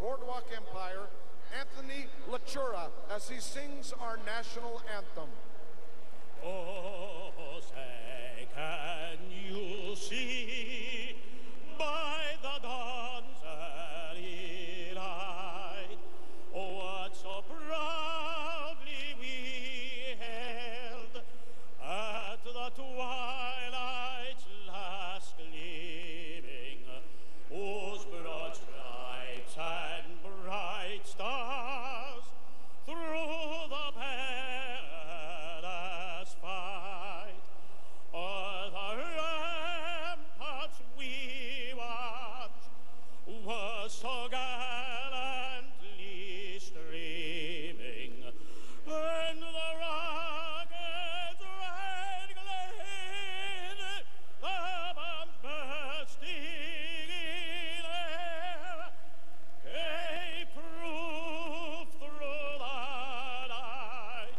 Boardwalk Empire, Anthony Lachura, as he sings our national anthem. Oh, say, can you see by the dawn's early light what so proudly we held at the twilight's last gleaming, whose broad stripes and bright stars through the perilous fight o'er the ramparts we watched were so gallantly streaming, and the rockets red glare, the bombs bursting in air, gave proof through the night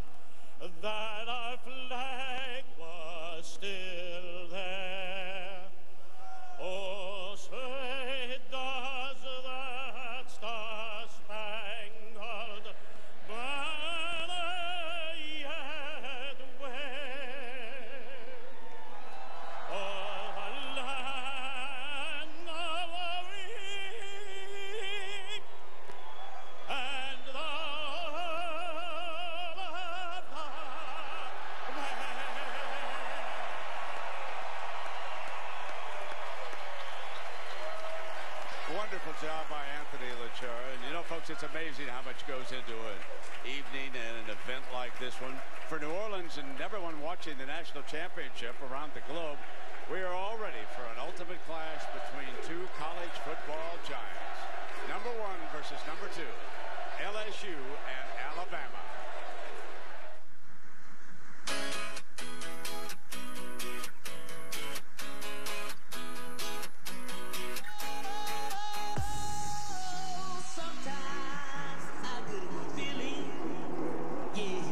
that our flag was still there. Oh, say does that star-spangled banner yet wave o'er the land of the free and the home of the Wonderful job by Anthony Lachura. And you know, folks, it's amazing how much goes into an evening and an event like this one. For New Orleans and everyone watching the national championship around the globe, we are all ready for an ultimate clash between two college football giants. Number 1 versus number 2, LSU and Alabama. Sometimes I get a good feeling, yeah.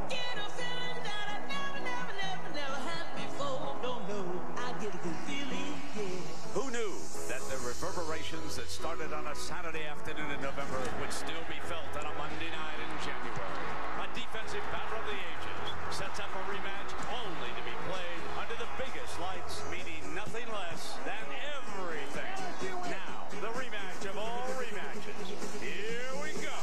Get a feeling that I never had before. Don't know, I get a good feeling, yeah. Who knew that the reverberations that started on a Saturday afternoon in November would still be felt on a Monday night in January? A defensive battle of the ages sets up a rematch only to be played under the biggest lights, meaning nothing less than everything. Now, the rematch of all rematches. Here we go.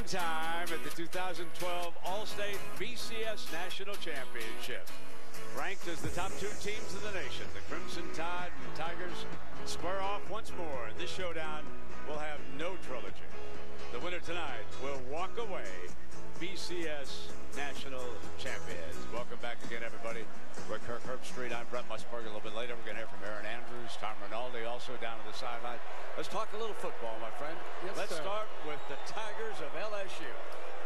Time at the 2012 Allstate BCS National Championship. Ranked as the top 2 teams in the nation, the Crimson Tide and Tigers square off once more. This showdown will have no trilogy. The winner tonight will walk away BCS National Champions. Welcome back again, everybody. We're at Kirk Herbstreit. I'm Brett Musburg. A little bit later, we're going to hear from Aaron Andrews, Tom Rinaldi, also down on the sideline. Let's talk a little football, my friend. Yes, Let's start with the Tigers of LSU.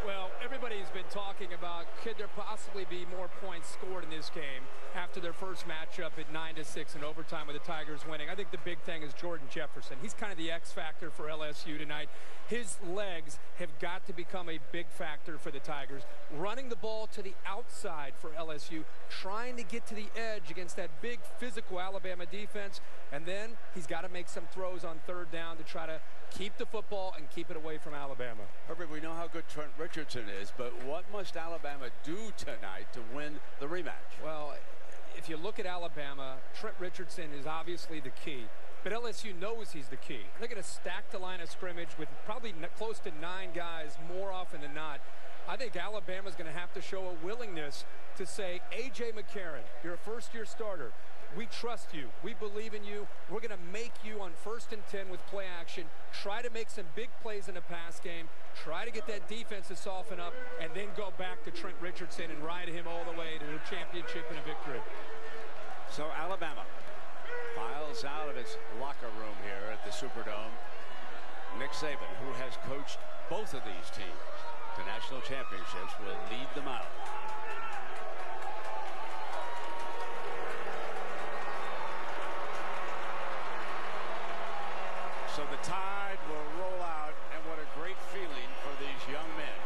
Well, everybody's been talking about could there possibly be more points scored in this game after their first matchup at 9-6 in overtime with the Tigers winning. I think the big thing is Jordan Jefferson. He's kind of the X factor for LSU tonight. His legs have got to become a big factor for the Tigers. Running the ball to the outside for LSU, trying to get to the edge against that big physical Alabama defense, and then he's got to make some throws on third down to try to keep the football and keep it away from Alabama. Herbert, we know how good Trent Richardson is, but what must Alabama do tonight to win the rematch? Well, if you look at Alabama, Trent Richardson is obviously the key, but LSU knows he's the key. They're going to stack the line of scrimmage with probably close to 9 guys more often than not. I think Alabama's going to have to show a willingness to say, A.J. McCarron, you're a first-year starter. we trust you. We believe in you. We're going to make you on 1st and 10 with play action. Try to make some big plays in the pass game. Try to get that defense to soften up, and then go back to Trent Richardson and ride him all the way to the championship and a victory. So Alabama files out of its locker room here at the Superdome. Nick Saban, who has coached both of these teams to national championships, will lead them out. So the tide will roll out, and what a great feeling for these young men.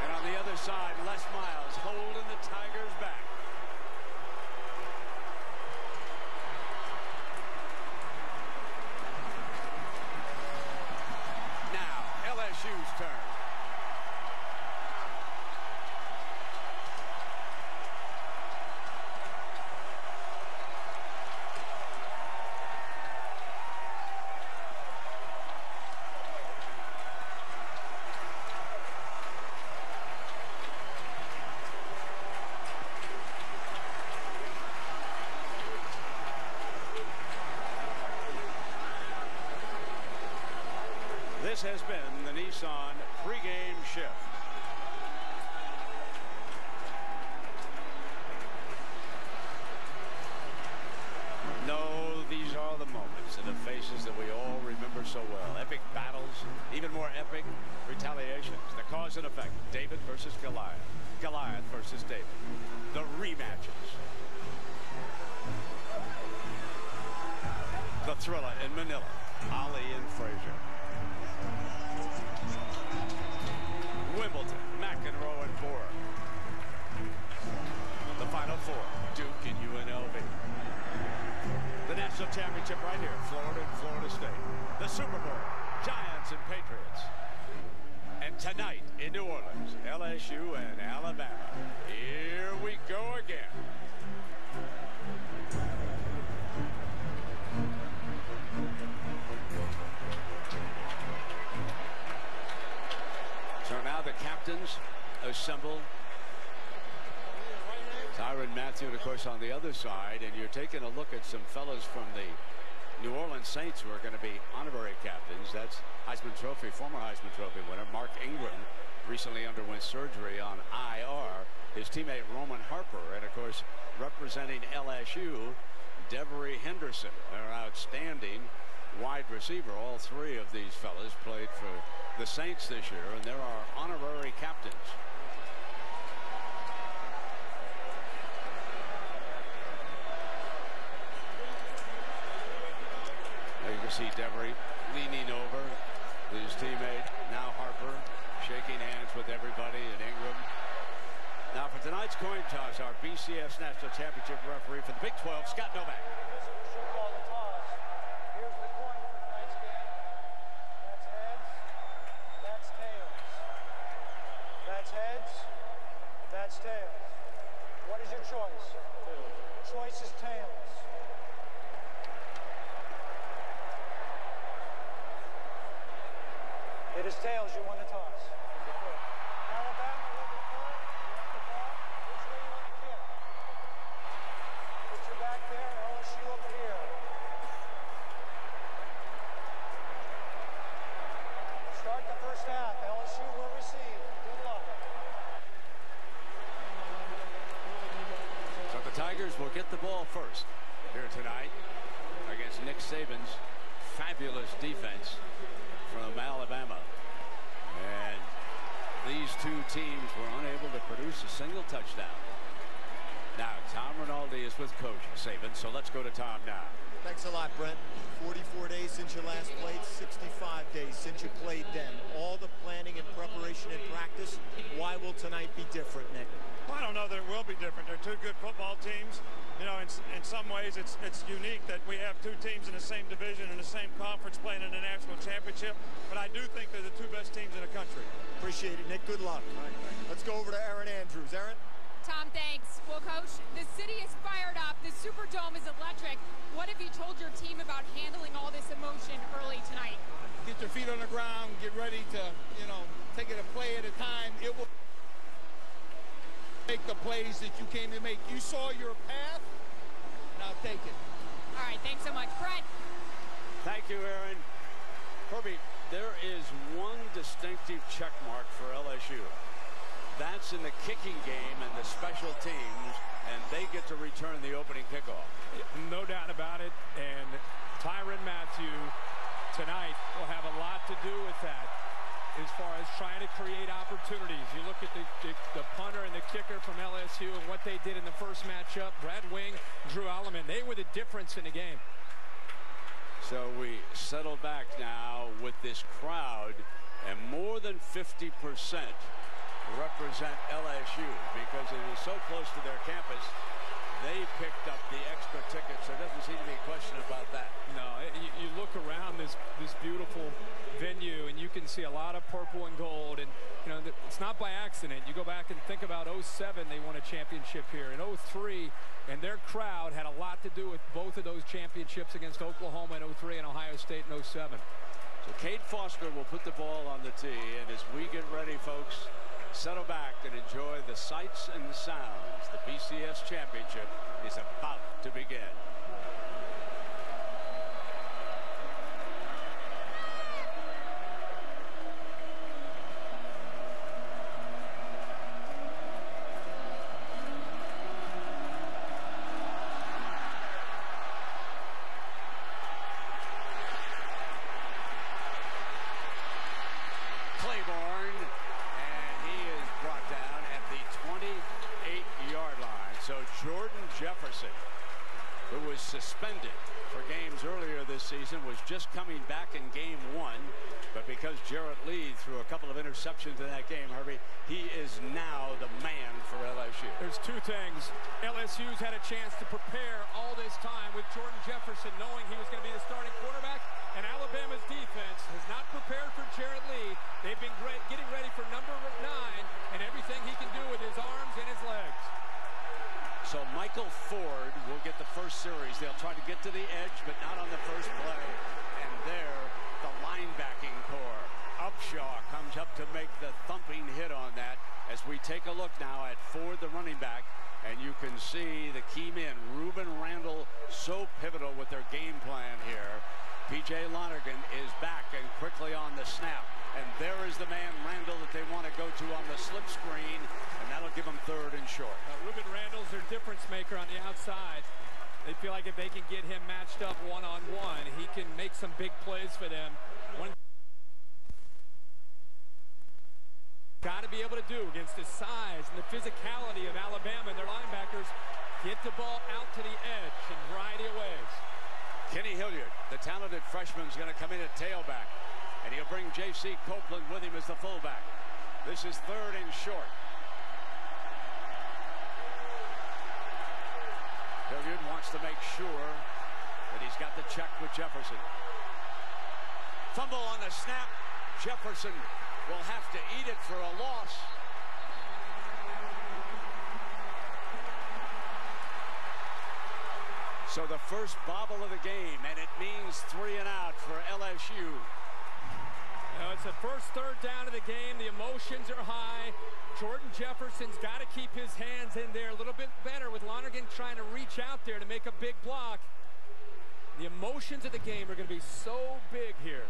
And on the other side, Les Miles holding the Tigers back. Now, LSU's turn. This has been the Nissan pregame shift. No, these are the moments and the faces that we all remember so well. Epic battles, even more epic retaliations. The cause and effect, David versus Goliath. Goliath versus David. The rematches. The thriller in Manila, Ali and Frazier. Wimbledon, McEnroe and Bora. The Final Four, Duke and UNLV. The national championship right here, Florida and Florida State. The Super Bowl, Giants and Patriots. And tonight in New Orleans, LSU and Alabama. Here we go again. So now the captains assemble. Tyrann Mathieu, of course, on the other side, and you're taking a look at some fellas from the New Orleans Saints who are going to be honorary captains. That's Heisman Trophy, former Heisman Trophy winner Mark Ingram, recently underwent surgery on IR. His teammate Roman Harper, and of course, representing LSU, Devery Henderson, their outstanding wide receiver. All three of these fellas played for the Saints this year, and there are honorary captains. There you can see Devery leaning over his teammate, now Harper, shaking hands with everybody, and Ingram. Now for tonight's coin toss, our BCS National Championship referee for the Big 12, Scott Novak. That's tails. What is your choice? Tails. Choice is tails. It is tails. You won the toss. Alabama will be caught. You have the ball. Which way you want to kick? Put your back there. LSU over here. Start the first half. LSU will receive. Good luck. So the Tigers will get the ball first here tonight against Nick Saban's fabulous defense from Alabama. And these two teams were unable to produce a single touchdown. Now, Tom Rinaldi is with Coach Saban, so let's go to Tom now. Thanks a lot, Brent. 44 days since you last played, 65 days since you played then. All the planning and preparation and practice. Why will tonight be different, Nick? Well, I don't know that it will be different. They're two good football teams. You know, in some ways it's unique that we have two teams in the same division in the same conference playing in the national championship. But I do think they're the two best teams in the country. Appreciate it, Nick. Good luck. All right, let's go over to Aaron Andrews. Aaron? Tom, thanks. Well, Coach, the city is fired up. The Superdome is electric. What have you told your team about handling all this emotion early tonight? Get your feet on the ground, get ready to, take it a play at a time. It will make the plays that you came to make. You saw your path, now take it. All right, thanks so much. Brett. Thank you, Aaron. Herbie, there is one distinctive check mark for LSU. That's in the kicking game and the special teams, and they get to return the opening kickoff. No doubt about it, and Tyrann Mathieu tonight will have a lot to do with that as far as trying to create opportunities. You look at the punter and the kicker from LSU and what they did in the first matchup. Brad Wing, Drew Alleman, they were the difference in the game. So we settle back now with this crowd, and more than 50% represent LSU because it is so close to their campus. They picked up the extra tickets. There doesn't seem to be a question about that. No, you look around this beautiful venue and you can see a lot of purple and gold, and it's not by accident. You go back and think about 07, they won a championship here. In 03, and their crowd had a lot to do with both of those championships against Oklahoma in 03 and Ohio State in 07. So Cade Foster will put the ball on the tee, and as we get ready, folks, settle back and enjoy the sights and the sounds. The BCS Championship is about to begin. Who was suspended for games earlier this season, was just coming back in game 1, but because Jarrett Lee threw a couple of interceptions in that game, Harvey, he is now the man for LSU. There's two things. LSU's had a chance to prepare all this time with Jordan Jefferson knowing he was going to be the starting quarterback, and Alabama's defense has not prepared for Jarrett Lee. They've been getting ready for number 9 and everything he can do with his arms and his legs. So Michael Ford will get the first series. They'll try to get to the edge, but not on the first play. And there, the linebacking core. Upshaw comes up to make the thumping hit on that. As we take a look now at Ford, the running back, and you can see the key men. Ruben Randall, so pivotal with their game plan here. P.J. Lonergan is back and quickly on the snap. And there is the man, Randall, that they want to go to on the slip screen, and that'll give them 3rd and short. Ruben Randall's their difference maker on the outside. They feel like if they can get him matched up one-on-one, he can make some big plays for them. Got to be able to do against the size and the physicality of Alabama and their linebackers, get the ball out to the edge in a variety of ways. Kenny Hilliard, the talented freshman, is going to come in at tailback. And he'll bring J.C. Copeland with him as the fullback. This is 3rd and short. Hilliard wants to make sure that he's got the check with Jefferson. Fumble on the snap. Jefferson will have to eat it for a loss. So the first bobble of the game, and it means 3 and out for LSU. It's the first 3rd down of the game. The emotions are high. Jordan Jefferson's got to keep his hands in there a little bit better with Lonergan trying to reach out there to make a big block. The emotions of the game are going to be so big here.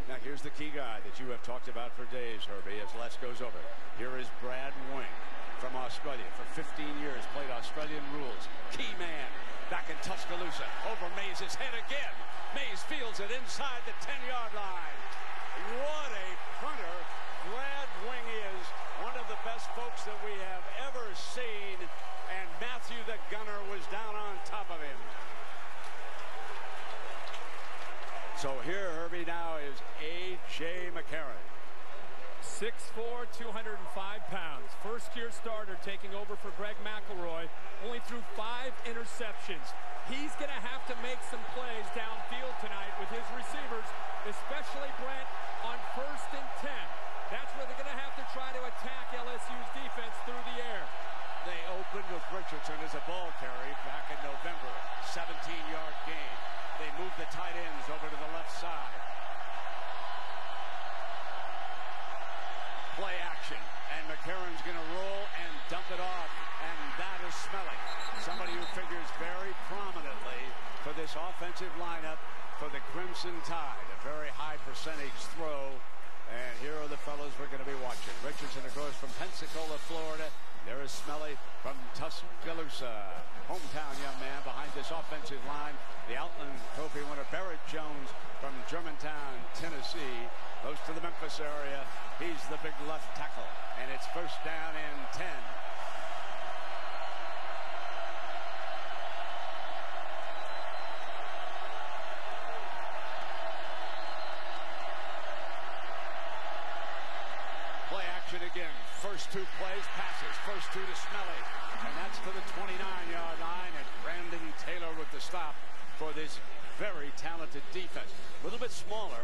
Now here's the key guy that you have talked about for days, Herbie, as Les goes over. Here is Brad Wing from Australia. For 15 years, played Australian rules. Key man back in Tuscaloosa. Over Mays' head again. Mays fields it inside the 10-yard line. What a punter Brad Wing is. One of the best folks that we have ever seen. And Mathieu the gunner was down on top of him. So here, Herbie, now is A.J. McCarron. 6'4", 205 pounds. First-year starter taking over for Greg McElroy. Only threw 5 interceptions. He's going to have to make some plays downfield tonight with his receivers, especially Brent on 1st and 10. That's where they're going to have to try to attack LSU's defense through the air. They opened with Richardson as a ball carry back in November. this offensive lineup for the Crimson Tide. A very high percentage throw. And here are the fellows we're going to be watching. Richardson, of course, from Pensacola, Florida. There is Smelly from Tuscaloosa. Hometown young man behind this offensive line. The Outland Trophy winner, Barrett Jones from Germantown, Tennessee. Close to the Memphis area. He's the big left tackle. And it's first down and 10. Again, first two plays, passes. First two to Smelly, and that's to the 29-yard line, and Brandon Taylor with the stop for this very talented defense. A little bit smaller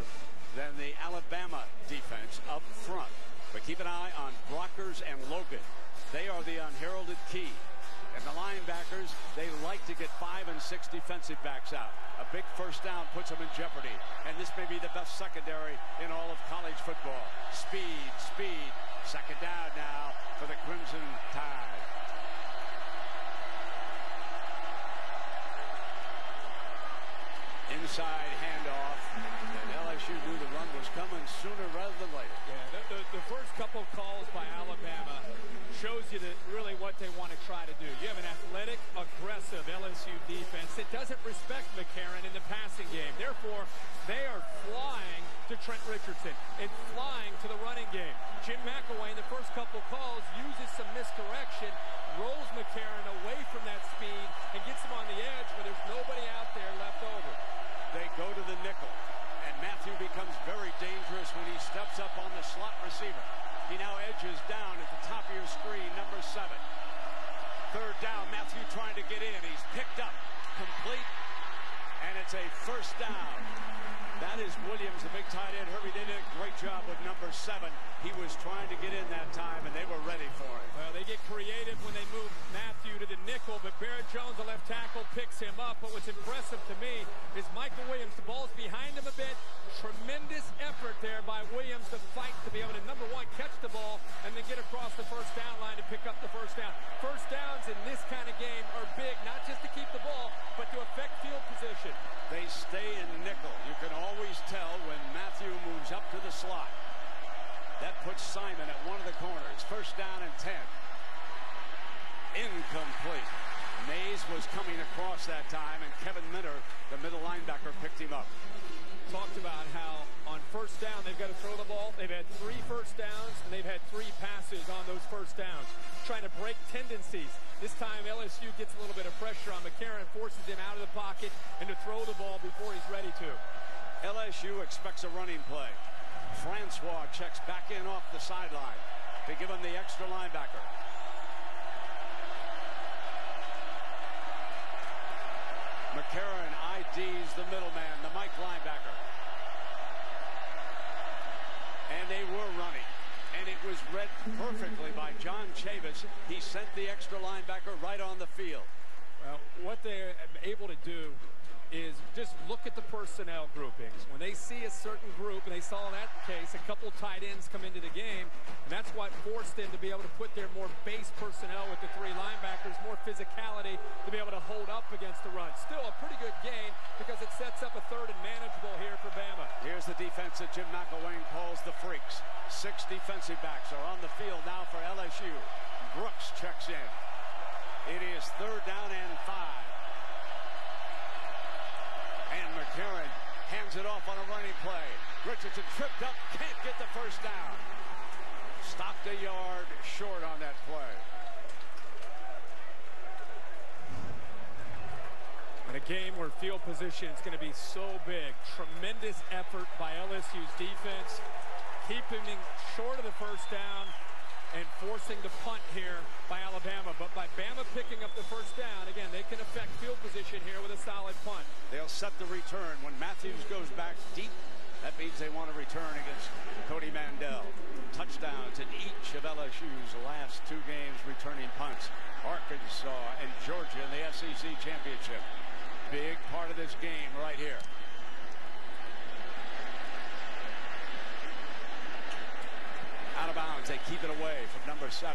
than the Alabama defense up front, but keep an eye on Brockers and Logan. They are the unheralded key. And the linebackers, they like to get 5 and 6 defensive backs out. A big first down puts them in jeopardy. And this may be the best secondary in all of college football. Speed, speed. Second down now for the Crimson Tide. Inside handoff. And LSU knew the run was coming sooner rather than later. Yeah, the first couple calls by Alabama shows you that really what they want to try to do. You have an athletic, aggressive LSU defense that doesn't respect McCarron in the passing game. Therefore, they are flying to Trent Richardson and flying to the running game. Jim McElwain, the first couple calls, uses some misdirection, rolls McCarron away from that speed, and gets him on the edge where there's nobody out there left over. They go to the nickel, and Matthew becomes very dangerous when he steps up on the slot receiver. He now edges down at the top of your screen, number 7. Third down, Matthew trying to get in. He's picked up, complete, and it's a first down. That is Williams, the big tight end. Herbie did a great job with number 7. He was trying to get in that time, and they were ready for it. Well, they get creative when they move Matthew to the nickel, but Barrett Jones, the left tackle, picks him up. But what's impressive to me is Michael Williams. The ball's behind him a bit. Tremendous effort there by Williams to fight to be able to, number 1, catch the ball and then get across the first down line to pick up the first down. First downs in this kind of game are big, not just to keep the ball, but to affect field position. They stay in nickel. You can always tell when Matthew moves up to the slot. That puts Simon at one of the corners. First down and 10. Incomplete. Mays was coming across that time, and Kevin Minter, the middle linebacker, picked him up. Talked about how on first down they've got to throw the ball. They've had 3 first downs, and they've had 3 passes on those first downs. Trying to break tendencies. This time LSU gets a little bit of pressure on McCarron, forces him out of the pocket and to throw the ball before he's ready to. LSU expects a running play. Francois checks back in off the sideline to give him the extra linebacker. McCarron IDs the middleman, the Mike linebacker. And they were running. And it was read perfectly by John Chavis. He sent the extra linebacker right on the field. Well, what they're able to do is just look at the personnel groupings. When they see a certain group, and they saw in that case a couple tight ends come into the game, and that's what forced them to be able to put their more base personnel with the 3 linebackers, more physicality to be able to hold up against the run. Still a pretty good game because it sets up a 3rd and manageable here for Bama. Here's the defense that Jim McElwain calls the Freaks. 6 defensive backs are on the field now for LSU. Brooks checks in. It is 3rd down and 5. And McCarron hands it off on a running play. Richardson tripped up, can't get the first down. Stopped a yard short on that play. In a game where field position is going to be so big, tremendous effort by LSU's defense, keeping him short of the first down and forcing the punt here by Alabama. But by Bama picking up the first down, again, they can affect field position here with a solid punt. They'll set the return. When Matthews goes back deep, that means they want to return against Cody Mandel. Touchdowns in each of LSU's last 2 games returning punts. Arkansas and Georgia in the SEC Championship. Big part of this game right here. Out of bounds, they keep it away from number 7.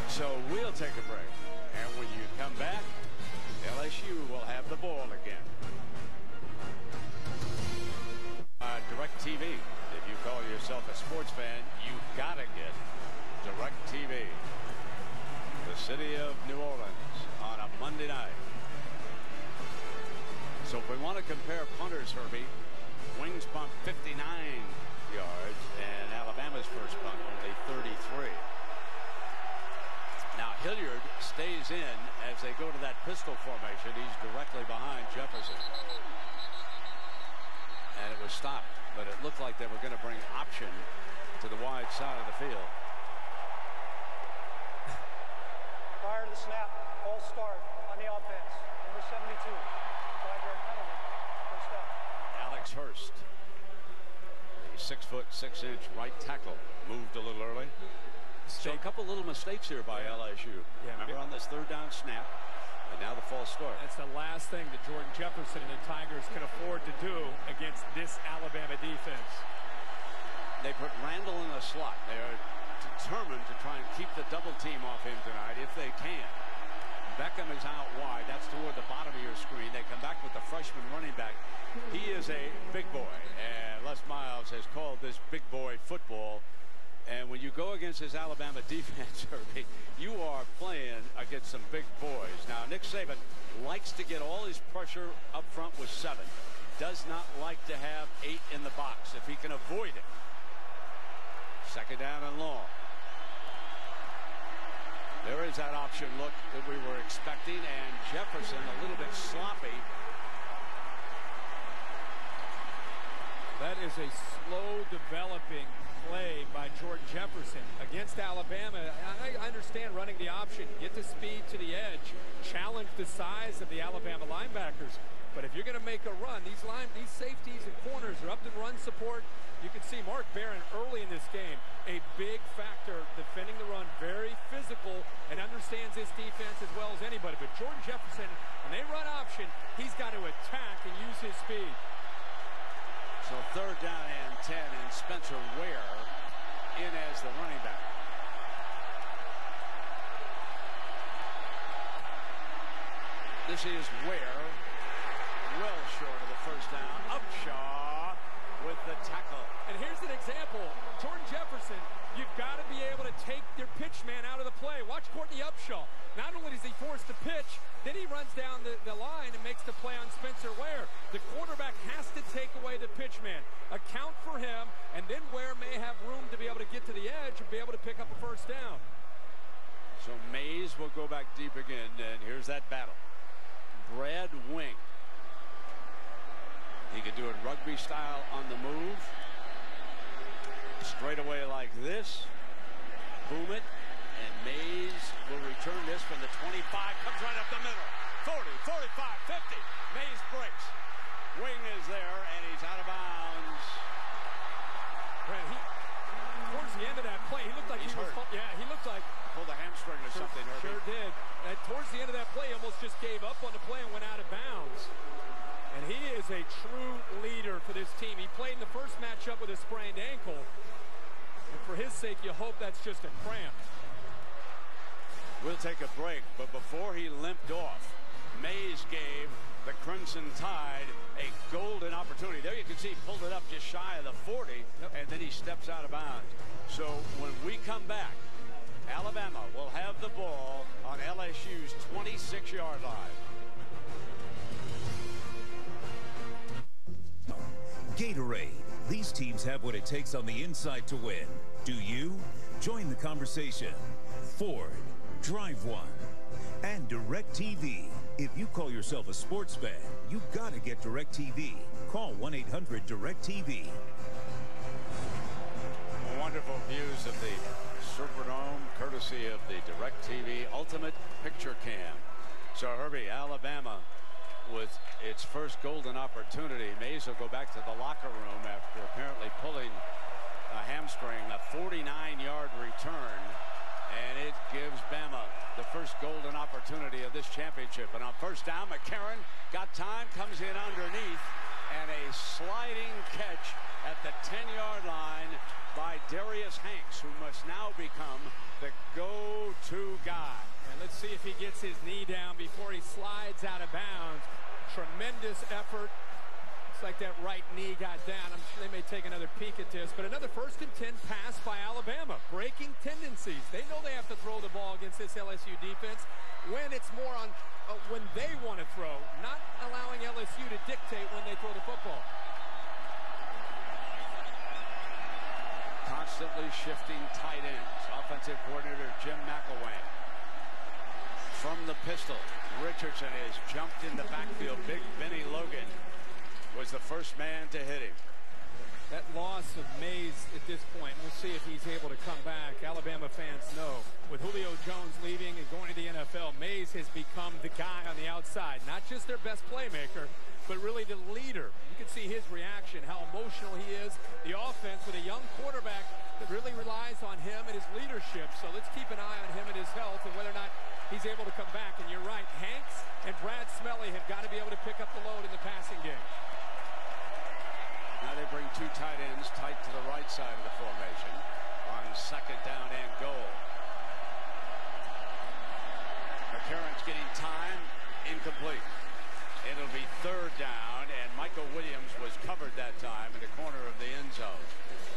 So we'll take a break. And when you come back, LSU will have the ball again. DirecTV. If you call yourself a sports fan, you gotta get DirecTV. The city of New Orleans on a Monday night. So if we want to compare punters, Herbie, Wings punt 59 yards and Alabama's first punt only 33. Now Hilliard stays in as they go to that pistol formation. He's directly behind Jefferson. And it was stopped, but it looked like they were going to bring option to the wide side of the field. Prior to the snap, false start on the offense. Number 72. 5-yard penalty. First down. Alex Hurst, the 6'6" right tackle, moved a little early. So a couple little mistakes here by LSU. Yeah, remember on this third down snap, and now the false start. That's the last thing that Jordan Jefferson and the Tigers can afford to do against this Alabama defense. They put Randall in a slot. They are determined to try and keep the double team off him tonight if they can. Beckham is out wide. That's toward the bottom of your screen. They come back with the freshman running back. He is a big boy, and Les Miles has called this big boy football. And when you go against this Alabama defense, Herbie, you are playing against some big boys. Now, Nick Saban likes to get all his pressure up front with 7. Does not like to have 8 in the box if he can avoid it. Second down and long. There is that option look that we were expecting, and Jefferson a little bit sloppy. That is a slow developing play by Jordan Jefferson against Alabama. I understand running the option, get the speed to the edge, challenge the size of the Alabama linebackers. But if you're going to make a run, these safeties and corners are up to run support. You can see Mark Barron early in this game, a big factor defending the run, very physical, and understands this defense as well as anybody. But Jordan Jefferson, when they run option, he's got to attack and use his speed. So third down and 10, and Spencer Ware in as the running back. This is Ware, well short of the first down. Upshaw with the tackle. And here's an example. Jordan Jefferson, you've got to be able to take your pitch man out of the play. Watch Courtney Upshaw. Not only is he forced to pitch, then he runs down the line and makes the play on Spencer Ware. The quarterback has to take away the pitch man, account for him, and then Ware may have room to be able to get to the edge and be able to pick up a first down. So Mays will go back deep again, and here's that battle. Brad Wing. He can do it rugby style on the move. Straight away like this. Boom it. And Mays will return this from the 25. Comes right up the middle. 40, 45, 50. Mays breaks. Wing is there, and he's out of bounds. Brad, towards the end of that play, he looked like he was hurt. Yeah, he looked like pulled a hamstring or something. Sure did. And towards the end of that play, he almost just gave up on the play and went out of bounds. And he is a true leader for this team. He played in the first matchup with a sprained ankle. And for his sake, you hope that's just a cramp. We'll take a break, but before he limped off, Mays gave the Crimson Tide a golden opportunity. There you can see he pulled it up just shy of the 40, and then he steps out of bounds. So when we come back, Alabama will have the ball on LSU's 26-yard line. Gatorade. These teams have what it takes on the inside to win. Do you? Join the conversation. Ford, drive one. And DirecTV. If you call yourself a sports fan, you gotta get DirecTV. Call 1-800-DirecTV. Wonderful views of the Superdome, courtesy of the DirecTV Ultimate Picture Cam. So Herbie, Alabama with its first golden opportunity. Mays will go back to the locker room after apparently pulling a hamstring. A 49-yard return, and it gives Bama the first golden opportunity of this championship. And on first down, McCarron got time, comes in underneath, and a sliding catch at the 10-yard line by Darius Hanks, who must now become the go-to guy. And let's see if he gets his knee down before he slides out of bounds. Tremendous effort. Looks like that right knee got down. I'm sure they may take another peek at this, but another 1st and 10 pass by Alabama. Breaking tendencies. They know they have to throw the ball against this LSU defense when it's more on when they want to throw, not allowing LSU to dictate when they throw the football. Constantly shifting tight ends. Offensive coordinator Jim McElwain. From the pistol, Richardson has jumped in the backfield. Big Benny Logan was the first man to hit him. That loss of Mays at this point, we'll see if he's able to come back. Alabama fans know, with Julio Jones leaving and going to the NFL, Mays has become the guy on the outside. Not just their best playmaker, but really the leader. You can see his reaction, how emotional he is. The offense with a young quarterback that really relies on him and his leadership. So let's keep an eye on him and his health and whether or not he's able to come back. And you're right, Hanks and Brad Smelly have got to be able to pick up the load in the passing game. Now they bring 2 tight ends tight to the right side of the formation on 2nd down and goal. McCarron's getting time, incomplete. It'll be 3rd down, and Michael Williams was covered that time in the corner of the end zone.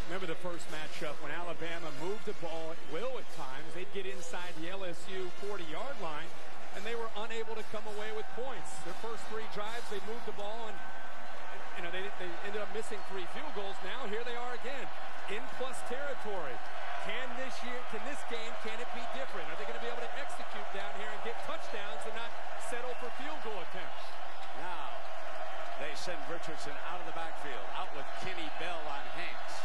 Remember the first matchup when Alabama moved the ball at will at times. They'd get inside the LSU 40-yard line, and they were unable to come away with points. Their first 3 drives, they moved the ball, and you know, they ended up missing 3 field goals. Now here they are again in plus territory. Can this game, can it be different? Are they going to be able to execute down here and get touchdowns and not settle for field goal attempts? Now they send Richardson out of the backfield, out with Kenny Bell on Hanks.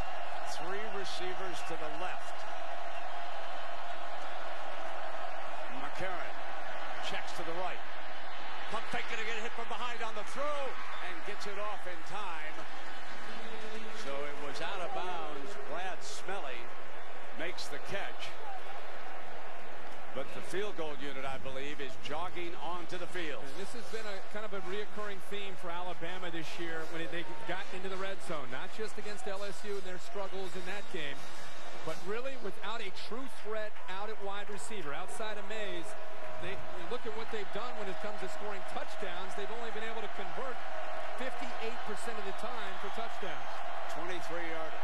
3 receivers to the left. McCarron checks to the right. Pump fake, gonna get hit from behind on the throw and gets it off in time. So it was out of bounds. Brad Smelly makes the catch. But the field goal unit, I believe, is jogging onto the field. And this has been a kind of a reoccurring theme for Alabama this year when they got into the red zone. Not just against LSU and their struggles in that game, but really without a true threat out at wide receiver, outside of Mays. You look at what they've done when it comes to scoring touchdowns. They've only been able to convert 58% of the time for touchdowns. 23-yarder.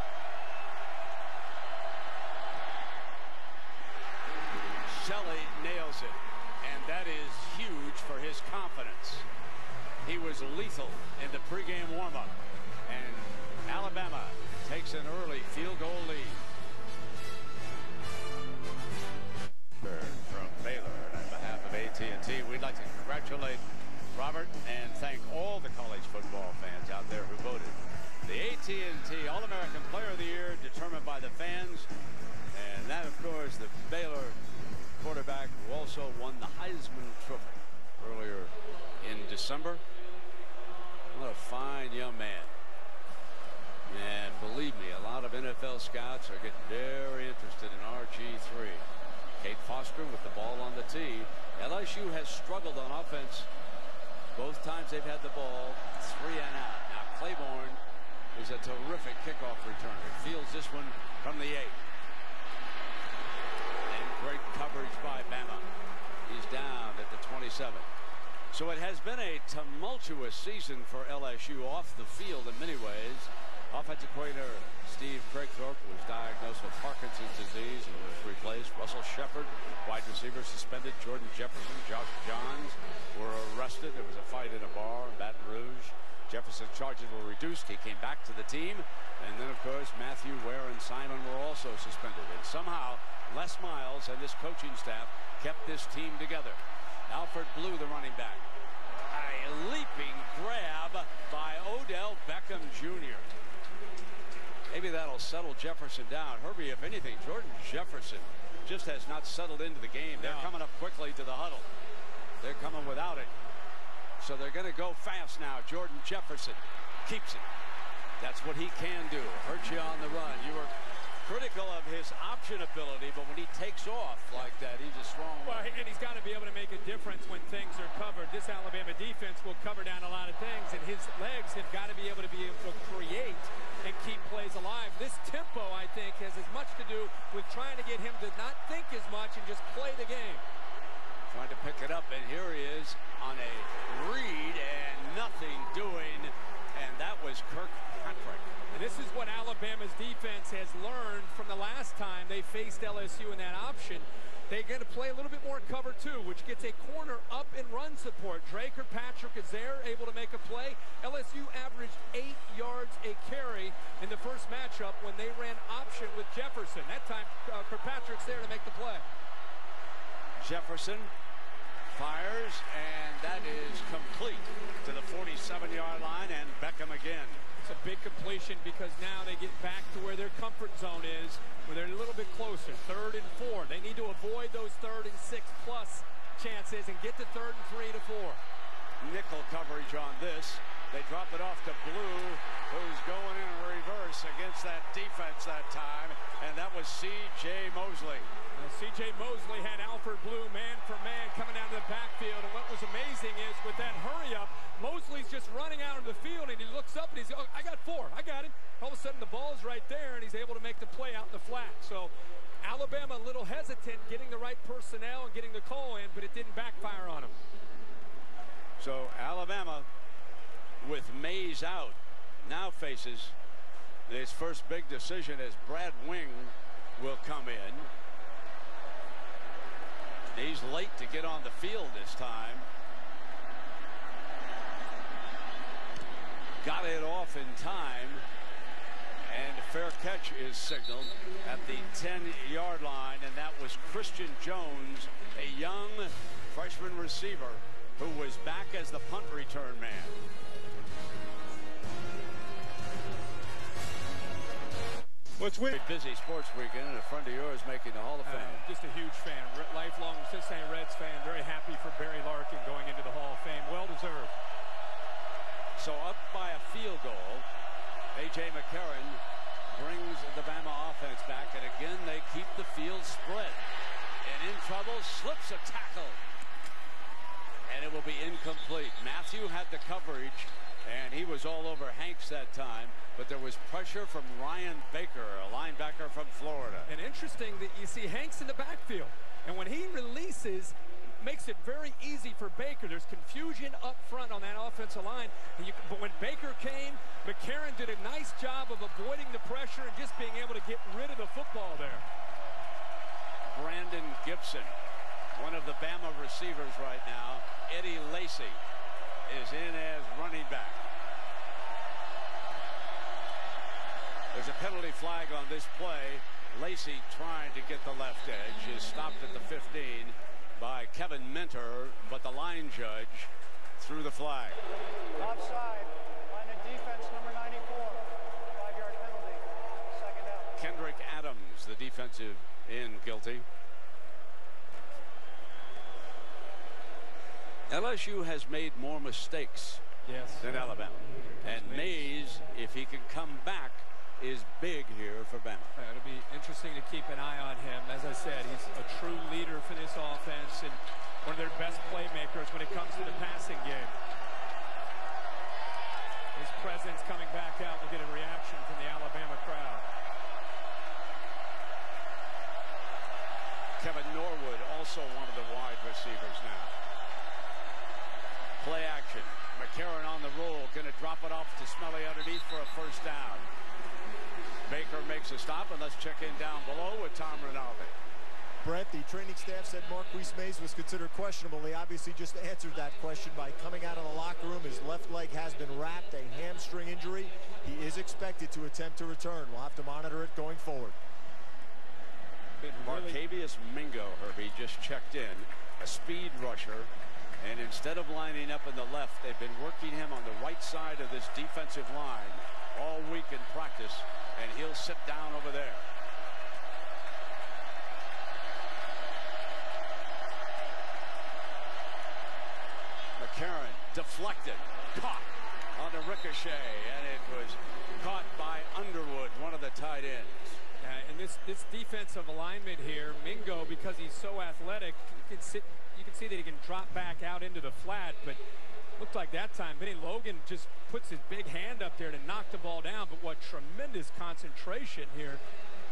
Shelley nails it, and that is huge for his confidence. He was lethal in the pregame warm-up, and Alabama takes an early field goal lead. From Baylor, on behalf of AT&T, we'd like to congratulate Robert and thank all the college football fans out there who voted. The AT&T All-American Player of the Year determined by the fans, and that, of course, the Baylor quarterback who also won the Heisman Trophy earlier in December. What a fine young man. And believe me, a lot of NFL scouts are getting very interested in RG3. Kate Foster with the ball on the tee. LSU has struggled on offense. Both times they've had the ball 3 and out. Now Claiborne is a terrific kickoff returner. Fields this one from the 8. And great coverage by Bama. He's down at the 27. So it has been a tumultuous season for LSU off the field in many ways. Offensive coordinator Steve Craigthorpe was diagnosed with Parkinson's disease and was replaced. Russell Shepard, wide receiver, suspended. Jordan Jefferson, Josh Johns were arrested. There was a fight in a bar in Baton Rouge. Jefferson's charges were reduced. He came back to the team. And then, of course, Matthew, Ware, and Simon were also suspended. And somehow, Les Miles and this coaching staff kept this team together. Alfred Blue, the running back. A leaping grab by Odell Beckham Jr. Maybe that'll settle Jefferson down. Herbie, if anything, Jordan Jefferson just has not settled into the game. They're coming up quickly to the huddle. They're coming without it. So they're going to go fast now. Jordan Jefferson keeps it. That's what he can do. Hurt you on the run. You were critical of his option ability, but when he takes off like that, he's a strong one. Well, and he's got to be able to make a difference when things are covered. This Alabama defense will cover down a lot of things, and his legs have got to be able to create and keep plays alive. this tempo, I think, has as much to do with trying to get him to not think as much and just play the game. Trying to pick it up, and here he is on a read and nothing doing, and that was Kirkpatrick. And this is what Alabama's defense has learned from the last time they faced LSU in that option. They're going to play a little bit more cover two, which gets a corner up and run support. Kirkpatrick is there, able to make a play. LSU averaged 8 yards a carry in the first matchup when they ran option with Jefferson. That time, Kirkpatrick's there to make the play. Jefferson fires, and that is complete to the 47-yard line, and Beckham again. It's a big completion because now they get back to where their comfort zone is, where they're a little bit closer. 3rd and 4. They need to avoid those 3rd and 6 plus chances and get to 3rd and 3 to 4. Nickel coverage on this. They drop it off to Blue, who's going in reverse against that defense that time, and that was C.J. Mosley. C.J. Mosley had Alfred Blue man for man coming down to the backfield, and what was amazing is with that hurry up, Mosley's just running out of the field, and he looks up and he's, oh, I got 4, I got it. All of a sudden the ball's right there, and he's able to make the play out in the flat. So Alabama a little hesitant getting the right personnel and getting the call in, but it didn't backfire on him. So Alabama, with Mays out, now faces this first big decision as Brad Wing will come in. He's late to get on the field this time. Got it off in time, and a fair catch is signaled at the 10-yard line, and that was Christian Jones, a young freshman receiver who was back as the punt return man. What's weird? Busy sports weekend, and a friend of yours making the Hall of Fame. Just a huge fan, lifelong Cincinnati Reds fan. Very happy for Barry Larkin going into the Hall of Fame. Well deserved. So up by a field goal, A.J. McCarron brings the Bama offense back, and again they keep the field split. And in trouble, slips a tackle, and it will be incomplete. Matthew had the coverage, and he was all over Hanks that time, but there was pressure from Ryan Baker, a linebacker from Florida. And interesting that you see Hanks in the backfield, and when he releases, makes it very easy for Baker. There's confusion up front on that offensive line, but when Baker came, McCarron did a nice job of avoiding the pressure and just being able to get rid of the football there. Brandon Gibson, one of the Bama receivers right now. Eddie Lacy is in as running back. There's a penalty flag on this play. Lacy trying to get the left edge is stopped at the 15 by Kevin Mentor, but the line judge threw the flag. Offside. Line of defense, number 94. 5-yard penalty. 2nd down. Kendrick Adams, the defensive end, guilty. LSU has made more mistakes than Alabama. And Mays, if he can come back, is big here for Bama. It'll be interesting to keep an eye on him. As I said, he's a true leader for this offense and one of their best playmakers when it comes to the passing game. His presence coming back out will get a reaction from the Alabama crowd. Kevin Norwood, also one of the wide receivers now. Play action. McCarron on the roll, going to drop it off to Smelly underneath for a first down. Baker makes a stop, and let's check in down below with Tom Rinaldi. Brett, the training staff said Marquise Mays was considered questionable. He obviously just answered that question by coming out of the locker room. His left leg has been wrapped, a hamstring injury. He is expected to attempt to return. We'll have to monitor it going forward. Marcavius Mingo, Herbie, just checked in, a speed rusher. And instead of lining up in the left, they've been working him on the right side of this defensive line all week in practice, and he'll sit down over there. McCarron deflected, caught on the ricochet, and it was caught by Underwood, one of the tight ends. And this defensive alignment here, Mingo, because he's so athletic, you can see that he can drop back out into the flat, but looked like that time Benny Logan just puts his big hand up there to knock the ball down. But what tremendous concentration here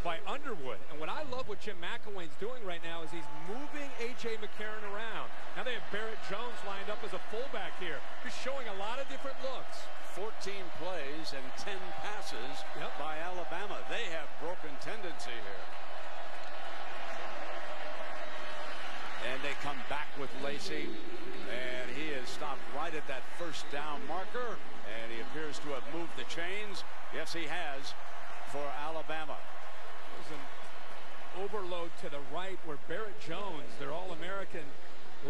by Underwood. And what I love what Jim McElwain's doing right now is he's moving A.J. McCarron around. Now they have Barrett Jones lined up as a fullback here. He's showing a lot of different looks. 14 plays and 10 passes by Alabama. They have broken tendency here. And they come back with Lacey, and he is stopped right at that first down marker, and he appears to have moved the chains. Yes, he has, for Alabama. There's an overload to the right where Barrett Jones, their All-American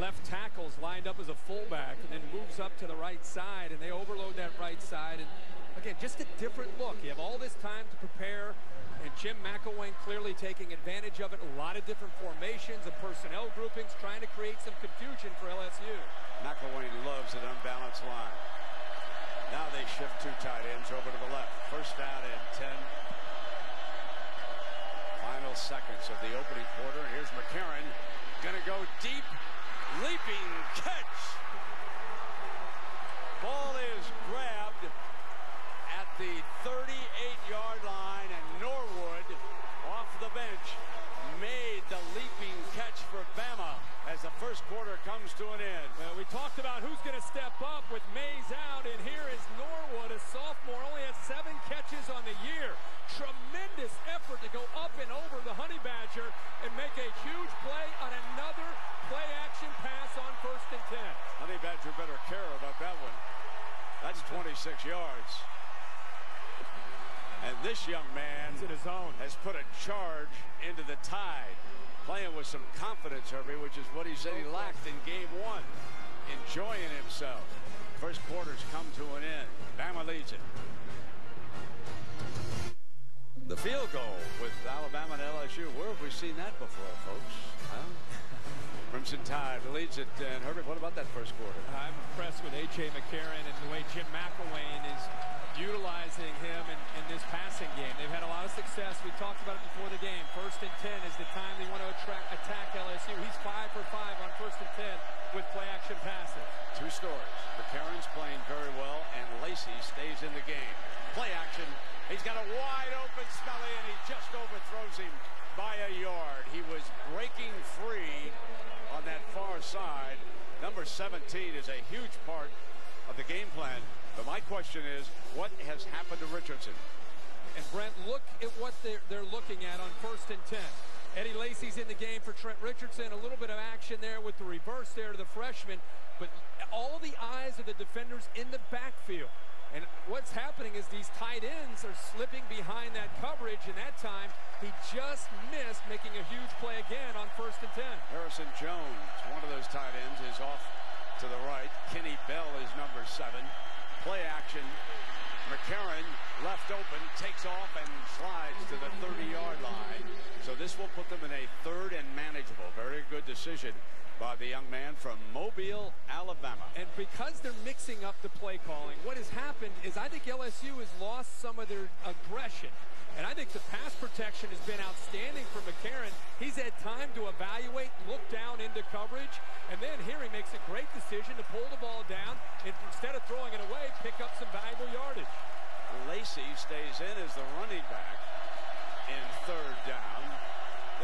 left tackles, lined up as a fullback and then moves up to the right side, and they overload that right side. And again, just a different look. You have all this time to prepare, and Jim McElwain clearly taking advantage of it. A lot of different formations and personnel groupings, trying to create some confusion for LSU. McElwain loves an unbalanced line. Now they shift two tight ends over to the left. First down and 10. Final seconds of the opening quarter. Here's McCarron, gonna go deep. Leaping catch. Ball is grabbed at the 38-yard line, and Norwood off the bench made the leaping catch for Bama as the first quarter comes to an end. We talked about who's going to step up with Mays out, and here is Norwood, a sophomore, only has 7 catches on the year. Tremendous effort to go up and over the Honey Badger and make a huge play on another play-action pass on 1st and 10. Honey Badger better care about that one. That's 26 yards. And this young man has put a charge into the Tide, playing with some confidence, Herbie, which is what he said he lacked in game 1. Enjoying himself. First quarter's come to an end. Bama leads it. The field goal with Alabama and LSU. Where have we seen that before, folks? Huh? Crimson Tide leads it. And Herbert, what about that first quarter? I'm impressed with A.J. McCarron and the way Jim McElwain is utilizing him in this passing game. They've had a lot of success. We talked about it before the game. 1st and 10 is the time they want to attack LSU. He's 5 for 5 on 1st and 10 with play-action passes. 2 stories. McCarron's playing very well, and Lacey stays in the game. Play action. He's got a wide open Smelly, and he just overthrows him by a yard. He was breaking free on that far side. Number 17 is a huge part of the game plan. But my question is, what has happened to Richardson? And Brent, look at what they're looking at on 1st and 10. Eddie Lacy's in the game for Trent Richardson. A little bit of action there with the reverse there to the freshman. But all the eyes of the defenders in the backfield. And what's happening is these tight ends are slipping behind that coverage, and that time he just missed making a huge play again on 1st and 10. Harrison Jones, one of those tight ends, is off to the right. Kenny Bell is number 7. Play action. McCarron left open, takes off and slides to the 30-yard line. So this will put them in a 3rd and manageable. Very good decision by the young man from Mobile, Alabama. And because they're mixing up the play calling, what has happened is I think LSU has lost some of their aggression. And I think the pass protection has been outstanding for McCarron. He's had time to evaluate, look down into coverage, and then here he makes a great decision to pull the ball down, and instead of throwing it away, pick up some valuable yardage. Lacey stays in as the running back in 3rd down.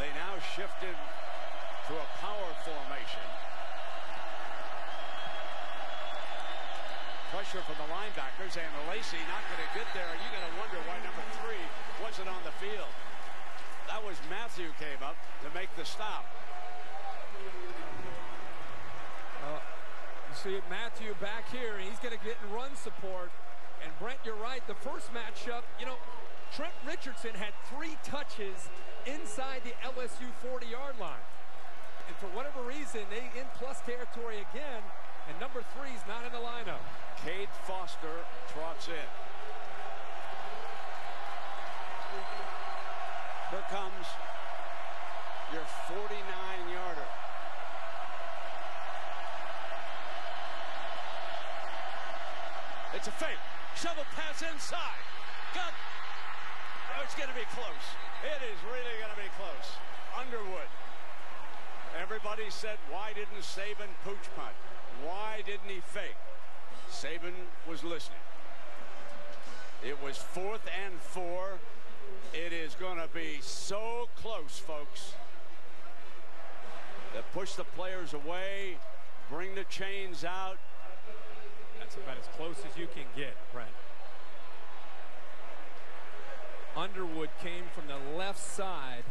They now shift in to a power formation. Pressure from the linebackers, and Lacey not going to get there. You got to wonder why number 3 wasn't on the field. That was Matthew came up to make the stop. You see Matthew back here, and he's going to get in run support. And Brent, you're right. The first matchup, you know, Trent Richardson had 3 touches inside the LSU 40-yard line. And for whatever reason, they in plus territory again, and number 3 is not in the lineup. Cade Foster trots in. Here comes your 49-yarder. It's a fake. Shovel pass inside. Got it's going to be close. It is really going to be close. Underwood. Everybody said, why didn't Saban pooch punt? Why didn't he fake? Saban was listening. It was 4th and 4. It is going to be so close, folks. They push the players away, bring the chains out. That's about as close as you can get, Brent. Underwood came from the left side.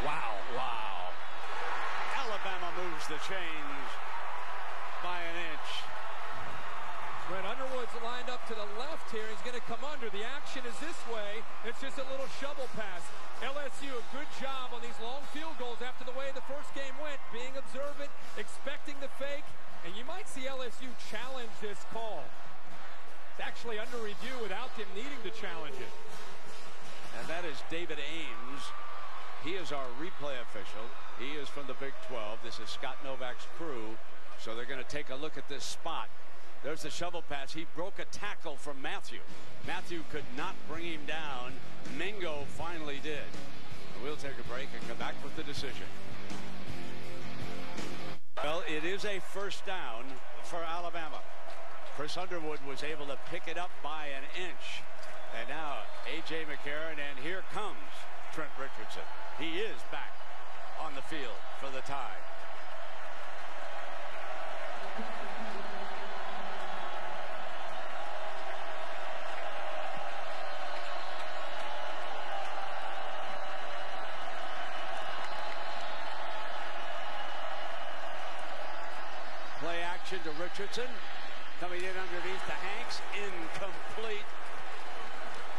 Wow. Alabama moves the chains by an inch. Brent, Underwood's lined up to the left here. He's going to come under. The action is this way. It's just a little shovel pass. LSU, a good job on these long field goals after the way the first game went, being observant, expecting the fake, and you might see LSU challenge this call. It's actually under review without them needing to challenge it. And that is David Ames. He is our replay official. He is from the Big 12. This is Scott Novak's crew. So they're going to take a look at this spot. There's the shovel pass. He broke a tackle from Matthew. Matthew could not bring him down. Mingo finally did. And we'll take a break and come back with the decision. Well, it is a first down for Alabama. Chris Underwood was able to pick it up by an inch. And now A.J. McCarron, and here comes Trent Richardson. He is back on the field for the Tide. Play action to Richardson. Coming in underneath to Hanks. Incomplete.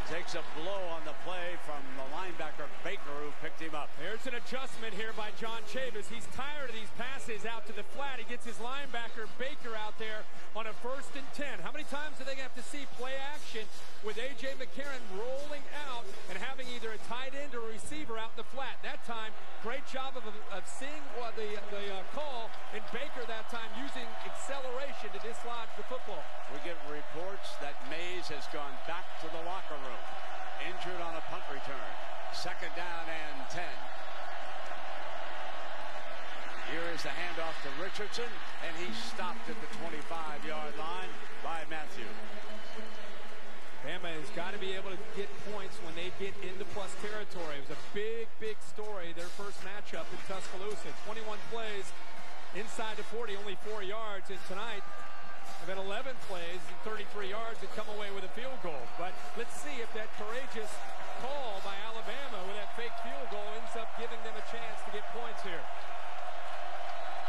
Takes a blow on the play from the linebacker Baker, who picked him up. There's an adjustment here by John Chavis. He's tired of these passes out to the flat. He gets his linebacker Baker out there on a 1st and 10. How many times are they going to have to see play action with A.J. McCarron rolling out and having either a tight end or a receiver out in the flat? That time, great job of seeing the call, and Baker that time using acceleration to dislodge the football. We get reports that Mays has gone back to the locker room, injured on a punt return. 2nd down and 10. Here is the handoff to Richardson, and he's stopped at the 25-yard line by Matthew. Bama has got to be able to get points when they get into plus territory. It was a big story, their first matchup in Tuscaloosa. 21 plays inside the 40, only 4 yards. And tonight, they've had 11 plays and 33 yards that come away with a field goal. But let's see if that courageous call by Alabama with that fake field goal ends up giving them a chance to get points here.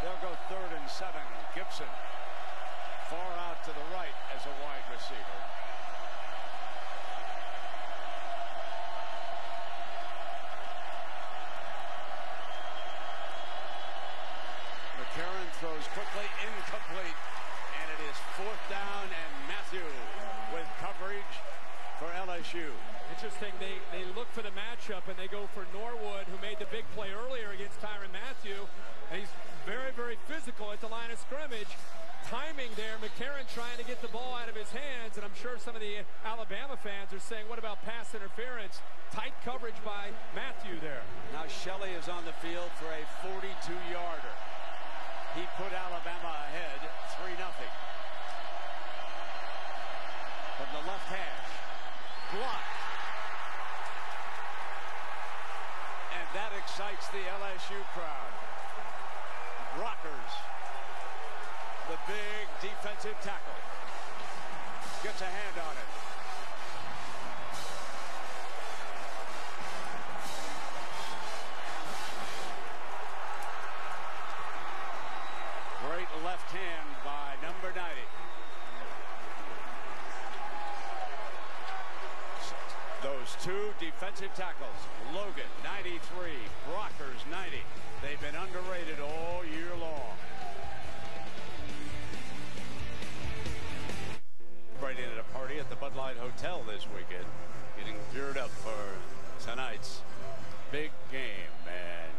They'll go 3rd and 7. Gibson far out to the right as a wide receiver. McCarron throws quickly, incomplete. And it is 4th down, and Matthew with coverage for LSU. Interesting, they look for the matchup, and they go for Norwood, who made the big play earlier against Tyrann Mathieu. And he's very physical at the line of scrimmage. Timing there, McCarron trying to get the ball out of his hands, and I'm sure some of the Alabama fans are saying, what about pass interference? Tight coverage by Matthew there. Now Shelley is on the field for a 42-yarder. He put Alabama ahead 3-0. From the left hash. Blocked. And that excites the LSU crowd. Brockers, the big defensive tackle, gets a hand on it. Great left hand by number 90. Those two defensive tackles, Logan, 93, Brockers, 90. They've been underrated all year long. Right in at a party at the Bud Light Hotel this weekend, getting geared up for tonight's big game. And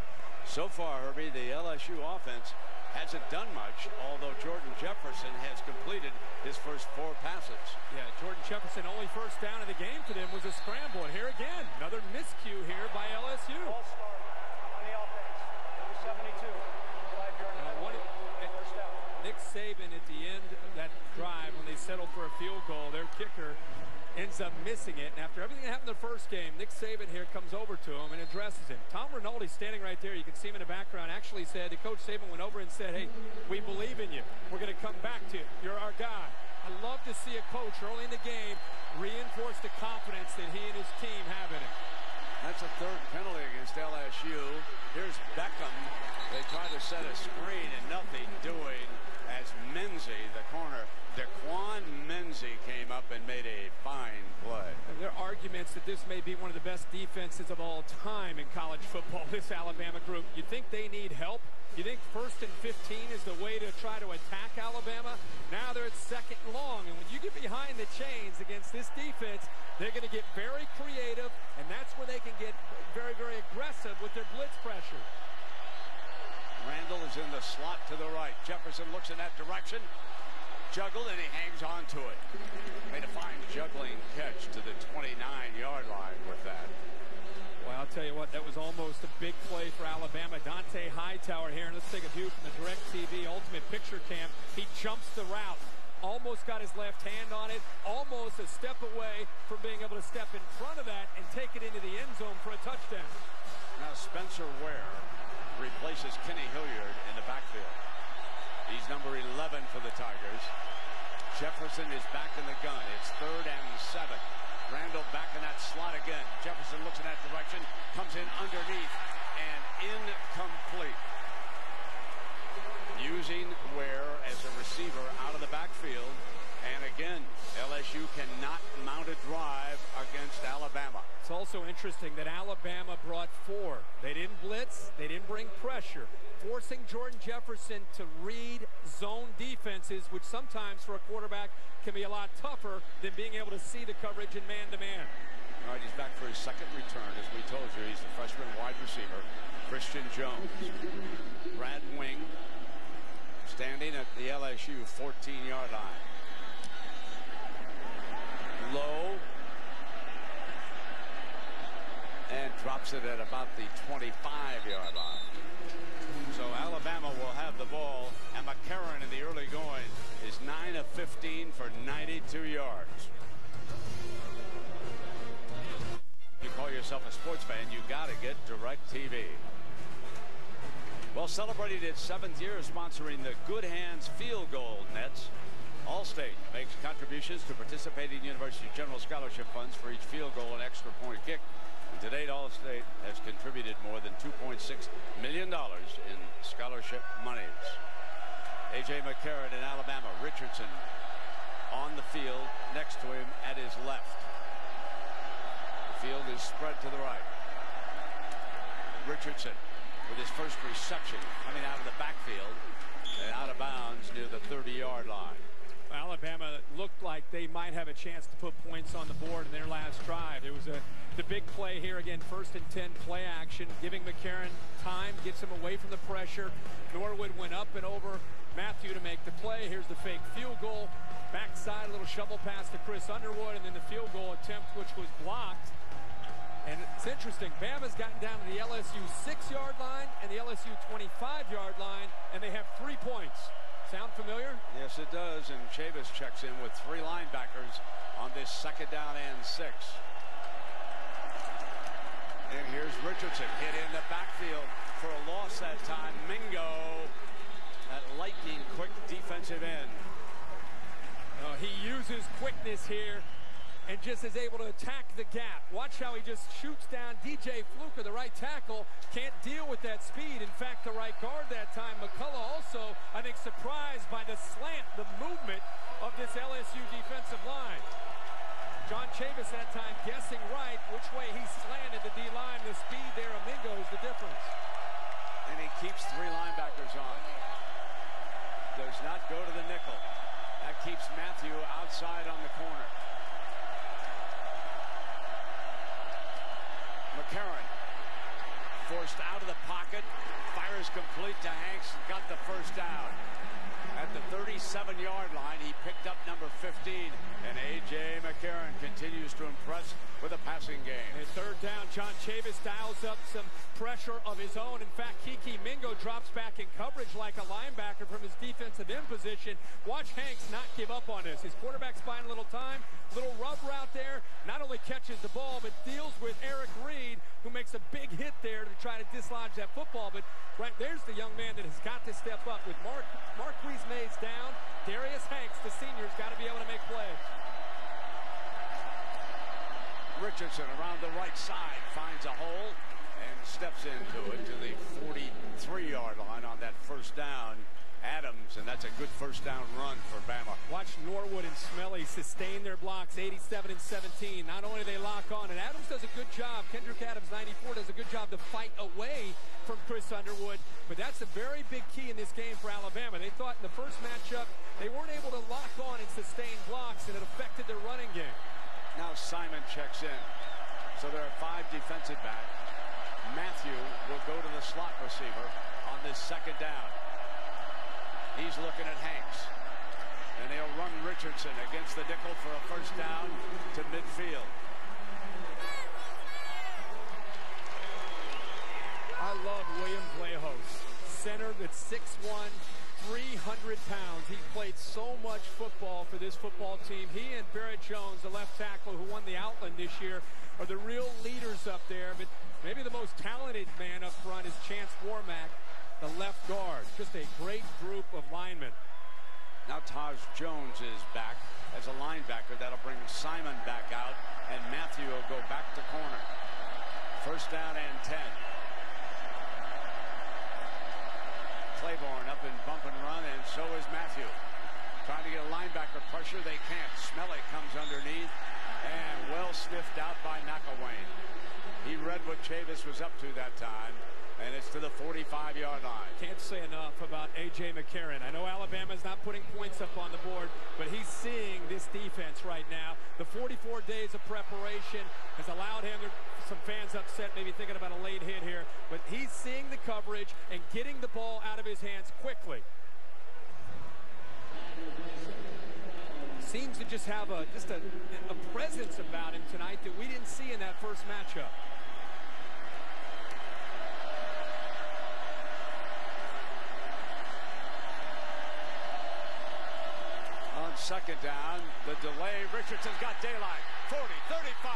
so far, Herbie, the LSU offense hasn't done much, although Jordan Jefferson has completed his first 4 passes. Yeah, Jordan Jefferson, only first down of the game for them was a scramble. And here again, another miscue here by LSU. Ball started on the offense. Number 72. 5-yard first down. Nick Saban at the end of that drive, when they settled for a field goal, their kicker ends up missing it. And after everything that happened in the first game, Nick Saban here comes over to him and addresses him. Tom Rinaldi, standing right there, you can see him in the background, actually said that Coach Saban went over and said, hey, we believe in you. We're going to come back to you. You're our guy. I love to see a coach early in the game reinforce the confidence that he and his team have in him. That's a 3rd penalty against LSU. Here's Beckham. They try to set a screen and nothing doing as Menzie, the corner, Daquan Menzie, came up and made a fine play. And there are arguments that this may be one of the best defenses of all time in college football, this Alabama group. You think they need help? You think 1st and 15 is the way to try to attack Alabama? Now they're at 2nd and long, and when you get behind the chains against this defense, they're going to get very creative, and that's where they can get very, very aggressive with their blitz pressure. Randall is in the slot to the right. Jefferson looks in that direction. Juggled, and he hangs on to it. Made a fine juggling catch to the 29-yard line with that. Well, I'll tell you what, that was almost a big play for Alabama. Dante Hightower here, and let's take a view from the DirecTV Ultimate Picture Cam. He jumps the route. Almost got his left hand on it. Almost a step away from being able to step in front of that and take it into the end zone for a touchdown. Now Spencer Ware replaces Kenny Hilliard in the backfield. He's number 11 for the Tigers. Jefferson is back in the gun. It's 3rd and 7. Randall back in that slot again. Jefferson looks in that direction, comes in underneath, and incomplete. Using Ware as a receiver out of the backfield. And again, LSU cannot mount a drive against Alabama. It's also interesting that Alabama brought 4. They didn't blitz. They didn't bring pressure. Forcing Jordan Jefferson to read zone defenses, which sometimes for a quarterback can be a lot tougher than being able to see the coverage in man-to-man. All right, he's back for his 2nd return. As we told you, he's the freshman wide receiver, Christian Jones. Brad Wing standing at the LSU 14-yard line. Low. And drops it at about the 25-yard line. So Alabama will have the ball, and McCarron in the early going is 9 of 15 for 92 yards. You call yourself a sports fan, you got to get DirecTV. Well, celebrating its 7th year sponsoring the Good Hands Field Goal Nets, Allstate makes contributions to participating university general scholarship funds for each field goal and extra point kick. To date, Allstate has contributed more than $2.6 million in scholarship monies. A.J. McCarron in Alabama. Richardson on the field next to him at his left. The field is spread to the right. Richardson with his first reception coming out of the backfield and out of bounds near the 30-yard line. Alabama looked like they might have a chance to put points on the board in their last drive. It was the big play here again, 1st and 10 play action, giving McCarron time, gets him away from the pressure. Norwood went up and over Matthew to make the play. Here's the fake field goal. Backside, a little shovel pass to Chris Underwood, and then the field goal attempt, which was blocked. And it's interesting, Bama's gotten down to the LSU 6-yard line and the LSU 25-yard line, and they have 3 points. Sound familiar? Yes, it does, and Chavis checks in with 3 linebackers on this 2nd down and 6. And here's Richardson hit in the backfield for a loss that time. Mingo, that lightning quick defensive end. He uses quickness here and just is able to attack the gap. Watch how he just shoots down DJ Fluker, the right tackle, can't deal with that speed. In fact, the right guard that time, McCullough, also, I think, surprised by the slant, the movement of this LSU defensive line. John Chavis that time guessing right which way he slanted the D-line. The speed there of Mingo is the difference. And he keeps 3 linebackers on. Does not go to the nickel. That keeps Matthew outside on the corner. McCarron for forced out of the pocket. Fires complete to Hanks. Got the first down. At the 37-yard line, he picked up number 15. And A.J. McCarron continues to impress with a passing game. And third down, John Chavis dials up some pressure of his own. In fact, Kiki Mingo drops back in coverage like a linebacker from his defensive end position. Watch Hanks not give up on this. His quarterback's buying a little time. Little rub route there. Not only catches the ball, but deals with Eric Reed, who makes a big hit there to try to dislodge that football. But right there's the young man that has got to step up with Marquise Mays down. Darius Hanks, the senior's got to be able to make plays. Richardson around the right side finds a hole and steps into it to the 43-yard line on that first down. Adams, and that's a good first down run for Bama. Watch Norwood and Smelly sustain their blocks, 87 and 17. Not only do they lock on, and Adams does a good job. Kendrick Adams, 94, does a good job to fight away from Chris Underwood. But that's a very big key in this game for Alabama. They thought in the first matchup they weren't able to lock on and sustain blocks, and it affected their running game. Now Simon checks in. So there are 5 defensive backs. Matthew will go to the slot receiver on this second down. He's looking at Hanks. And he'll run Richardson against the nickel for a first down to midfield. I love William Vlahos. Center that's 6'1", 300 pounds. He played so much football for this football team. He and Barrett Jones, the left tackle who won the Outland this year, are the real leaders up there. But maybe the most talented man up front is Chance Warmack, the left guard. Just a great group of linemen. Now Taj Jones is back as a linebacker. That'll bring Simon back out, and Matthew will go back to corner. First down and 10. Claiborne up in bump and run, and so is Matthew. Trying to get a linebacker pressure. They can't. Smelly comes underneath, and well sniffed out by McElwain. He read what Chavis was up to that time. And it's to the 45-yard line. Can't say enough about A.J. McCarron. I know Alabama's not putting points up on the board, but he's seeing this defense right now. The 44 days of preparation has allowed him, some fans upset, maybe thinking about a late hit here, but he's seeing the coverage and getting the ball out of his hands quickly. Seems to just have a presence about him tonight that we didn't see in that first matchup. Second down, the delay. Richardson's got daylight. 40, 35.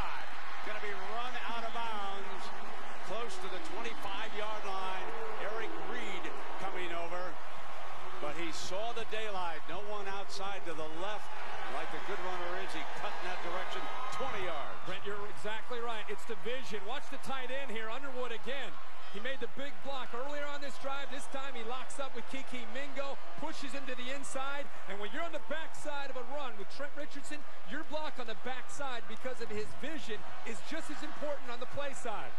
Going to be run out of bounds. Close to the 25-yard line. Eric Reed coming over. But he saw the daylight. No one outside to the left. Like the good runner is, he cut in that direction. 20 yards. Brent, you're exactly right. It's the vision. Watch the tight end here. Underwood again. He made the big block earlier on this drive. This time he locks up with Kiki Mingo, pushes him to the inside, and when you're on the backside of a run with Trent Richardson, your block on the backside because of his vision is just as important on the play side.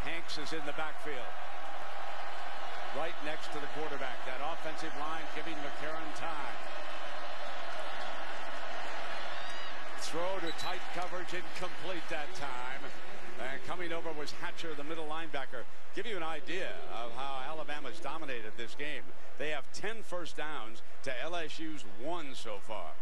Hanks is in the backfield, right next to the quarterback. That offensive line giving McCarron time. Throw to tight coverage, incomplete that time. And coming over was Hatcher, the middle linebacker. Give you an idea of how Alabama's dominated this game. They have 10 first downs to LSU's 1 so far.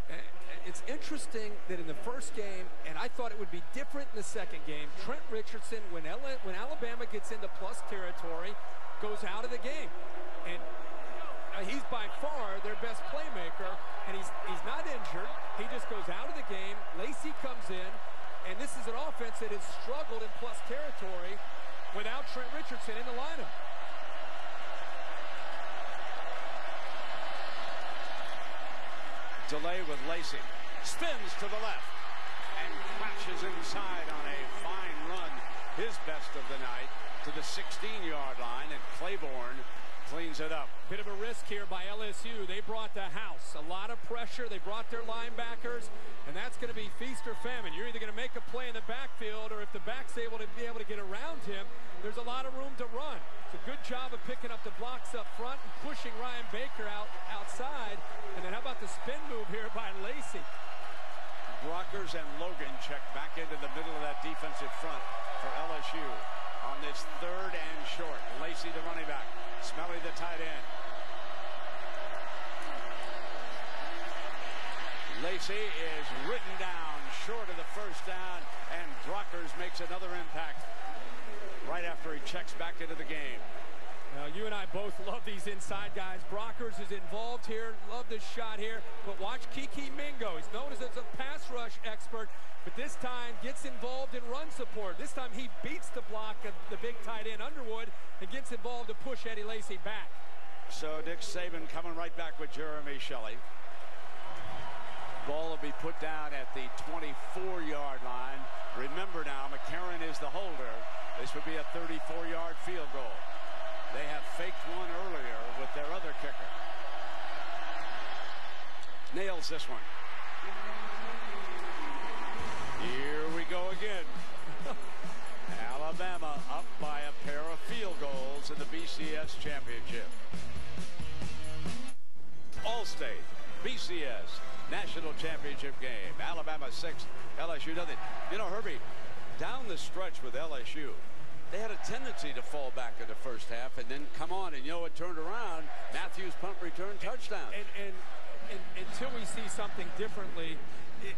It's interesting that in the first game, and I thought it would be different in the second game, Trent Richardson, when Alabama gets into plus territory, goes out of the game. And he's by far their best playmaker, and he's not injured. He just goes out of the game. Lacey comes in. And this is an offense that has struggled in plus territory without Trent Richardson in the lineup. Delay with Lacey. Spins to the left and crashes inside on a fine run. His best of the night to the 16-yard line, and Claiborne cleans it up. Bit of a risk here by LSU. They brought the house. A lot of pressure. They brought their linebackers, and that's going to be feast or famine. You're either going to make a play in the backfield, or if the back's able to get around him, there's a lot of room to run. It's a good job of picking up the blocks up front and pushing Ryan Baker outside. And then how about the spin move here by Lacey? Brockers and Logan check back into the middle of that defensive front for LSU on this 3rd and short. Lacey, the running back. Smelly, the tight end. Lacey is ridden down short of the first down, and Brockers makes another impact right after he checks back into the game. Now, you and I both love these inside guys. Brockers is involved here. Love this shot here. But watch Kiki Mingo. He's known as a pass rush expert, but this time gets involved in run support. This time he beats the block of the big tight end Underwood and gets involved to push Eddie Lacy back. So Nick Saban coming right back with Jeremy Shelley. Ball will be put down at the 24-yard line. Remember now, McCarron is the holder. This would be a 34-yard field goal. They have faked one earlier with their other kicker. Nails this one. Here we go again. Alabama up by a pair of field goals in the BCS Championship. Allstate, BCS National Championship Game. Alabama 6, LSU nothing. You know, Herbie, down the stretch with LSU, they had a tendency to fall back in the first half and then come on, and you know what turned around? Matthews punt return touchdown. And until we see something differently,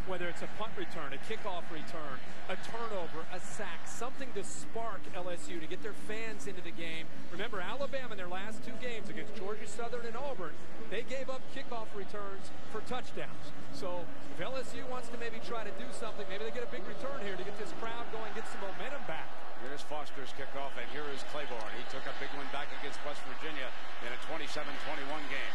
whether it's a punt return, a kickoff return, a turnover, a sack, something to spark LSU to get their fans into the game. Remember, Alabama in their last 2 games against Georgia Southern and Auburn, they gave up kickoff returns for touchdowns. So if LSU wants to maybe try to do something, maybe they get a big return here to get this crowd going, get some momentum back. Here's Foster's kickoff, and here is Claiborne. He took a big one back against West Virginia in a 27-21 game.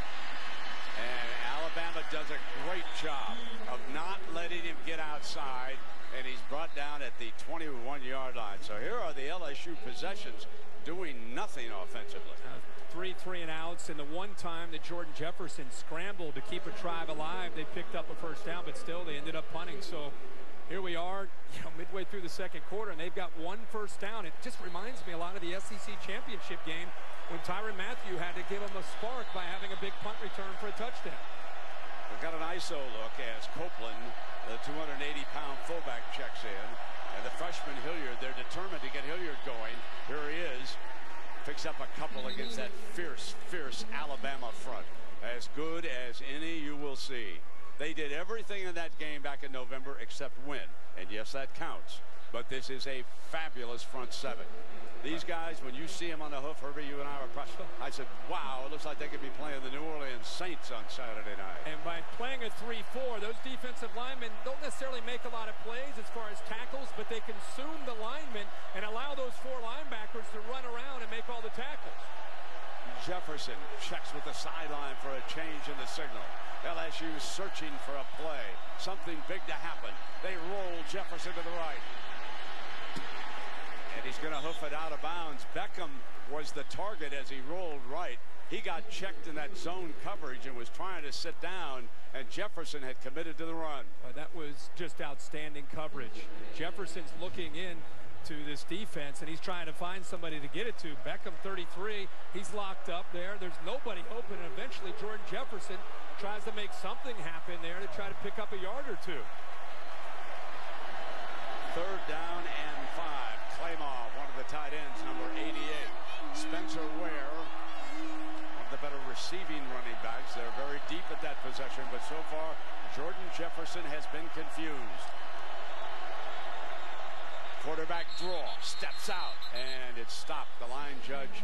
And Alabama does a great job of not letting him get outside, and he's brought down at the 21-yard line. So here are the LSU possessions doing nothing offensively. 3 3-and-outs, and the one time that Jordan Jefferson scrambled to keep a drive alive, they picked up a first down, but still they ended up punting. So here we are, midway through the second quarter, and they've got 1 first down. It just reminds me a lot of the SEC championship game when Tyrann Mathieu had to give him a spark by having a big punt return for a touchdown. We've got an ISO look as Copeland, the 280-pound fullback, checks in. And the freshman Hilliard, they're determined to get Hilliard going. Here he is. Picks up a couple against that fierce Alabama front. As good as any you will see. They did everything in that game back in November except win. And yes, that counts. But this is a fabulous front 7. These guys, when you see them on the hoof, Herbie, you and I were impressed. I said, wow, it looks like they could be playing the New Orleans Saints on Saturday night. And by playing a 3-4, those defensive linemen don't necessarily make a lot of plays as far as tackles, but they consume the linemen and allow those 4 linebackers to run around and make all the tackles. Jefferson checks with the sideline for a change in the signal. LSU searching for a play. Something big to happen. They roll Jefferson to the right. And he's going to hoof it out of bounds. Beckham was the target as he rolled right. He got checked in that zone coverage and was trying to sit down, and Jefferson had committed to the run. That was just outstanding coverage. Jefferson's looking in to this defense, and he's trying to find somebody to get it to. Beckham, 33, he's locked up there. There's nobody open, and eventually Jordan Jefferson tries to make something happen there to try to pick up a yard or 2. 3rd down and 5. Claymore, one of the tight ends, number 88. Spencer Ware, one of the better receiving running backs. They're very deep at that possession, but so far Jordan Jefferson has been confused. Quarterback draw, steps out, and it's stopped. The line judge.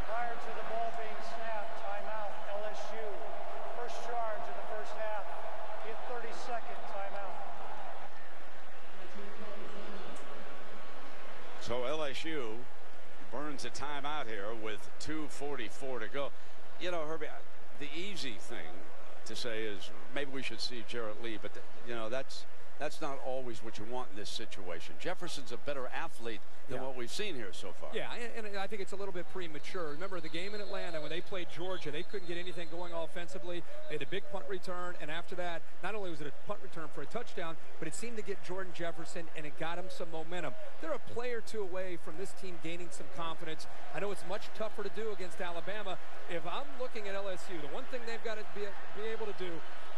Prior to the ball being snapped, timeout, LSU. First charge of the first half. Get 30-second timeout. So LSU burns a timeout here with 2:44 to go. You know, Herbie, the easy thing to say is maybe we should see Jarrett Lee, but you know, that's not always what you want in this situation. Jefferson's a better athlete than what we've seen here so far. Yeah, and I think it's a little bit premature. Remember the game in Atlanta when they played Georgia, they couldn't get anything going offensively. They had a big punt return, and after that, not only was it a punt return for a touchdown, but it seemed to get Jordan Jefferson, and it got him some momentum. They're a play or 2 away from this team gaining some confidence. I know it's much tougher to do against Alabama. If I'm looking at LSU, the one thing they've got to be able to do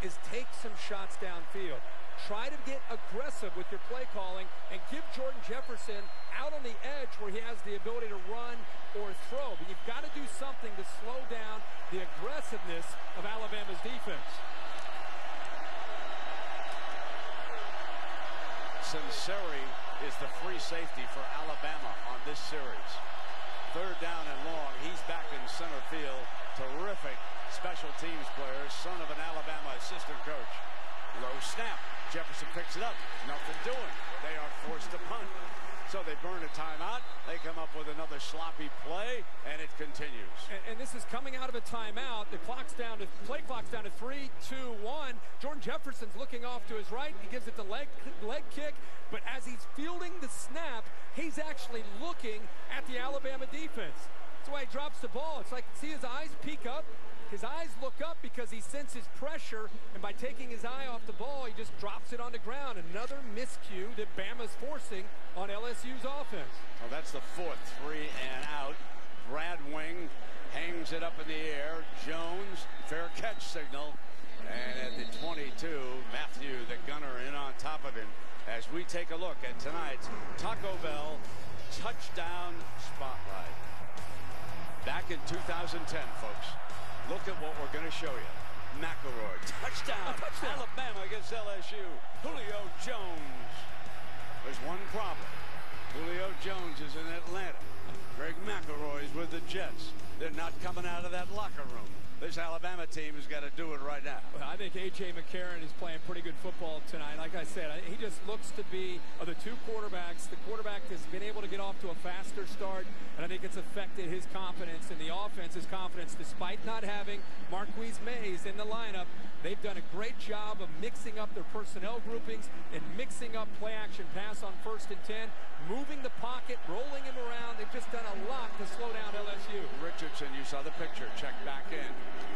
is take some shots downfield. Try to get aggressive with your play calling and give Jordan Jefferson out on the edge where he has the ability to run or throw. But you've got to do something to slow down the aggressiveness of Alabama's defense. Sinceri is the free safety for Alabama on this series. Third down and long. He's back in center field. Terrific special teams player, son of an Alabama assistant coach. Low snap. Jefferson picks it up. Nothing doing. They are forced to punt. So they burn a timeout. They come up with another sloppy play, and it continues. And this is coming out of a timeout. The clock's down to play clock's down to 3, 2, 1. Jordan Jefferson's looking off to his right. He gives it the leg kick. But as he's fielding the snap, he's actually looking at the Alabama defense. That's why he drops the ball. It's like, see his eyes peek up. His eyes look up because he senses pressure, and by taking his eye off the ball, he just drops it on the ground. Another miscue that Bama's forcing on LSU's offense. Well, that's the fourth 3 and out. Brad Wing hangs it up in the air. Jones, fair catch signal. And at the 22, Matthew, the gunner, in on top of him. As we take a look at tonight's Taco Bell touchdown spotlight. Back in 2010, folks. Look at what we're going to show you. McElroy, touchdown. Alabama against LSU. Julio Jones. There's one problem. Julio Jones is in Atlanta. Greg McElroy's with the Jets. They're not coming out of that locker room. This Alabama team has got to do it right now. Well, I think A.J. McCarron is playing pretty good football tonight. Like I said, he just looks to be, of the two quarterbacks, the quarterback has been able to get off to a faster start, and I think it's affected his confidence and the offense's confidence. Despite not having Marquise Mays in the lineup, they've done a great job of mixing up their personnel groupings and mixing up play-action pass on 1st and 10, moving the pocket, rolling him around. They've just done a lot to slow down LSU. Richardson, you saw the picture, check back in.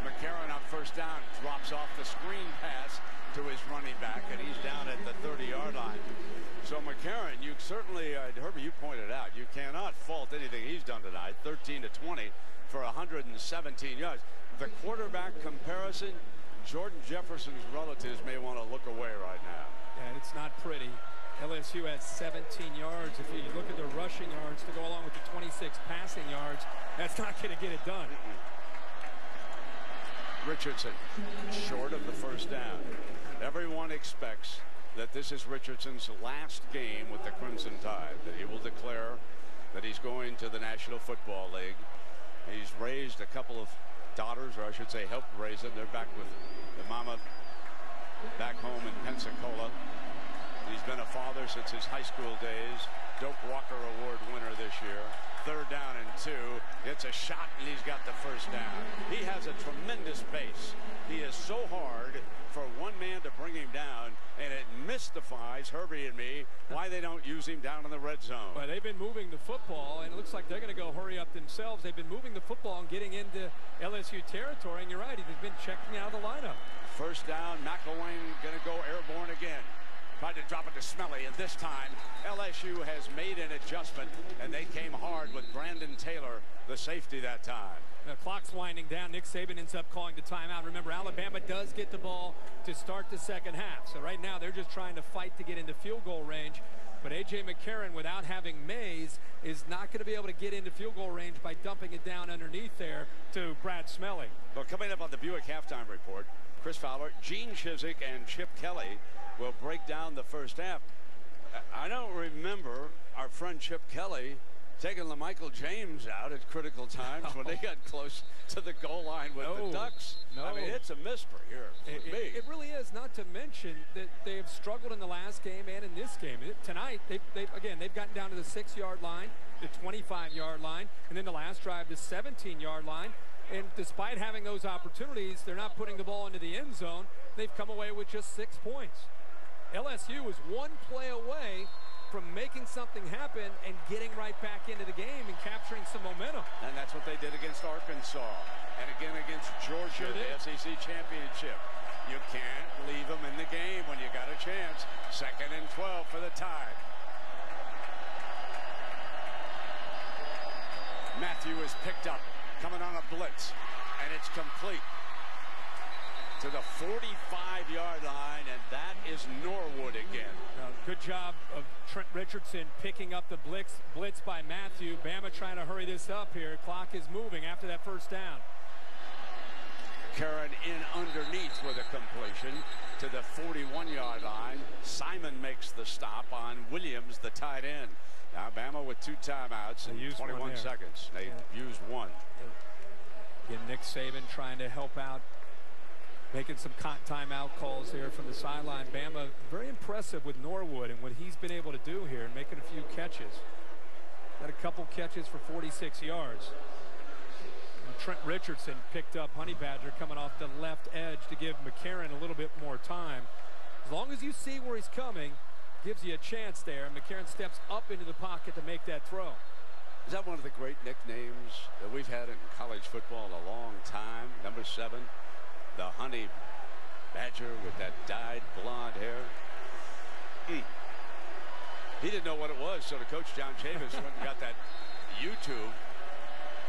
McCarron on 1st down, drops off the screen pass to his running back, and he's down at the 30-yard line. So McCarron, you certainly, Herbie, you pointed out, you cannot fault anything he's done tonight. 13 to 20 for 117 yards. The quarterback comparison, Jordan Jefferson's relatives may want to look away right now. And it's not pretty. LSU has 17 yards. If you look at the rushing yards to go along with the 26 passing yards, that's not going to get it done. Richardson, short of the 1st down. Everyone expects that this is Richardson's last game with the Crimson Tide, that he will declare that he's going to the National Football League. He's raised a couple of daughters, or I should say helped raise them. They're back with the mama back home in Pensacola. He's been a father since his high school days. Doak Walker Award winner this year. 3rd down and 2. It's a shot, and he's got the 1st down. He has a tremendous pace. He is so hard for one man to bring him down, and it mystifies Herbie and me why they don't use him down in the red zone. Well, they've been moving the football, and it looks like they're going to go hurry up themselves. They've been moving the football and getting into LSU territory, and you're right, he's been checking out of the lineup. 1st down, McElwain going to go airborne again. Tried to drop it to Smelly, and this time LSU has made an adjustment, and they came hard with Brandon Taylor, the safety that time. The clock's winding down. Nick Saban ends up calling the timeout. Remember, Alabama does get the ball to start the 2nd half. So right now they're just trying to fight to get into field goal range. But A.J. McCarron, without having Mays, is not going to be able to get into field goal range by dumping it down underneath there to Brad Smelly. Well, coming up on the Buick halftime report, Chris Fowler, Gene Chizik, and Chip Kelly will break down the 1st half. I don't remember our friend Chip Kelly taking LaMichael James out at critical times when they got close to the goal line with the Ducks. I mean, it's a mystery here for me. It really is, not to mention that they have struggled in the last game and in this game. Tonight, they've gotten down to the 6-yard line, the 25-yard line, and then the last drive, the 17-yard line. And despite having those opportunities, they're not putting the ball into the end zone. They've come away with just 6 points. LSU is one play away from making something happen and getting right back into the game and capturing some momentum. And that's what they did against Arkansas and again against Georgia, the SEC championship. You can't leave them in the game when you got a chance. 2nd and 12 for the Tide. Matthew is picked up, coming on a blitz, and it's complete to the 45-yard line, and that is Norwood again. Good job of Trent Richardson picking up the blitz by Matthew. Bama trying to hurry this up here. Clock is moving after that first down. Karen in underneath with a completion to the 41-yard line. Simon makes the stop on Williams, the tight end. Now Bama with 2 timeouts in 21 seconds. They used one. Again, Nick Saban trying to help out, making some timeout calls here from the sideline. Bama very impressive with Norwood and what he's been able to do here, making a few catches. Got a couple catches for 46 yards. Trent Richardson picked up Honey Badger coming off the left edge to give McCarron a little bit more time. As long as you see where he's coming, gives you a chance there. And McCarron steps up into the pocket to make that throw. Is that one of the great nicknames that we've had in college football in a long time? Number 7, the Honey Badger with that dyed blonde hair. He didn't know what it was, so the coach, John Chavis, went and got that YouTube,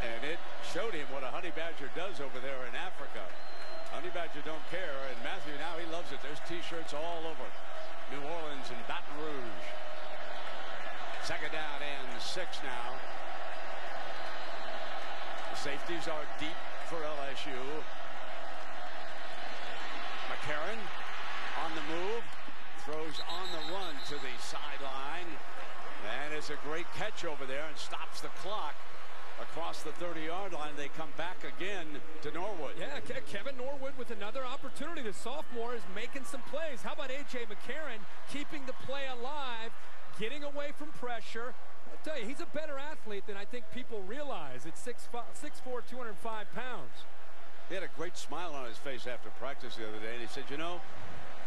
and it showed him what a honey badger does over there in Africa. Honey badger don't care, and Matthew now he loves it. There's T-shirts all over New Orleans and Baton Rouge. Second down and 6 now. The safeties are deep for LSU. McCarron on the move, throws on the run to the sideline, and it's a great catch over there and stops the clock. Across the 30-yard line, they come back again to Norwood. Yeah, Kevin Norwood with another opportunity. The sophomore is making some plays. How about A.J. McCarron keeping the play alive, getting away from pressure? I'll tell you, he's a better athlete than I think people realize. It's 6'4", 205 pounds. He had a great smile on his face after practice the other day, and he said, you know,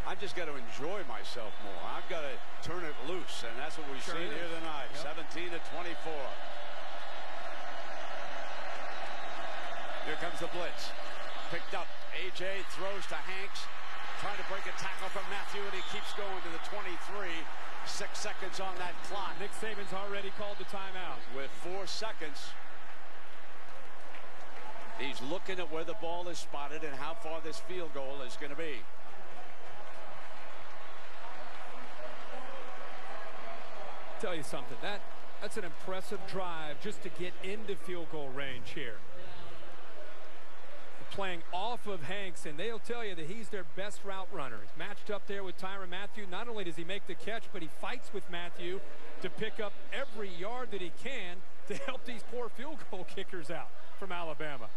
I've just got to enjoy myself more. I've got to turn it loose, and that's what we've seen here tonight. 17-24. Here comes the blitz. Picked up. A.J. throws to Hanks. Trying to break a tackle from Matthew, and he keeps going to the 23. 6 seconds on that clock. Nick Saban's already called the timeout. With 4 seconds. He's looking at where the ball is spotted and how far this field goal is going to be. Tell you something. That's an impressive drive just to get into field goal range here. Playing off of Hanks, and they'll tell you that he's their best route runner. He's matched up there with Tyrann Mathieu. Not only does he make the catch, but he fights with Matthew to pick up every yard that he can to help these poor field goal kickers out from Alabama.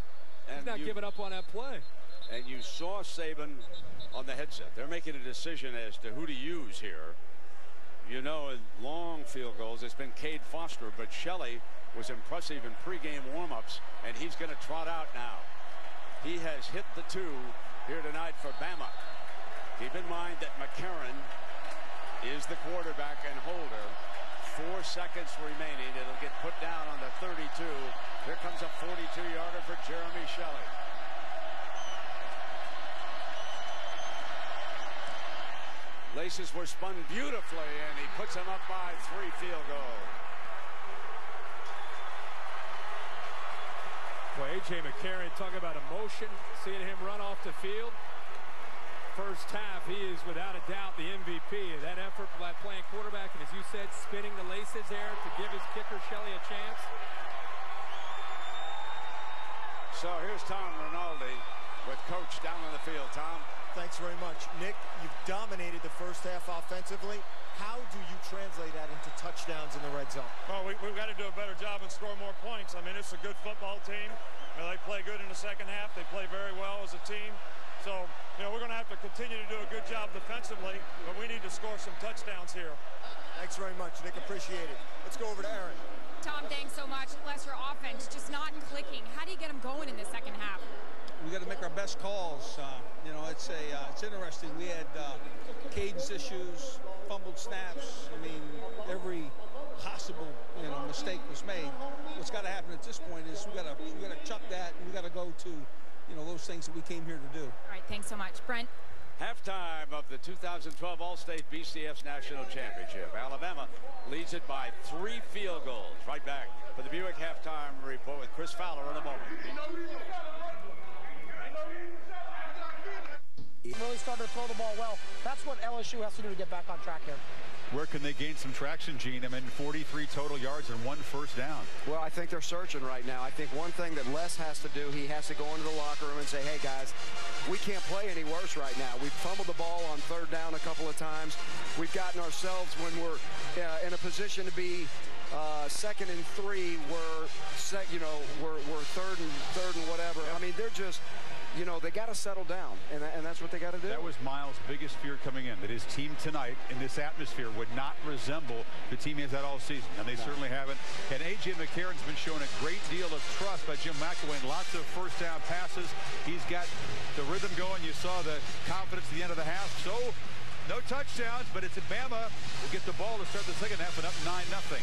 He's not giving up on that play. And you saw Saban on the headset. They're making a decision as to who to use here. You know, in long field goals, it's been Cade Foster, but Shelley was impressive in pregame warm-ups, and he's going to trot out now. He has hit the 2 here tonight for Bama. Keep in mind that McCarron is the quarterback and holder. 4 seconds remaining. It'll get put down on the 32. Here comes a 42-yarder for Jeremy Shelley. Laces were spun beautifully, and he puts him up by 3 field goals. Boy, A.J. McCarron, talk about emotion, seeing him run off the field. First half, he is without a doubt the MVP. That effort by playing quarterback, and as you said, spinning the laces there to give his kicker Shelley a chance. So here's Tom Rinaldi with coach down on the field. Tom. Thanks very much. Nick, you've dominated the first half offensively. How do you translate that into touchdowns in the red zone? Well, we've got to do a better job and score more points. I mean, it's a good football team. You know, they play good in the second half. They play very well as a team. So, you know, we're going to have to continue to do a good job defensively, but we need to score some touchdowns here. Thanks very much, Nick. Appreciate it. Let's go over to Aaron. Tom, thanks so much. Les, your offense just not clicking. How do you get them going in the second half? We got to make our best calls. You know, it's interesting. We had cadence issues, fumbled snaps. I mean, every possible mistake was made. What's got to happen at this point is we got to chuck that, and we got to go to those things that we came here to do. All right, thanks so much, Brent. Halftime of the 2012 Allstate BCS National Championship. Alabama leads it by 3 field goals. Right back for the Buick halftime report with Chris Fowler in a moment. Really started to throw the ball well. That's what LSU has to do to get back on track here. Where can they gain some traction, Gene? I mean, 43 total yards and 1 first down. Well, I think they're searching right now. I think one thing that Les has to do, he has to go into the locker room and say, hey, guys, we can't play any worse right now. We've fumbled the ball on 3rd down a couple of times. We've gotten ourselves, when we're in a position to be 2nd and 3, we're 3rd and whatever. I mean, they're just, you know, they got to settle down, and that's what they got to do. That was Miles' biggest fear coming in, that his team tonight in this atmosphere would not resemble the team he has had all season, and they certainly haven't. And A.J. McCarron's been showing a great deal of trust by Jim McElwain. Lots of first down passes. He's got the rhythm going. You saw the confidence at the end of the half. So no touchdowns, but it's Bama will get the ball to start the second half and up 9-0.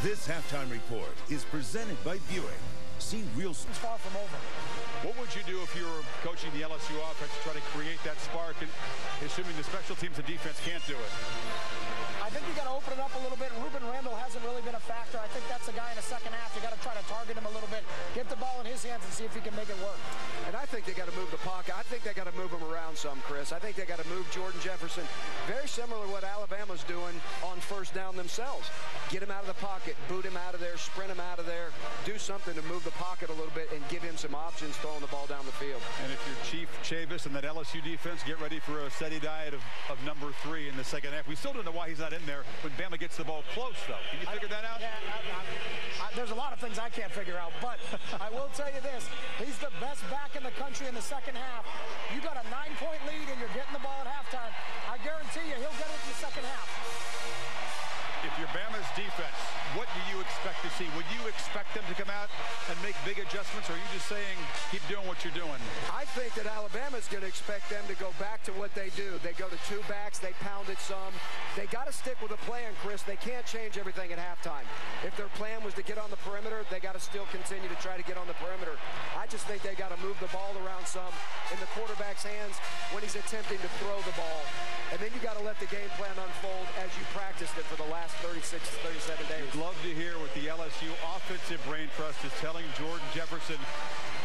This halftime report is presented by Buick. See real... It's far from over. What would you do if you were coaching the LSU offense to try to create that spark, and assuming the special teams and defense can't do it? I think you got to open it up a little bit. Ruben Randall hasn't really been a factor. I think that's a guy in the second half. You got to try to target him a little bit, get the ball in his hands, and see if he can make it work. And I think they got to move the pocket. I think they got to move him around some, Chris. I think they got to move Jordan Jefferson. Very similar to what Alabama's doing on first down themselves. Get him out of the pocket, boot him out of there, sprint him out of there, do something to move the pocket a little bit and give him some options throwing the ball down the field. And if you're Chief Chavis and that LSU defense, get ready for a steady diet of number 3 in the second half. We still don't know why he's not in there when Bama gets the ball close, though. Can you figure that out? Yeah, there's a lot of things I can't figure out, but I will tell you this. He's the best back in the country in the second half. You got a 9-point lead and you're getting the ball at halftime. I guarantee you he'll get it in the second half. If you're Bama's defense, what do you expect to see? Would you expect them to come out and make big adjustments, or are you just saying keep doing what you're doing? I think that Alabama's going to expect them to go back to what they do. They go to 2 backs. They pound it some. They got to stick with a plan, Chris. They can't change everything at halftime. If their plan was to get on the perimeter, they got to still continue to try to get on the perimeter. I just think they got to move the ball around some in the quarterback's hands when he's attempting to throw the ball. And then you got to let the game plan unfold as you practiced it for the last 36, 37 days. You'd love to hear what the LSU offensive brain trust is telling Jordan Jefferson.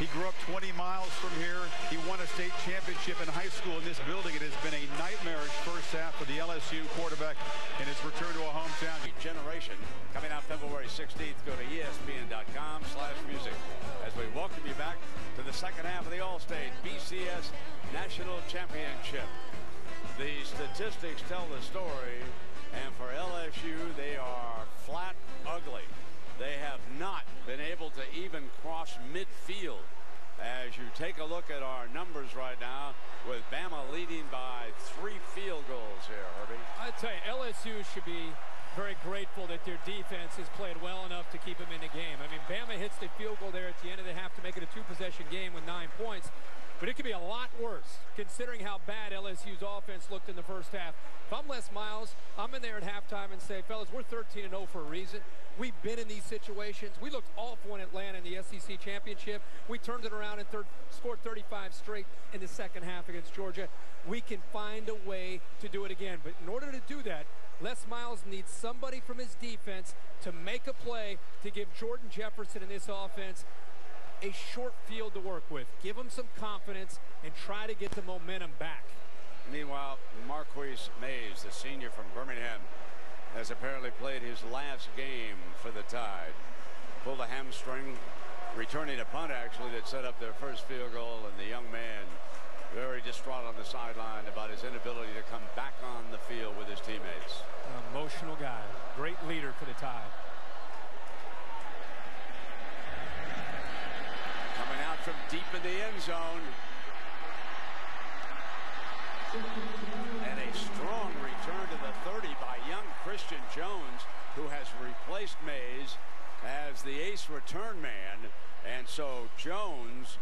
He grew up 20 miles from here. He won a state championship in high school in this building. It has been a nightmarish first half for the LSU quarterback in his return to a hometown. Generation coming out February 16th. Go to ESPN.com/music as we welcome you back to the second half of the Allstate BCS National Championship. The statistics tell the story, and for LSU, they are flat ugly. They have not been able to even cross midfield. As you take a look at our numbers right now, with Bama leading by 3 field goals here, Herbie. I tell you, LSU should be very grateful that their defense has played well enough to keep them in the game. I mean, Bama hits the field goal there at the end of the half to make it a 2-possession game with 9 points. But it could be a lot worse, considering how bad LSU's offense looked in the first half. If I'm Les Miles, I'm in there at halftime and say, fellas, we're 13-0 for a reason. We've been in these situations. We looked awful in Atlanta in the SEC Championship. We turned it around and scored 35 straight in the second half against Georgia. We can find a way to do it again. But in order to do that, Les Miles needs somebody from his defense to make a play to give Jordan Jefferson in this offense a short field to work with. Give him some confidence and try to get the momentum back. Meanwhile, Marquise Mays, the senior from Birmingham, has apparently played his last game for the Tide. Pulled a hamstring, returning a punt actually that set up their first field goal, and the young man very distraught on the sideline about his inability to come back on the field with his teammates. An emotional guy, great leader for the Tide. Coming out from deep in the end zone. And a strong return to the 30 by young Christian Jones, who has replaced Mays as the ace return man. And so Jones,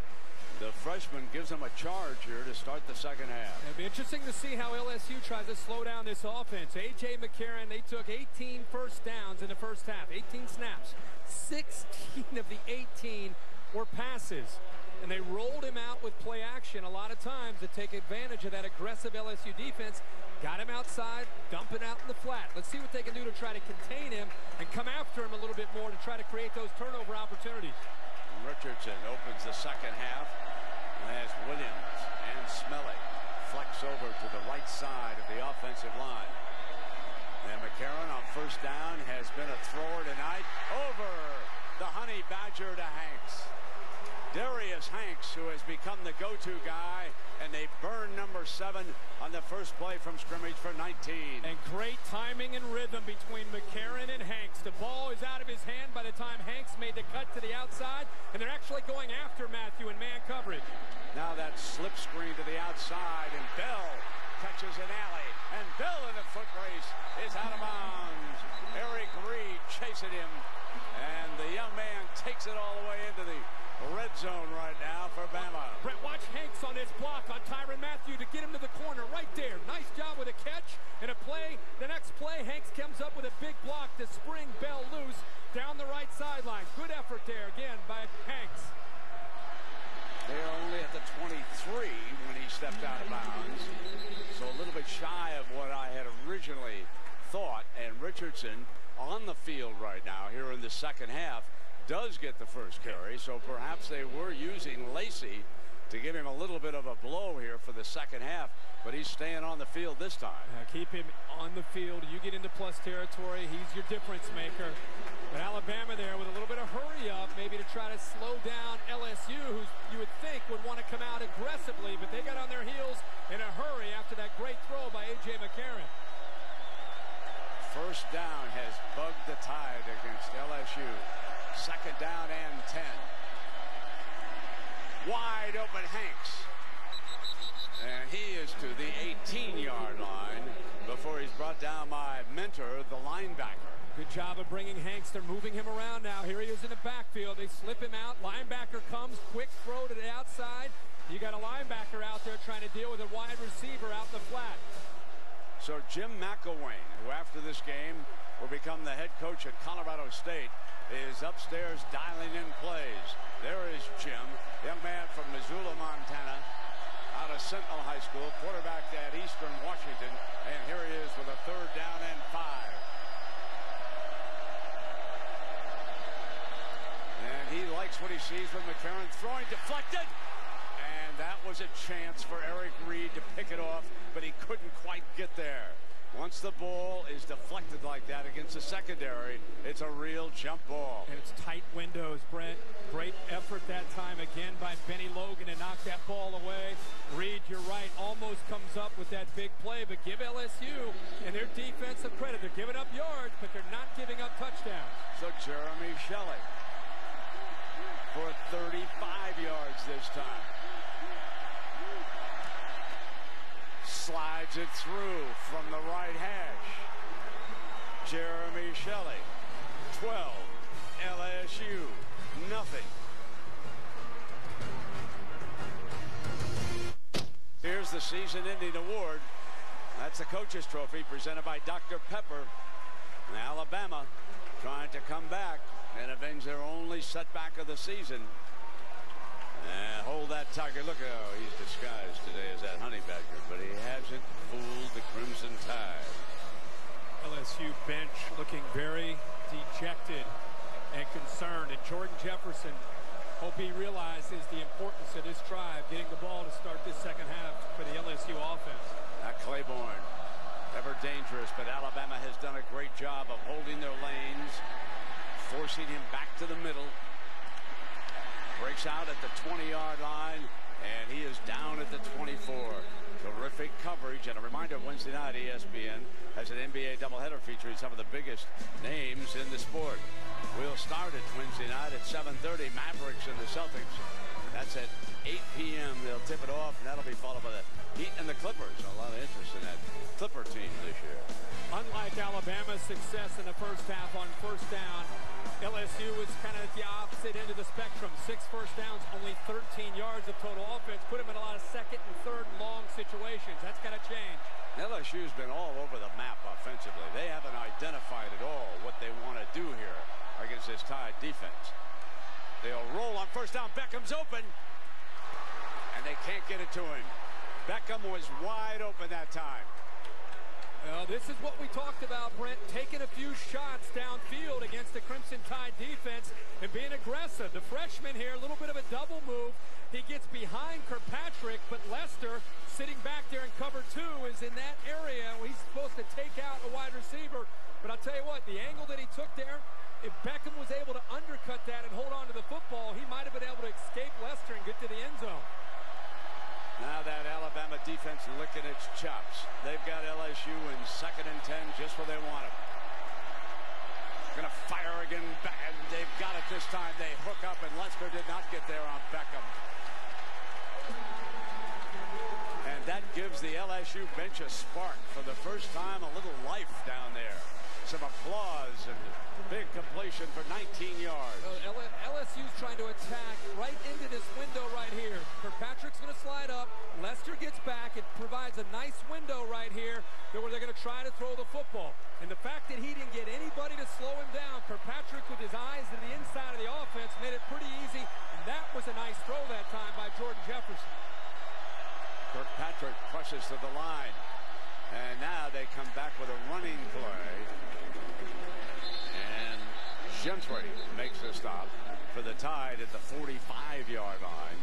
the freshman, gives him a charge here to start the second half. It'll be interesting to see how LSU tries to slow down this offense. A.J. McCarron, they took 18 first downs in the first half, 18 snaps. 16 of the 18 were passes. and they rolled him out with play action a lot of times to take advantage of that aggressive LSU defense. Got him outside, dumping out in the flat. Let's see what they can do to try to contain him and come after him a little bit more to try to create those turnover opportunities. Richardson opens the second half as Williams and Smelly flex over to the right side of the offensive line. And McCarron on first down has been a thrower tonight over the Honey Badger to Hanks. Darius Hanks, who has become the go-to guy, and they burn number 7 on the first play from scrimmage for 19. And great timing and rhythm between McCarron and Hanks. The ball is out of his hand by the time Hanks made the cut to the outside, and they're actually going after Matthew in man coverage. Now that slip screen to the outside, and Bell catches an alley, and Bell in a foot race is out of bounds. Eric Reed chasing him, and the young man takes it all the way into the red zone right now for Bama. Brett, watch Hanks on this block on Tyrann Mathieu to get him to the corner right there. Nice job with a catch and a play. The next play, Hanks comes up with a big block to spring Bell loose down the right sideline. Good effort there again by Hanks. They're only at the 23 when he stepped out of bounds. So a little bit shy of what I had originally thought. And Richardson on the field right now here in the second half does get the first carry, so perhaps they were using Lacey to give him a little bit of a blow here for the second half, but he's staying on the field this time. Keep him on the field. You get into plus territory, he's your difference maker. But Alabama there with a little bit of hurry up, maybe to try to slow down LSU, who you would think would want to come out aggressively, but they got on their heels in a hurry after that great throw by A.J. McCarron. First down has bugged the Tide against LSU. Second down and 10. Wide open Hanks. And he is to the 18-yard line before he's brought down by Mentor, the linebacker. Good job of bringing Hanks. They're moving him around now. Here he is in the backfield. They slip him out. Linebacker comes. Quick throw to the outside. You got a linebacker out there trying to deal with a wide receiver out in the flat. So Jim McElwain, who after this game will become the head coach at Colorado State, is upstairs dialing in plays. There is Jim, young man from Missoula, Montana, out of Sentinel High School, quarterback at Eastern Washington, and here he is with a third down and 5. And he likes what he sees with McCarron throwing, deflected, and that was a chance for Eric Reed to pick it off, but he couldn't quite get there. Once the ball is deflected like that against the secondary, it's a real jump ball. And it's tight windows, Brent. Great effort that time again by Benny Logan to knock that ball away. Reed, you're right, almost comes up with that big play, but give LSU and their defensive credit. They're giving up yards, but they're not giving up touchdowns. So Jeremy Shelley for 35 yards this time. Slides it through from the right hash. Jeremy Shelley, 12, LSU, nothing. Here's the season-ending award. That's the coach's trophy presented by Dr. Pepper. And Alabama trying to come back and avenge their only setback of the season. And hold that Tiger. Look how he's disguised today as that honey badger, but he hasn't fooled the Crimson Tide. LSU bench looking very dejected and concerned, and Jordan Jefferson, hope he realizes the importance of this drive, getting the ball to start this second half for the LSU offense. That Claiborne, ever dangerous, but Alabama has done a great job of holding their lanes, forcing him back to the middle. Breaks out at the 20-yard line, and he is down at the 24. Terrific coverage, and a reminder, Wednesday night ESPN has an NBA doubleheader featuring some of the biggest names in the sport. We'll start it Wednesday night at 7:30, Mavericks and the Celtics. That's at 8 p.m. They'll tip it off, and that'll be followed by the Heat and the Clippers. A lot of interest in that Clipper team this year. Unlike Alabama's success in the first half on first down, LSU was kind of at the opposite end of the spectrum. 6 first downs, only 13 yards of total offense. Put them in a lot of second and third and long situations. That's got to change. LSU's been all over the map offensively. They haven't identified at all what they want to do here against this Tide defense. They'll roll on first down. Beckham's open. can't get it to him. Beckham was wide open that time. This is what we talked about, Brent, taking a few shots downfield against the Crimson Tide defense and being aggressive. The freshman here, a little bit of a double move. He gets behind Kirkpatrick, but Lester, sitting back there in cover 2, is in that area. He's supposed to take out a wide receiver. But I'll tell you what, the angle that he took there, if Beckham was able to undercut that and hold on to the football, he might have been able to escape Lester and get to the end zone. Now that Alabama defense licking its chops. They've got LSU in 2nd and 10 just where they want it. Going to fire again. And they've got it this time. They hook up, and Lester did not get there on Beckham. And that gives the LSU bench a spark. For the first time, a little life down there. Some applause and big completion for 19 yards. LSU's trying to attack right into this window right here. Kirkpatrick's going to slide up. Lester gets back. It provides a nice window right here where they're going to try to throw the football. And the fact that he didn't get anybody to slow him down, Kirkpatrick with his eyes to the inside of the offense made it pretty easy. And that was a nice throw that time by Jordan Jefferson. Kirkpatrick crushes to the line. And now they come back with a running play. And Gentry makes a stop for the Tide at the 45-yard line.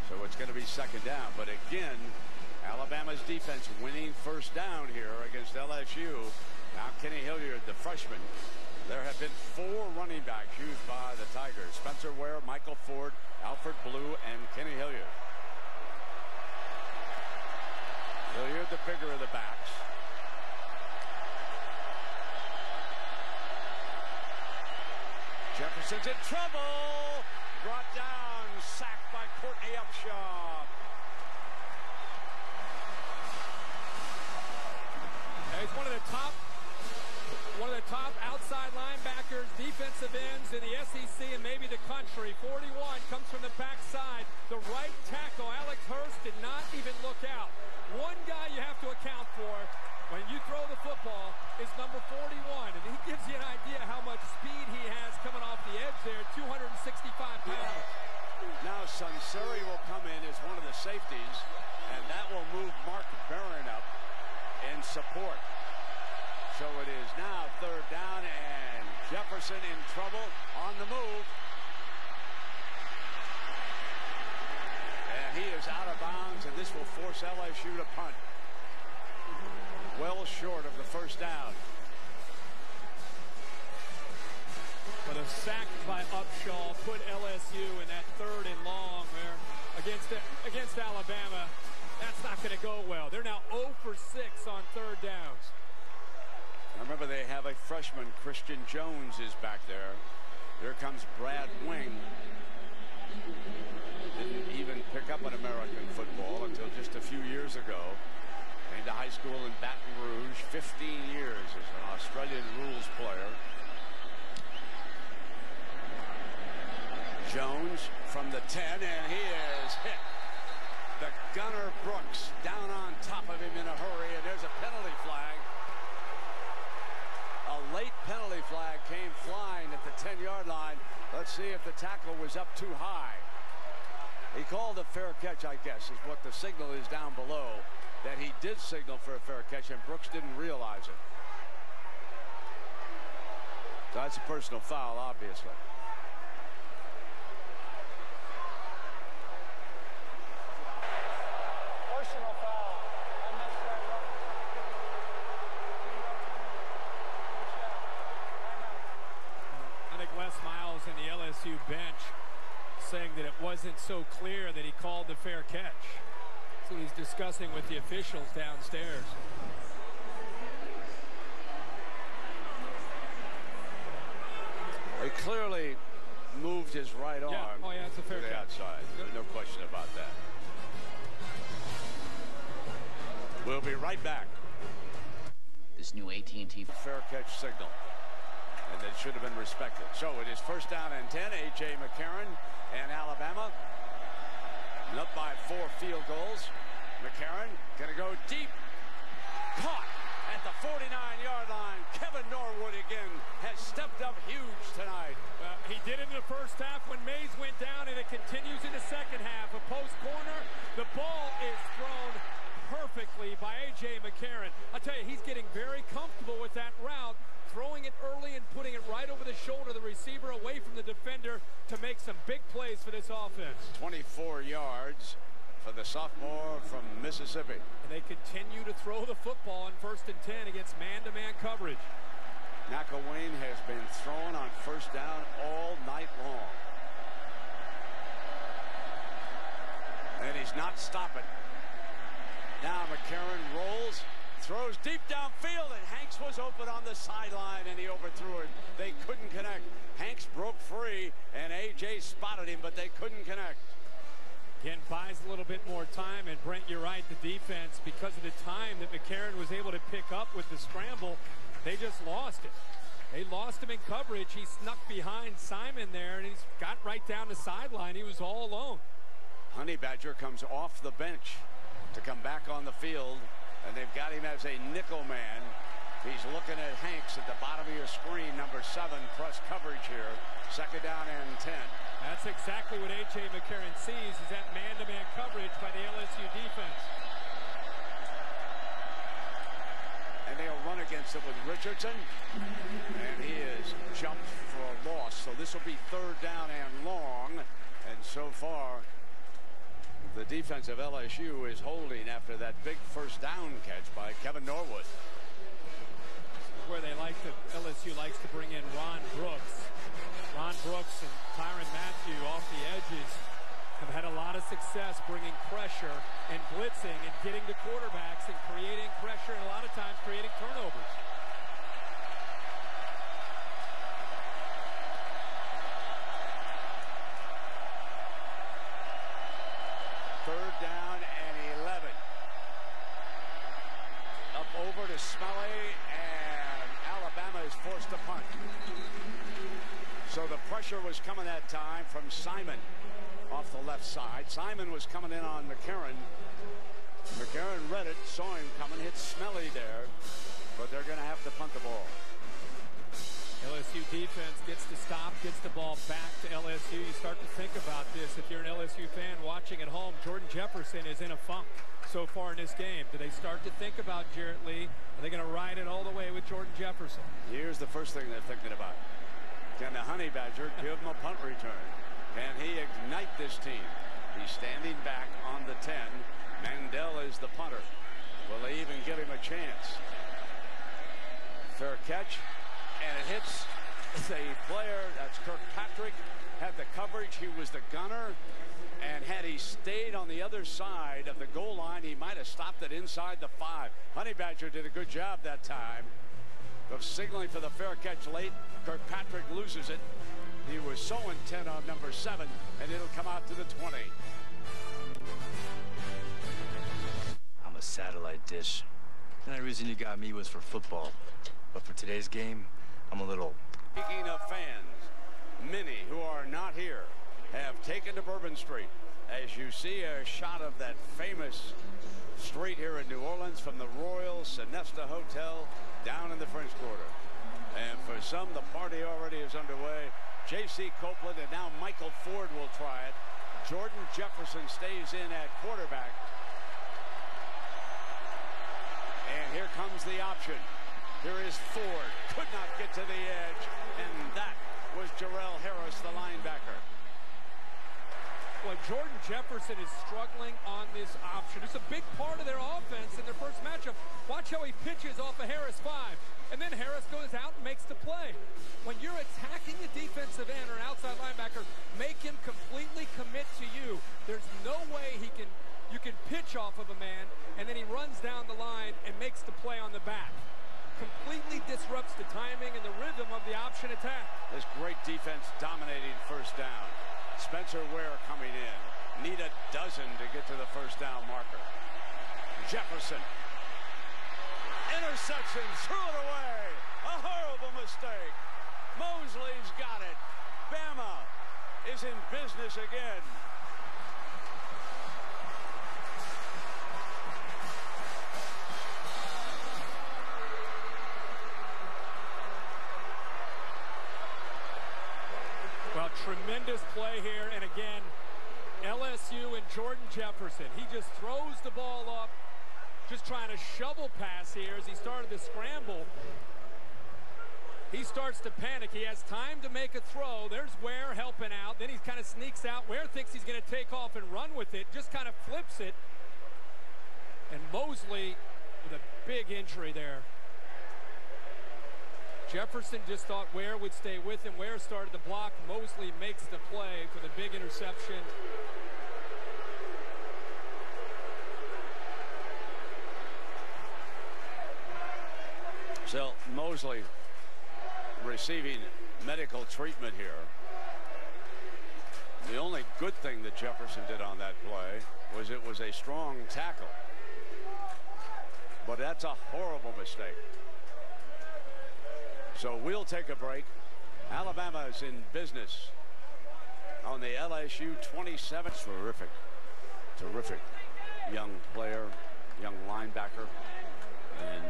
So it's going to be 2nd down. But again, Alabama's defense winning 1st down here against LSU. Now Kenny Hilliard, the freshman. There have been 4 running backs used by the Tigers. Spencer Ware, Michael Ford, Alfred Blue, and Kenny Hilliard. Hilliard, the bigger of the backs. Jefferson's in trouble. Brought down, sacked by Courtney Upshaw. He's one of the top outside linebackers, defensive ends in the SEC and maybe the country. 41 comes from the backside. The right tackle, Alex Hurst, did not even look out. One guy you have to account for when you throw the football is number 41, and he gives you an idea how much speed he has coming off the edge there, 265 pounds. Now Sunseri will come in as one of the safeties, and that will move Mark Barron up in support. So it is now 3rd down, and Jefferson in trouble on the move. And he is out of bounds, and this will force LSU to punt. Well short of the 1st down. But a sack by Upshaw put LSU in that 3rd and long where against Alabama. That's not going to go well. They're now 0 for 6 on 3rd downs. I remember they have a freshman, Christian Jones, is back there. Here comes Brad Wing. Didn't even pick up an American football until just a few years ago. Came to high school in Baton Rouge, 15 years as an Australian rules player. Jones from the 10, and he is hit. The gunner Brooks down on top of him in a hurry, and there's a penalty flag. A late penalty flag came flying at the 10-yard line. Let's see if the tackle was up too high. He called a fair catch, I guess, is what the signal is down below. That he did signal for a fair catch, and Brooks didn't realize it. So that's a personal foul, obviously. Personal foul. I think Les Miles in the LSU bench saying that it wasn't so clear that he called the fair catch. So he's discussing with the officials downstairs. He clearly moved his right arm it's a fair to the catch. outside. There's no question about that. We'll be right back. This new AT&T fair catch signal, and that should have been respected. So it is 1st down and 10. A.J. McCarron and Alabama up by 4 field goals. McCarron going to go deep. Caught at the 49-yard line. Kevin Norwood again has stepped up huge tonight. He did it in the 1st half when Mays went down, and it continues in the 2nd half. A post corner, the ball is thrown perfectly by A.J. McCarron. I tell you, he's getting very comfortable with that route, throwing it early and putting it right over the shoulder of the receiver, away from the defender, to make some big plays for this offense. 24 yards for the sophomore from Mississippi. And they continue to throw the football on 1st and 10 against man-to-man coverage. McElwain has been thrown on 1st down all night long. And he's not stopping. Now McCarron rolls, throws deep downfield, and Hanks was open on the sideline, and he overthrew it. They couldn't connect. Hanks broke free, and A.J. spotted him, but they couldn't connect. Again, buys a little bit more time, and Brent, you're right, the defense, because of the time that McCarron was able to pick up with the scramble, they just lost it. They lost him in coverage. He snuck behind Simon there, and he's got right down the sideline. He was all alone. Honey Badger comes off the bench to come back on the field, and they've got him as a nickel man. He's looking at Hanks at the bottom of your screen, number 7, press coverage here. 2nd down and 10. That's exactly what A.J. McCarron sees, is that man-to-man coverage by the LSU defense. And they'll run against it with Richardson, and he is jumped for a loss. So this will be 3rd down and long, and so far the defense of LSU is holding after that big 1st down catch by Kevin Norwood. Where they like to, LSU likes to bring in Ron Brooks. Ron Brooks and Tyrann Mathieu off the edges have had a lot of success bringing pressure and blitzing and getting to quarterbacks and creating pressure, and a lot of times creating turnovers. Third down and 11. Up over to Smelly, and Alabama is forced to punt. So the pressure was coming that time from Simon off the left side. Simon was coming in on McCarron. McCarron read it, saw him coming, hit Smelly there, but they're going to have to punt the ball. LSU defense gets to stop, gets the ball back to LSU. You start to think about this. If you're an LSU fan watching at home, Jordan Jefferson is in a funk so far in this game. Do they start to think about Jarrett Lee? Are they going to ride it all the way with Jordan Jefferson? Here's the first thing they're thinking about. Can the Honey Badger give him a punt return? Can he ignite this team? He's standing back on the 10. Mandel is the punter. Will they even give him a chance? Fair catch, and it hits the player. That's Kirkpatrick. Had the coverage. He was the gunner. And had he stayed on the other side of the goal line, he might have stopped it inside the 5. Honey Badger did a good job that time of signaling for the fair catch late. Kirkpatrick loses it. He was so intent on number 7, and it'll come out to the 20. I'm a satellite dish. The only reason you got me was for football. But for today's game, I'm a little... Speaking of fans, many who are not here have taken to Bourbon Street. As you see a shot of that famous street here in New Orleans from the Royal Sonesta Hotel down in the French Quarter. And for some, the party already is underway. J.C. Copeland and now Michael Ford will try it. Jordan Jefferson stays in at quarterback. And here comes the option. Here is Ford. Could not get to the edge. And that was Jarrell Harris, the linebacker. Well, Jordan Jefferson is struggling on this option. It's a big part of their offense in their first matchup. Watch how he pitches off of Harris 5. And then Harris goes out and makes the play. When you're attacking the defensive end or an outside linebacker, make him completely commit to you. There's no way you can pitch off of a man, and then he runs down the line and makes the play on the back. Completely disrupts the timing and the rhythm of the option attack. This great defense dominating first down. Spencer Ware coming in. Need a dozen to get to the first down marker. Jefferson. Interception, threw it away. A horrible mistake. Mosley's got it. Bama is in business again. Well, tremendous play here, and again, LSU and Jordan Jefferson. He just throws the ball up, just trying to shovel pass here as he started to scramble. He starts to panic. He has time to make a throw. There's Ware helping out. Then he kind of sneaks out. Ware thinks he's going to take off and run with it. Just kind of flips it. And Mosley with a big injury there. Jefferson just thought Ware would stay with him. Ware started to block. Mosley makes the play for the big interception. So Mosley receiving medical treatment here. The only good thing that Jefferson did on that play was it was a strong tackle. But that's a horrible mistake. So we'll take a break. Alabama is in business on the LSU 27. Terrific, terrific young player, young linebacker. And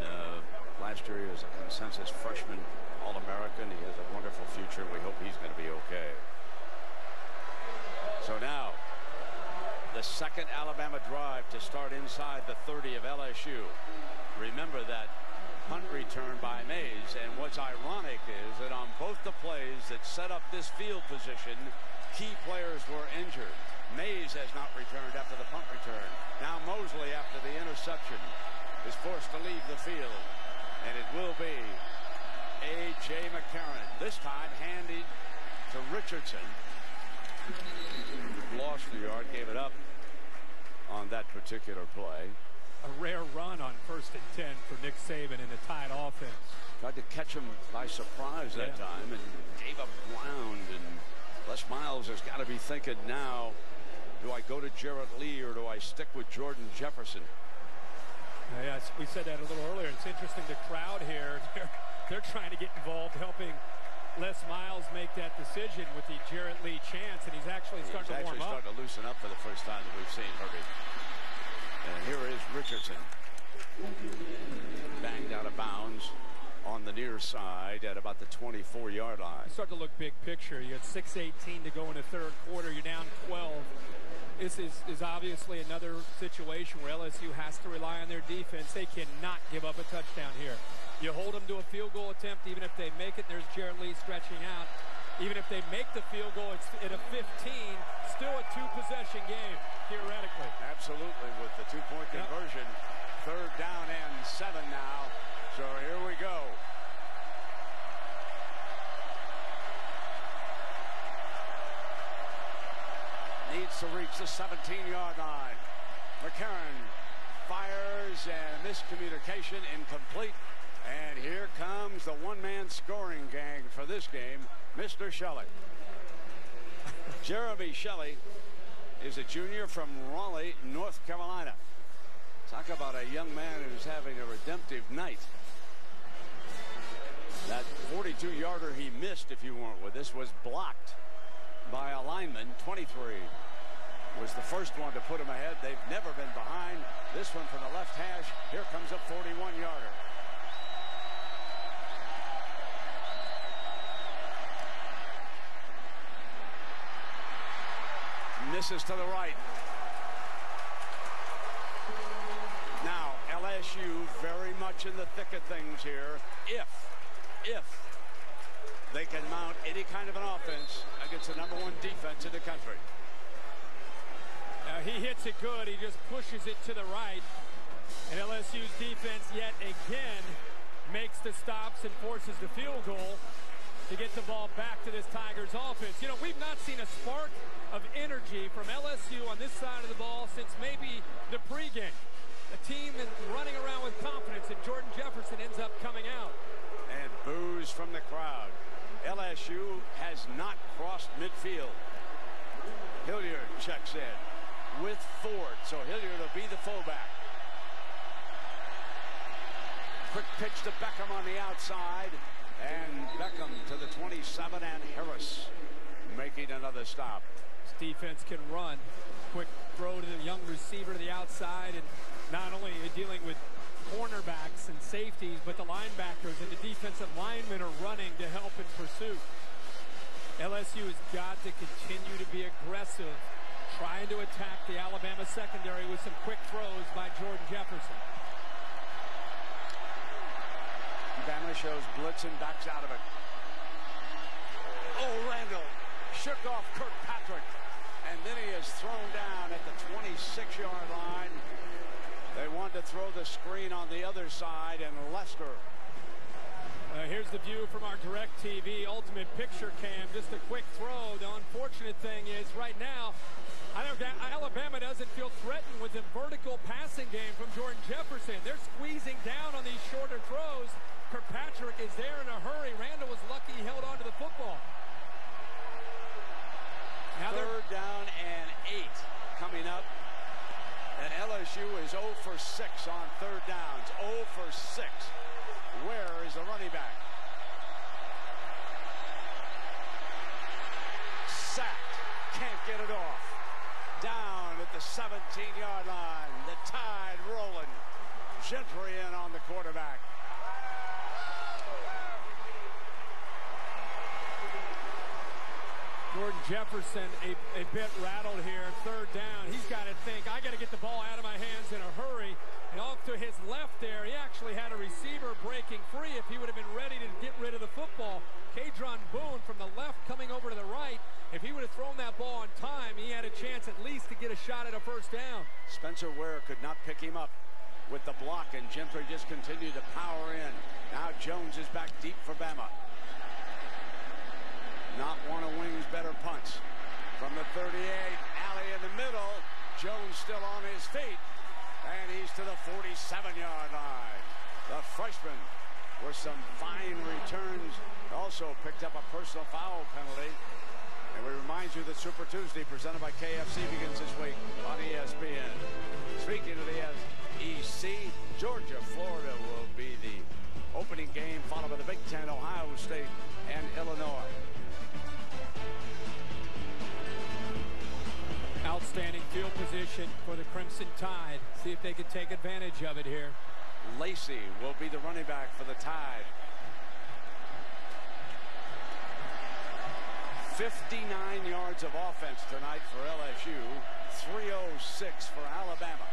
last year he was a consensus freshman All-American. He has a wonderful future. We hope he's going to be okay. So now the second Alabama drive to start inside the 30 of LSU. Remember that punt return by Mays, and what's ironic is that on both the plays that set up this field position, key players were injured. Mays has not returned after the punt return. Now Mosley, after the interception, is forced to leave the field, and it will be A.J. McCarron, this time handed to Richardson. Lost the yard, gave it up on that particular play. A rare run on 1st and 10 for Nick Saban in a tied offense. Tried to catch him by surprise that time and gave up ground. And Les Miles has got to be thinking now, do I go to Jarrett Lee or do I stick with Jordan Jefferson? Yes, we said that a little earlier. It's interesting, the crowd here, they're trying to get involved, helping Les Miles make that decision with the Jarrett Lee chance, and he's actually starting to warm up. Starting to loosen up for the first time that we've seen Herbie. And here is Richardson. Banged out of bounds on the near side at about the 24-yard line. You start to look big picture. You got 6:18 to go in the third quarter. You're down 12. This is obviously another situation where LSU has to rely on their defense. They cannot give up a touchdown here. You hold them to a field goal attempt, even if they make it. There's Jarrett Lee stretching out. Even if they make the field goal, it's at a 15. Still a two-possession game, theoretically. Absolutely, with the two-point conversion. Third down and 7 now. So here we go. Needs to reach the 17-yard line. McCarron fires, and miscommunication, incomplete. And here comes the one-man scoring gang for this game, Mr. Shelley. Jeremy Shelley is a junior from Raleigh, North Carolina. Talk about a young man who's having a redemptive night. That 42-yarder he missed, if you weren't with us, was blocked by a lineman. 23 was the first one to put him ahead. They've never been behind. This one from the left hash. Here comes a 41-yarder. Misses to the right. Now LSU very much in the thick of things here. If they can mount any kind of an offense against the #1 defense in the country. Now he hits it good. He just pushes it to the right. And LSU's defense yet again makes the stops and forces the field goal to get the ball back to this Tigers offense. You know, we've not seen a spark of energy from LSU on this side of the ball since maybe the pregame. The team is running around with confidence, and Jordan Jefferson ends up coming out. And boos from the crowd. LSU has not crossed midfield. Hilliard checks in with Ford, so Hilliard will be the fullback. Quick pitch to Beckham on the outside, and Beckham to the 27, and Harris making another stop. This defense can run. Quick throw to the young receiver to the outside, and not only dealing with cornerbacks and safeties, but the linebackers and the defensive linemen are running to help in pursuit. LSU has got to continue to be aggressive Trying to attack the Alabama secondary with some quick throws by Jordan Jefferson. Bama shows blitz and backs out of it. Oh, Randall shook off Kirkpatrick, and then he is thrown down at the 26-yard line. They want to throw the screen on the other side, and Lester. Here's the view from our DirecTV Ultimate Picture Cam. Just a quick throw. The unfortunate thing is right now, Alabama doesn't feel threatened with the vertical passing game from Jordan Jefferson. They're squeezing down on these shorter throws. Kirkpatrick is there in a hurry. Randall was lucky he held on to the football. Now third down and 8 coming up. And LSU is 0 for 6 on third downs. 0 for 6. Where is the running back? Sacked. Can't get it off. Down at the 17-yard line. The Tide rolling. Gentry in on the quarterback. Jordan Jefferson a bit rattled here. Third down. He's got to think, I got to get the ball out of my hands in a hurry. And off to his left there, he actually had a receiver breaking free if he would have been ready to get rid of the football. Kadron Boone from the left coming over to the right. If he would have thrown that ball on time, he had a chance at least to get a shot at a first down. Spencer Ware could not pick him up with the block, and Gentry just continued to power in. Now Jones is back deep for Bama. Not one of Wing's better punts. From the 38, Alley in the middle. Jones still on his feet. And he's to the 47-yard line. The freshman with some fine returns. Also picked up a personal foul penalty. And we remind you that Super Tuesday presented by KFC begins this week on ESPN. Speaking of the SEC, Georgia, Florida will be the opening game, followed by the Big Ten, Ohio State, and Illinois. Outstanding field position for the Crimson Tide. See if they can take advantage of it here. Lacey will be the running back for the Tide. 59 yards of offense tonight for LSU. 306 for Alabama.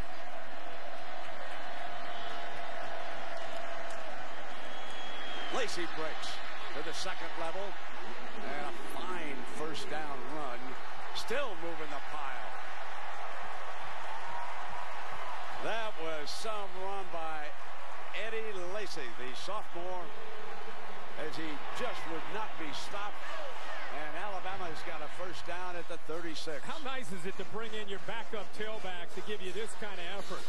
Lacey breaks to the second level. And a fine first down run. Still moving the pile. That was some run by Eddie Lacey, the sophomore, as he just would not be stopped. And Alabama's got a first down at the 36. How nice is it to bring in your backup tailback to give you this kind of effort?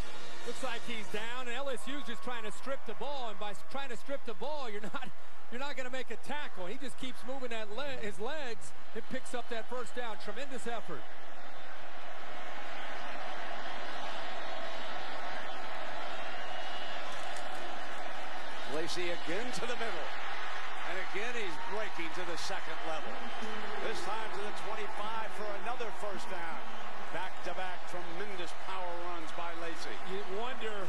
Looks like he's down, and LSU's just trying to strip the ball. And by trying to strip the ball, you're not going to make a tackle. He just keeps moving his legs and picks up that first down. Tremendous effort. Lacey again to the middle. And again, he's breaking to the second level. This time to the 25 for another first down. Back-to-back tremendous power runs by Lacey. You wonder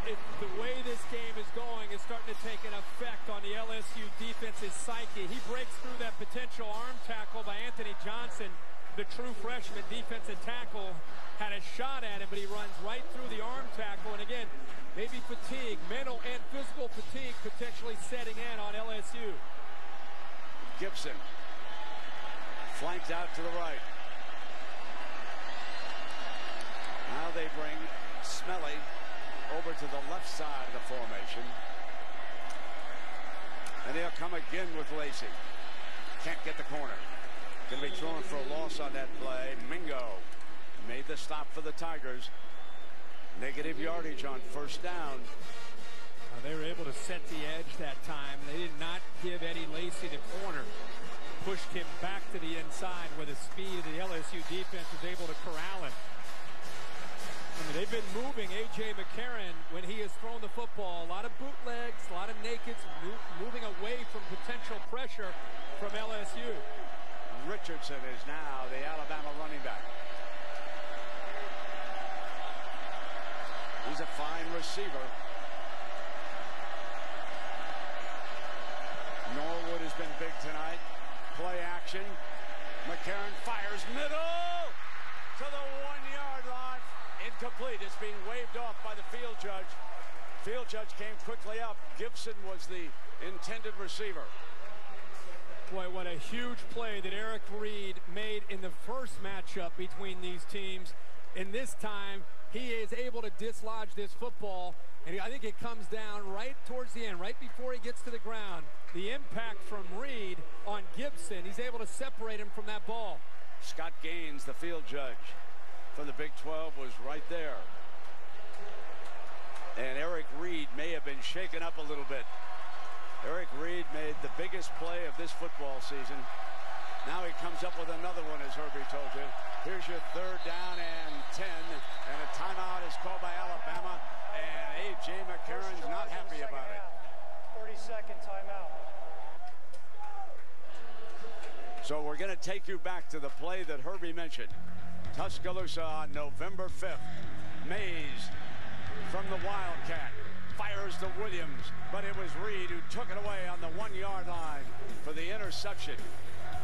if the way this game is going is starting to take an effect on the LSU defense's psyche. He breaks through that potential arm tackle by Anthony Johnson. The true freshman defensive tackle had a shot at him, but he runs right through the arm tackle. And again, maybe fatigue, mental and physical fatigue potentially setting in on LSU. Gibson flanked out to the right. Now they bring Smelly over to the left side of the formation. And they'll come again with Lacey. Can't get the corner. Going to be thrown for a loss on that play. Mingo made the stop for the Tigers. Negative yardage on first down. They were able to set the edge that time. They did not give Eddie Lacey the corner. Pushed him back to the inside where the speed of the LSU defense was able to corral him. I mean, they've been moving A.J. McCarron when he has thrown the football. A lot of bootlegs, a lot of nakeds, moving away from potential pressure from LSU. Richardson is now the Alabama running back. He's a fine receiver. Norwood has been big tonight. Play action. McCarron fires middle. to the 1-yard line. Incomplete. It's being waved off by the field judge. Field judge came quickly up. Gibson was the intended receiver. Boy, what a huge play that Eric Reed made in the first matchup between these teams. And this time, he is able to dislodge this football. And I think it comes down right towards the end, right before he gets to the ground. The impact from Reed on Gibson, he's able to separate him from that ball. Scott Gaines, the field judge for the Big 12, was right there. And Eric Reed may have been shaken up a little bit. Eric Reed made the biggest play of this football season. Now he comes up with another one, as Herbie told you. Here's your 3rd down and 10. And a timeout is called by Alabama. And A.J. McCarron's not happy about it. 30-second timeout. So we're going to take you back to the play that Herbie mentioned. Tuscaloosa on November 5th. Mays from the Wildcat fires to Williams, but it was Reed who took it away on the 1-yard line for the interception.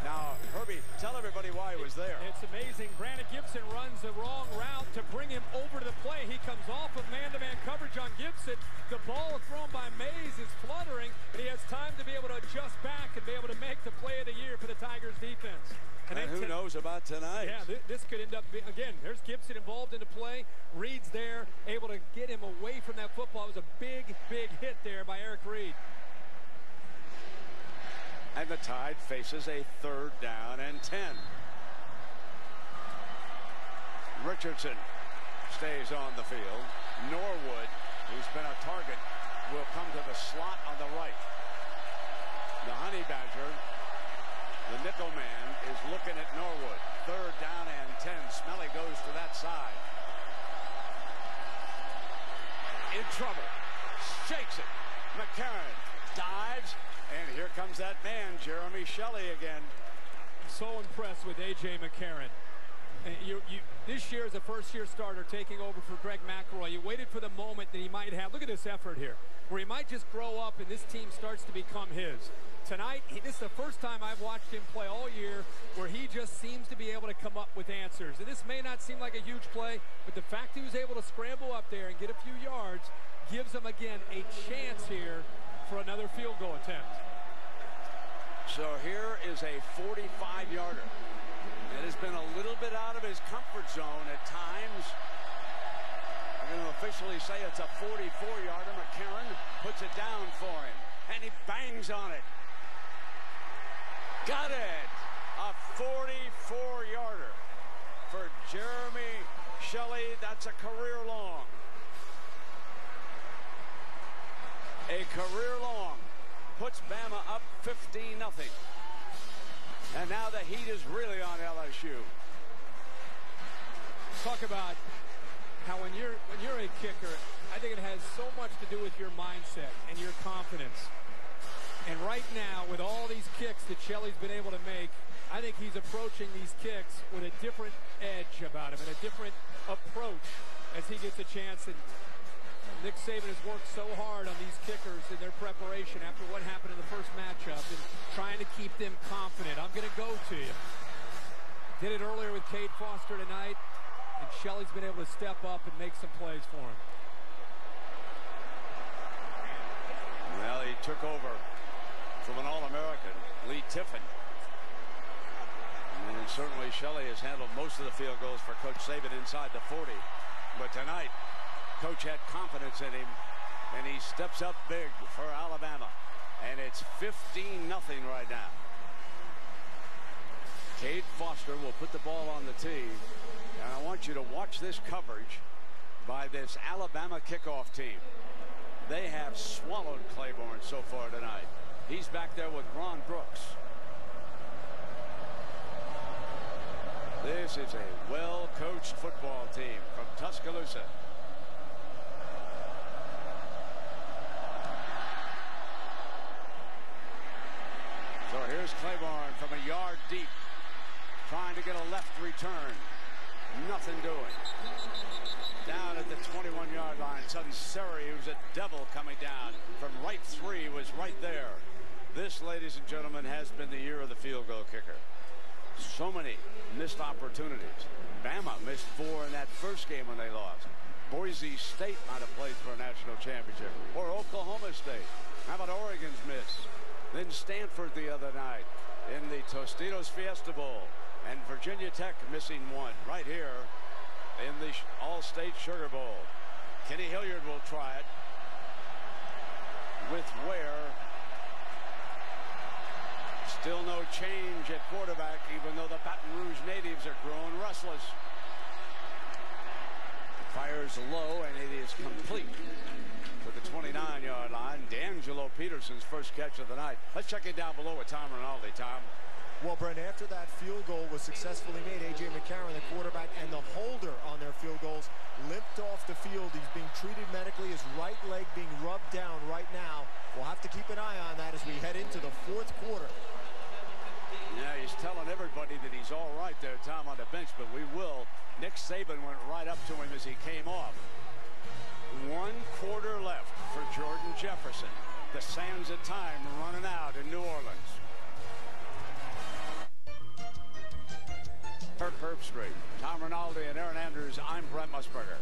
Now, Herbie, tell everybody why he was there. It's amazing. Brandon Gibson runs the wrong route to bring him over to the play. He comes off of man-to-man coverage on Gibson. The ball thrown by Mays is fluttering, and he has time to be able to adjust back and be able to make the play of the year for the Tigers defense. And who knows about tonight? Yeah, this could end up being, again, there's Gibson involved in the play. Reed's there, able to get him away from that football. It was a big, big hit there by Eric Reed. And the Tide faces a 3rd down and 10. Richardson stays on the field. Norwood, who's been a target, will come to the slot on the right. The Honey Badger, the nickel man, is looking at Norwood. 3rd down and 10. Smelly goes to that side. In trouble. Shakes it. McCarron dives. And here comes that man, Jeremy Shelley again. So impressed with A.J. McCarron. And this year is a first-year starter taking over for Greg McElroy. You waited for the moment that he might have. Look at this effort here, where he might just grow up and this team starts to become his. Tonight, this is the first time I've watched him play all year where he just seems to be able to come up with answers. And this may not seem like a huge play, but the fact he was able to scramble up there and get a few yards gives him, again, a chance here for another field goal attempt. So here is a 45-yarder. It has been a little bit out of his comfort zone at times. I'm going to officially say it's a 44-yarder. McCarron puts it down for him, and he bangs on it. Got it! A 44-yarder for Jeremy Shelley. That's a career long. A career long. Puts Bama up 15-0. And now the heat is really on LSU. Talk about how when you're a kicker, I think it has so much to do with your mindset and your confidence. And right now, with all these kicks that Shelley's been able to make, I think he's approaching these kicks with a different edge about him and a different approach as he gets a chance. And Nick Saban has worked so hard on these kickers in their preparation after what happened in the first matchup and trying to keep them confident. I'm going to go to you. Did it earlier with Cade Foster tonight, and Shelley's been able to step up and make some plays for him. Well, he took over from an All-American, Lee Tiffin. And certainly Shelley has handled most of the field goals for Coach Saban inside the 40. But tonight, Coach had confidence in him, and he steps up big for Alabama. And it's 15-0 right now. Cade Foster will put the ball on the tee. And I want you to watch this coverage by this Alabama kickoff team. They have swallowed Claiborne so far tonight. He's back there with Ron Brooks. This is a well-coached football team from Tuscaloosa. So here's Claiborne from a yard deep, trying to get a left return. Nothing doing. Down at the 21-yard line, Sunseri, who's a devil coming down from right 3, was right there. This, ladies and gentlemen, has been the year of the field goal kicker. So many missed opportunities. Bama missed 4 in that first game when they lost. Boise State might have played for a national championship. Or Oklahoma State. How about Oregon's miss? Then Stanford the other night in the Tostitos Fiesta Bowl. And Virginia Tech missing 1 right here in the Allstate Sugar Bowl. Kenny Hilliard will try it with Ware. Still no change at quarterback, even though the Baton Rouge natives are growing restless. Fires low, and it is complete to the 29-yard line. D'Angelo Peterson's first catch of the night. Let's check it down below with Tom Rinaldi. Tom. Well, Brent, after that field goal was successfully made, A.J. McCarron, the quarterback, and the holder on their field goals limped off the field. He's being treated medically. His right leg being rubbed down right now. We'll have to keep an eye on that as we head into the fourth quarter. Yeah, he's telling everybody that he's all right there, Tom, on the bench, but we will. Nick Saban went right up to him as he came off. 1 quarter left for Jordan Jefferson. The sands of time running out in New Orleans. For Perp Street, Tom Rinaldi and Aaron Andrews, I'm Brent Musburger.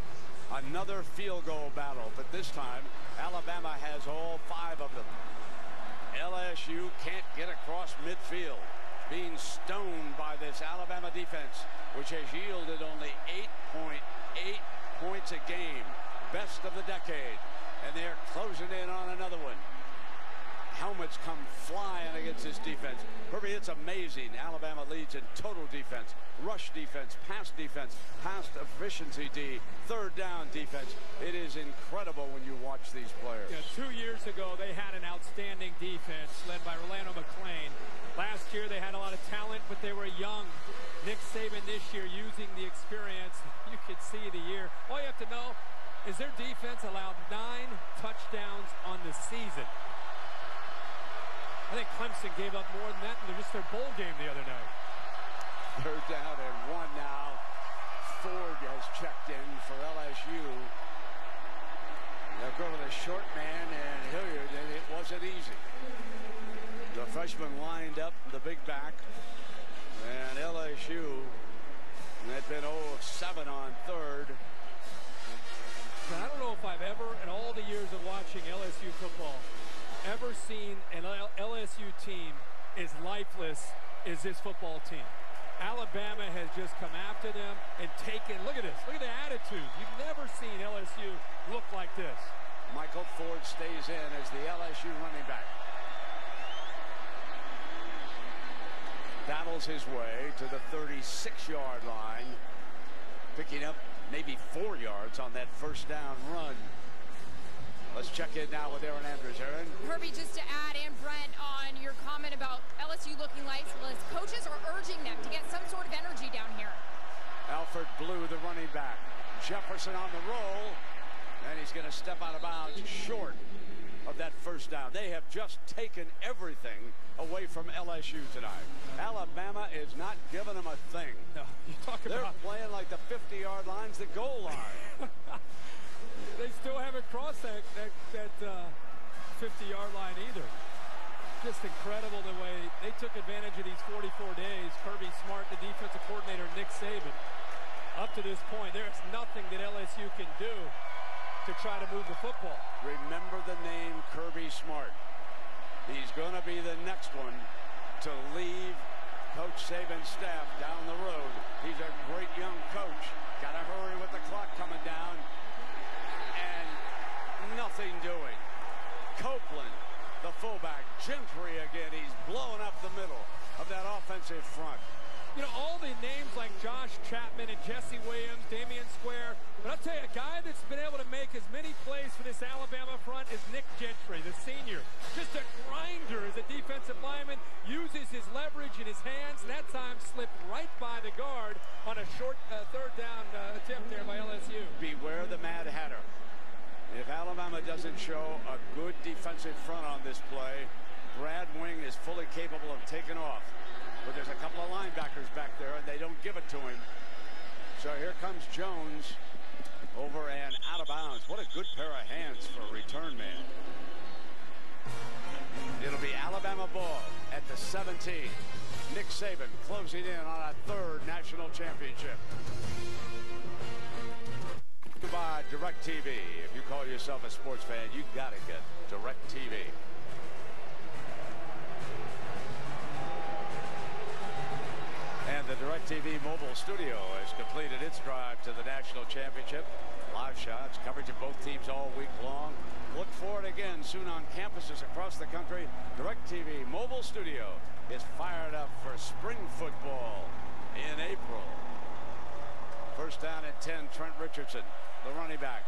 Another field goal battle, but this time Alabama has all 5 of them. LSU can't get across midfield, being stoned by this Alabama defense, which has yielded only 8.8 points a game, best of the decade, and they're closing in on another one. Helmets come flying against this defense. Herbie, it's amazing. Alabama leads in total defense, rush defense, pass efficiency D, third down defense. It is incredible when you watch these players. Yeah, 2 years ago, they had an outstanding defense led by Rolando McClain. Last year, they had a lot of talent, but they were young. Nick Saban this year using the experience. You could see the year. All you have to know is their defense allowed 9 touchdowns on the season. I think Clemson gave up more than that in just their bowl game the other night. Third down and 1 now. Ford has checked in for LSU. They'll go to the short man and Hilliard, and it wasn't easy. The freshman lined up the big back, and LSU had been 0 of 7 on third. I don't know if I've ever, in all the years of watching LSU football, ever seen an LSU team as lifeless as this football team. Alabama has just come after them and taken, look at this, look at the attitude. You've never seen LSU look like this. Michael Ford stays in as the LSU running back. Battles his way to the 36-yard line, picking up maybe 4 yards on that first down run. Let's check in now with Aaron Andrews. Aaron? Herbie, just to add, and Brent, on your comment about LSU looking lifeless, coaches are urging them to get some sort of energy down here. Alfred Blue, the running back. Jefferson on the roll, and he's going to step out of bounds short of that first down. They have just taken everything away from LSU tonight. Alabama is not giving them a thing. No, you talk about... They're playing like the 50-yard line's the goal line. They still haven't crossed that 50-yard line either. Just incredible the way they took advantage of these 44 days. Kirby Smart, the defensive coordinator, Nick Saban. Up to this point, there's nothing that LSU can do to try to move the football. Remember the name Kirby Smart. He's going to be the next one to leave Coach Saban's staff down the road. He's a great young coach. Got to hurry with the clock coming down. Nothing doing. Copeland, the fullback. Gentry again. He's blowing up the middle of that offensive front. You know, all the names like Josh Chapman and Jesse Williams, Damian Square. But I'll tell you, a guy that's been able to make as many plays for this Alabama front is Nick Gentry, the senior. Just a grinder as a defensive lineman. Uses his leverage in his hands. And that time slipped right by the guard on a short third down attempt there by LSU. Beware the Mad Hatter. If Alabama doesn't show a good defensive front on this play, Brad Wing is fully capable of taking off. But there's a couple of linebackers back there, and they don't give it to him. So here comes Jones over and out of bounds. What a good pair of hands for a return man. It'll be Alabama ball at the 17. Nick Saban closing in on a third national championship. By DirecTV. If you call yourself a sports fan, you got to get DirecTV. And the DirecTV mobile studio has completed its drive to the national championship. Live shots, coverage of both teams all week long. Look for it again soon on campuses across the country. DirecTV mobile studio is fired up for spring football in April. First down and 10, Trent Richardson, the running back.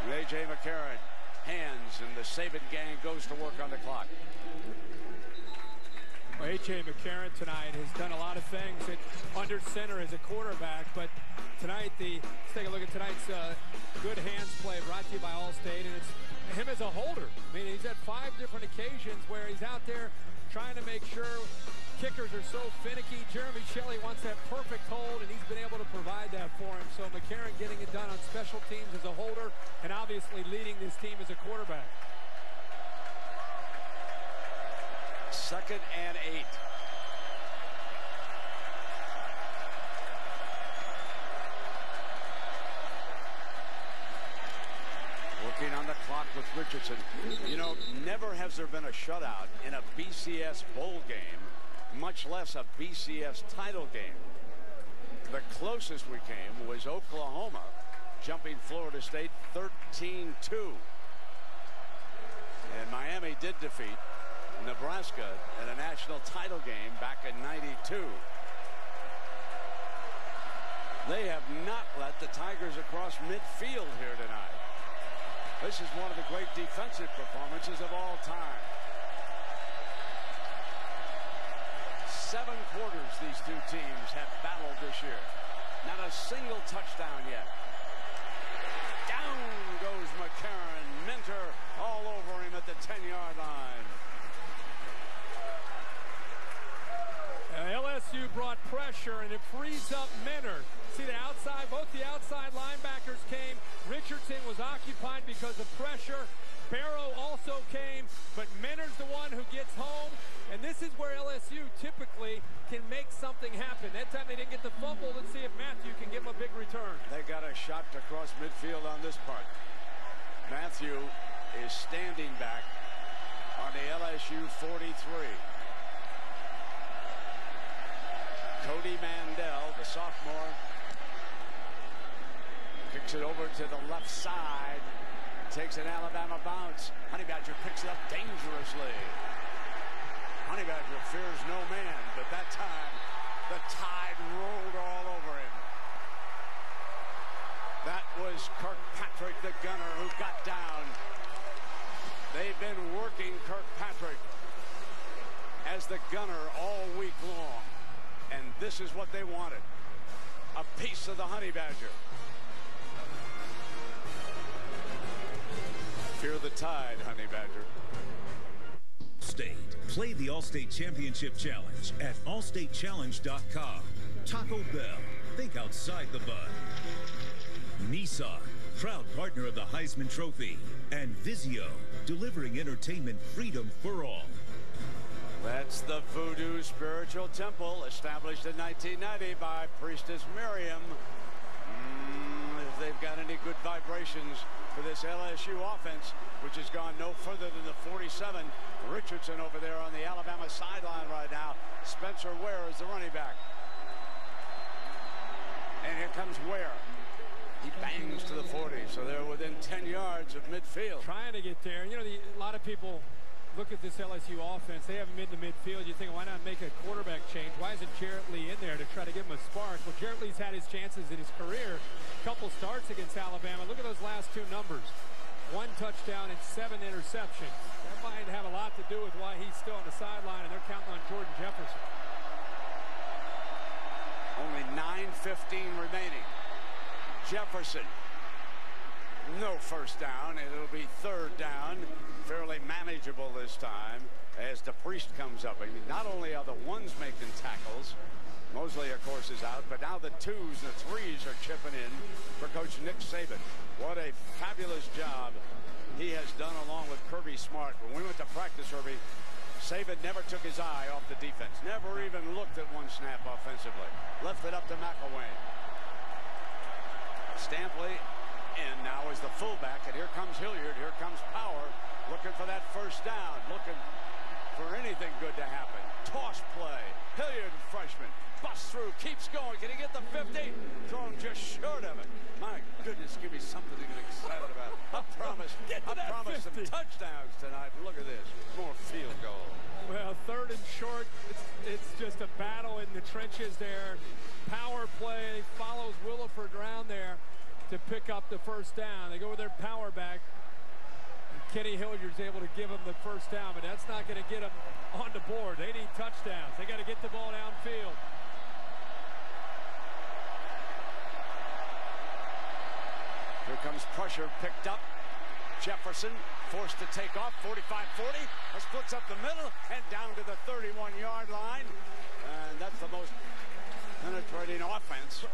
A.J. McCarron, hands, and the Saban gang goes to work on the clock. Well, A.J. McCarron tonight has done a lot of things under center as a quarterback, but tonight, let's take a look at tonight's good hands play brought to you by Allstate, and it's him as a holder. I mean, he's had 5 different occasions where he's out there trying to make sure kickers are so finicky. Jeremy Shelley wants that perfect hold, and he's been able to provide that for him. So McCarron getting it done on special teams as a holder, and obviously leading this team as a quarterback. Second and 8. Working on the clock with Richardson. You know, never has there been a shutout in a BCS bowl game, much less a BCS title game. The closest we came was Oklahoma jumping Florida State 13-2. And Miami did defeat Nebraska in a national title game back in '92. They have not let the Tigers across midfield here tonight. This is one of the great defensive performances of all time. 7 quarters these two teams have battled this year. Not a single touchdown yet. Down goes McCarron. Minter all over him at the 10-yard line. LSU brought pressure, and it frees up Minter. See the outside, both the outside linebackers came. Richardson was occupied because of pressure. Barrow also came, but Minter's the one who gets home. And this is where LSU typically can make something happen. That time they didn't get the fumble. Let's see if Matthew can give him a big return. They got a shot to cross midfield on this part. Matthew is standing back on the LSU 43. Cody Mandel, the sophomore, kicks it over to the left side. Takes an Alabama bounce. Honey Badger picks it up dangerously. Honey Badger fears no man, but that time the Tide rolled all over him. That was Kirkpatrick, the gunner, who got down. They've been working Kirkpatrick as the gunner all week long. And this is what they wanted. A piece of the Honey Badger. Fear the Tide, Honey Badger. State. Play the Allstate Championship Challenge at allstatechallenge.com. Taco Bell. Think outside the bun. Nissan. Proud partner of the Heisman Trophy. And Vizio. Delivering entertainment freedom for all. That's the Voodoo Spiritual Temple, established in 1990 by Priestess Miriam. If they've got any good vibrations for this LSU offense, which has gone no further than the 47. Richardson over there on the Alabama sideline right now. Spencer Ware is the running back. And here comes Ware. He bangs to the 40, so they're within 10 yards of midfield. Trying to get there. You know, a lot of people look at this LSU offense. They haven't been to midfield. You think, why not make a quarterback change? Why isn't Jarrett Lee in there to try to give him a spark? Well, Jarrett Lee's had his chances in his career. Couple starts against Alabama. Look at those last 2 numbers. 1 touchdown and 7 interceptions. That might have a lot to do with why he's still on the sideline, and they're counting on Jordan Jefferson. Only 9:15 remaining. Jefferson. No first down. It'll be 3rd down. Fairly manageable this time as the Priest comes up. I mean, not only are the ones making tackles, Mosley, of course, is out, but now the 2s and the 3s are chipping in for Coach Nick Saban. What a fabulous job he has done along with Kirby Smart. When we went to practice, Herbie, Saban never took his eye off the defense. Never even looked at one snap offensively. Left it up to McElwain. Stampley in now is the fullback, and here comes Hilliard. Here comes Power, looking for that first down, looking for anything good to happen. Toss play. Hilliard, freshman, busts through, keeps going. Can he get the 50? Thrown just short of it. My goodness, give me something to get excited about. I promise some touchdowns tonight. Look at this, more field goal. Well, 3rd and short, it's just a battle in the trenches there. Power play, follows Williford around there to pick up the first down. They go with their power back. Kenny Hilliard's able to give them the first down, but that's not going to get them on the board. They need touchdowns. They got to get the ball downfield. Here comes pressure picked up. Jefferson forced to take off, 45-40. Splits up the middle and down to the 31-yard line. And that's the most penetrating offense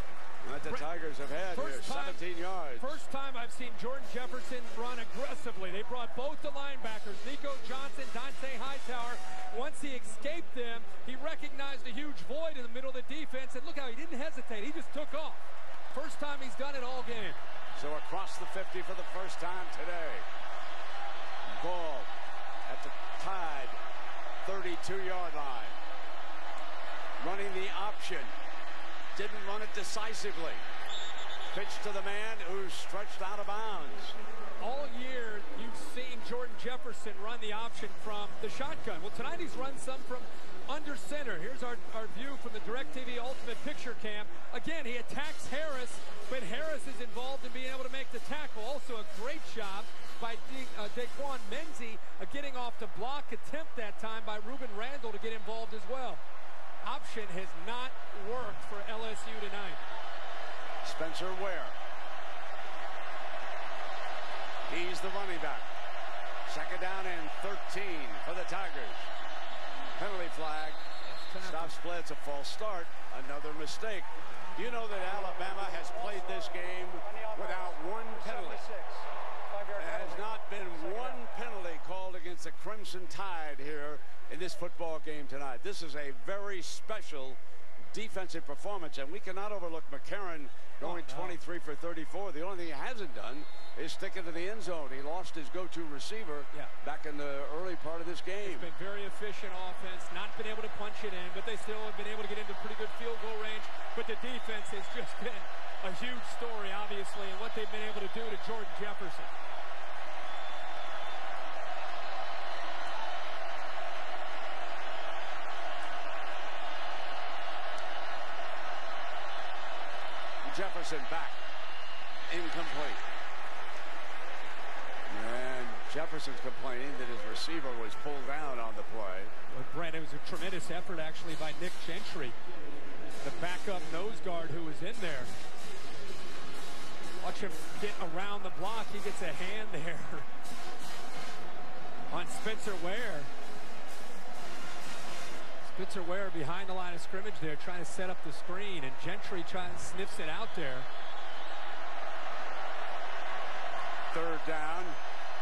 that the Tigers have had here, 17 yards. First time I've seen Jordan Jefferson run aggressively. They brought both the linebackers, Nico Johnson, Dante Hightower. Once he escaped them, he recognized a huge void in the middle of the defense, and look how he didn't hesitate. He just took off. First time he's done it all game. So across the 50 for the first time today. Ball at the Tide 32-yard line. Running the option. Didn't run it decisively. Pitch to the man who's stretched out of bounds. All year, you've seen Jordan Jefferson run the option from the shotgun. Well, tonight he's run some from under center. Here's our view from the DirecTV Ultimate Picture Cam. Again, he attacks Harris, but Harris is involved in being able to make the tackle. Also a great job by Daquan Menzie getting off the block attempt that time by Ruben Randall to get involved as well. Option has not worked for LSU tonight. Spencer Ware. He's the running back. 2nd down and 13 for the Tigers. Penalty flag. Stops play. It's a false start. Another mistake. You know that Alabama has played this game without one penalty. There has not been one penalty called against the Crimson Tide here in this football game tonight. This is a very special defensive performance, and we cannot overlook McCarron going 23 for 34. The only thing he hasn't done is stick into the end zone. He lost his go-to receiver back in the early part of this game. It's been very efficient offense, not been able to punch it in, but they still have been able to get into pretty good field goal range. But the defense has just been a huge story, obviously, and what they've been able to do to Jordan Jefferson. Jefferson back. Incomplete. And Jefferson's complaining that his receiver was pulled down on the play. Well, Brent, it was a tremendous effort actually by Nick Gentry, the backup nose guard who was in there. Watch him get around the block. He gets a hand there on Spencer Ware. Spencer Ware behind the line of scrimmage there, trying to set up the screen, and Gentry sniffs it out there. 3rd down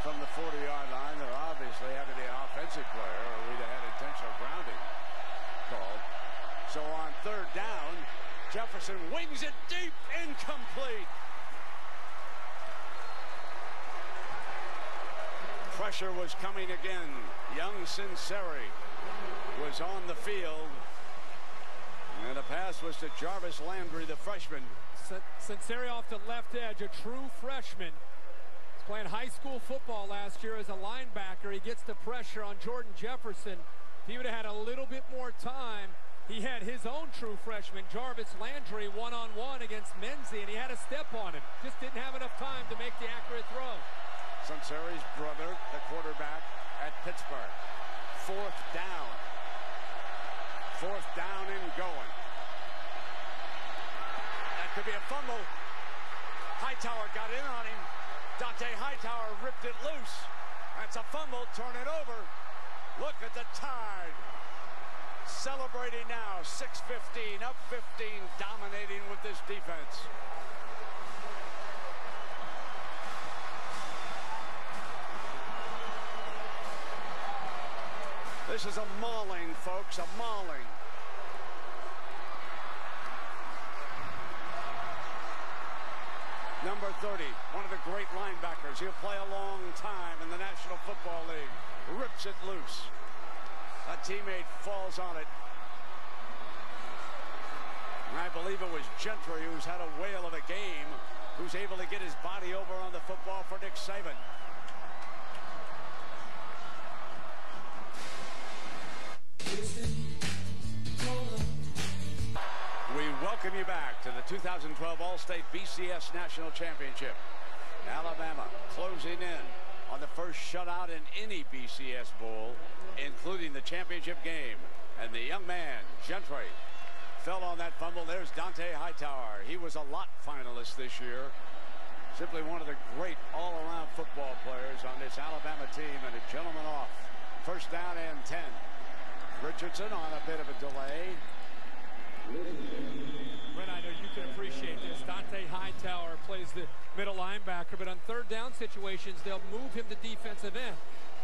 from the 40-yard line. There obviously had to be an offensive player, or we'd have had intentional grounding called. So on 3rd down, Jefferson wings it deep, incomplete. Pressure was coming again. Young Sinceri was on the field, and the pass was to Jarvis Landry, the freshman. Sinceri off the left edge, a true freshman. He's playing high school football last year as a linebacker. He gets the pressure on Jordan Jefferson. If he would have had a little bit more time, he had his own true freshman, Jarvis Landry, one-on-one against Menzie, and he had a step on him. Just didn't have enough time to make the accurate throw. Sinceri's brother, the quarterback at Pittsburgh. 4th down. 4th down and going. That could be a fumble. Hightower got in on him. Dante Hightower ripped it loose. That's a fumble. Turn it over. Look at the Tide. Celebrating now. 6-15, up 15, dominating with this defense. This is a mauling, folks, a mauling. Number 30, one of the great linebackers. He'll play a long time in the National Football League. Rips it loose. A teammate falls on it. And I believe it was Gentry, who's had a whale of a game, who's able to get his body over on the football for Nick Saban. We welcome you back to the 2012 Allstate BCS National Championship. Alabama closing in on the first shutout in any BCS bowl, including the championship game. And the young man, Gentry, fell on that fumble. There's Dante Hightower. He was a lot finalist this year. Simply one of the great all-around football players on this Alabama team, and a gentleman off. First down and 10. Richardson on a bit of a delay. Brent, I know you can appreciate this. Dante Hightower plays the middle linebacker, but on third down situations, they'll move him to defensive end.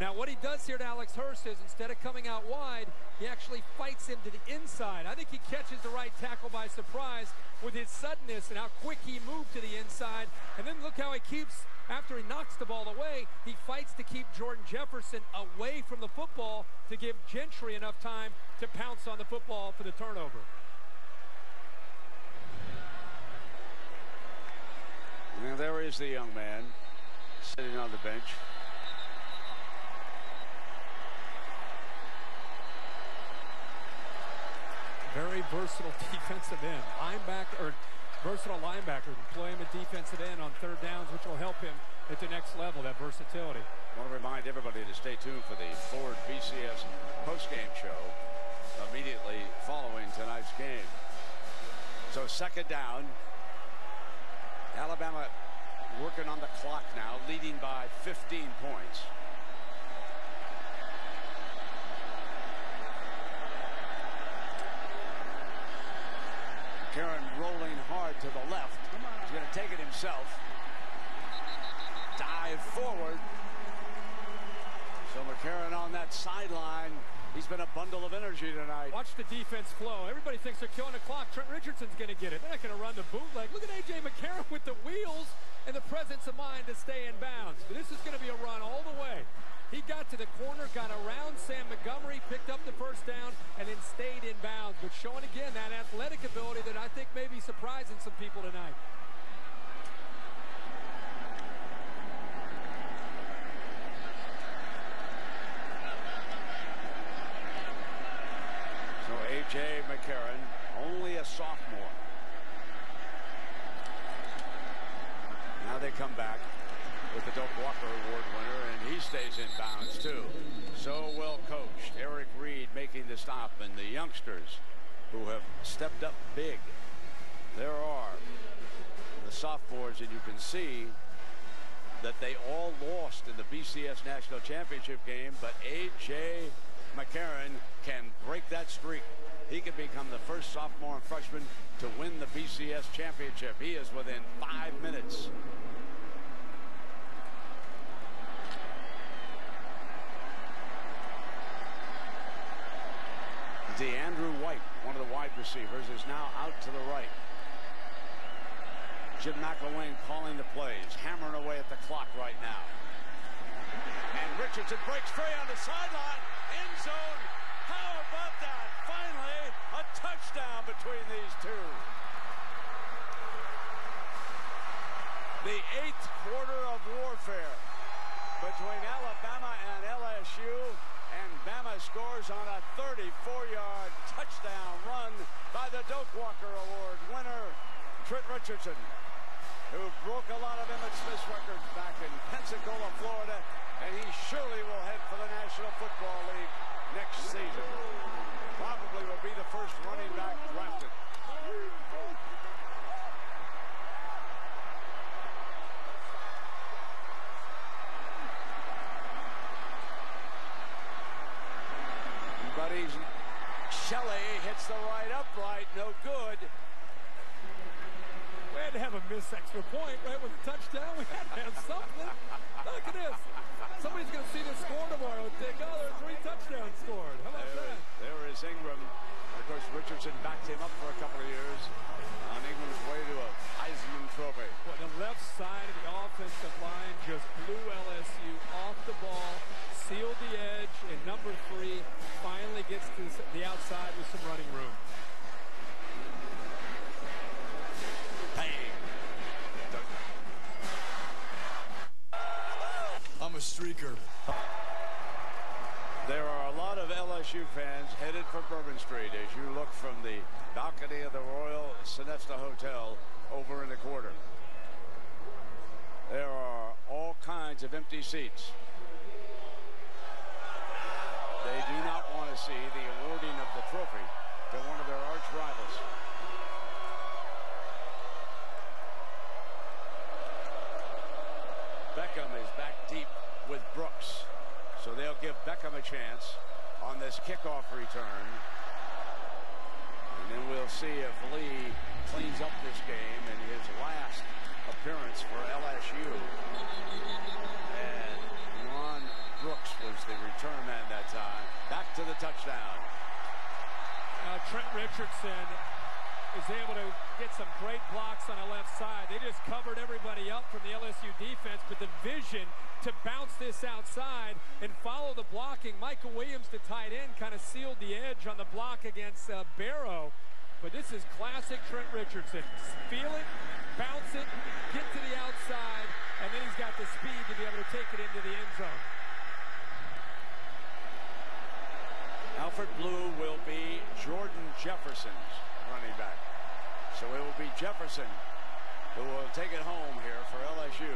Now, what he does here to Alex Hurst is, instead of coming out wide, he actually fights him to the inside. I think he catches the right tackle by surprise with his suddenness and how quick he moved to the inside. And then look how he keeps, after he knocks the ball away, he fights to keep Jordan Jefferson away from the football to give Gentry enough time to pounce on the football for the turnover. Now there is the young man sitting on the bench. Very versatile defensive end. Versatile linebacker. Can play him at defensive end on third downs, which will help him at the next level, that versatility. I want to remind everybody to stay tuned for the Ford BCS postgame show immediately following tonight's game. So second down. Alabama working on the clock now, leading by 15 points. Karen rolling hard to the left. He's going to take it himself. Dive forward. So McCarron on that sideline. He's been a bundle of energy tonight. Watch the defense flow. Everybody thinks they're killing the clock. Trent Richardson's going to get it. They're not going to run the bootleg. Look at A.J. McCarron with the wheels and the presence of mind to stay in bounds. But this is going to be a run all the way. He got to the corner, got around Sam Montgomery, picked up the first down, and then stayed in bounds. But showing again that athletic ability that I think may be surprising some people tonight. So A.J. McCarron, only a sophomore. Now they come back with the Doak Walker Award winner, and he stays in bounds too. So well coached. Eric Reed making the stop, and the youngsters who have stepped up big. There are the sophomores, and you can see that they all lost in the BCS National Championship game, but A.J. McCarron can break that streak. He can become the first sophomore and freshman to win the BCS Championship. He is within 5 minutes. DeAndrew White, one of the wide receivers, is now out to the right. Jim McElwain calling the plays, hammering away at the clock right now. And Richardson breaks free on the sideline, end zone. How about that? Finally, a touchdown between these two. The 8th quarter of warfare between Alabama and LSU. And Bama scores on a 34-yard touchdown run by the Doak Walker Award winner, Trent Richardson, who broke a lot of Emmett Smith's records back in Pensacola, Florida, and he surely will head for the National Football League next season. Probably will be the first running back drafted. Shelley hits the right upright, no good. We had had to have a missed extra point, right, with a touchdown. We had to have something. Look at this. Somebody's going to see the score tomorrow and think, oh, there are 3 touchdowns scored. How about that? There is Ingram. Of course, Richardson backed him up for a couple of years on Ingram's way to a Heisman Trophy. Well, the left side of the offensive line just blew LSU off the ball, sealed the edge, and number 3 finally gets to the outside with some running room. Bang! I'm a streaker. There are a lot of LSU fans headed for Bourbon Street as you look from the balcony of the Royal Sonesta Hotel over in the quarter. There are all kinds of empty seats. They do not want to see the awarding of the trophy to one of their arch rivals. Beckham is back deep with Brooks. So they'll give Beckham a chance on this kickoff return. And then we'll see if Lee cleans up this game in his last appearance for LSU. And Ron Brooks was the return man that time. Back to the touchdown. Trent Richardson is able to get some great blocks on the left side. They just covered everybody up from the LSU defense, but the vision to bounce this outside and follow the blocking. Michael Williams, the tight end, kind of sealed the edge on the block against Barrow. But this is classic Trent Richardson. Feel it, bounce it, get to the outside, and then he's got the speed to be able to take it into the end zone. Alfred Blue will be Jordan Jefferson's running back. So it will be Jefferson who will take it home here for LSU.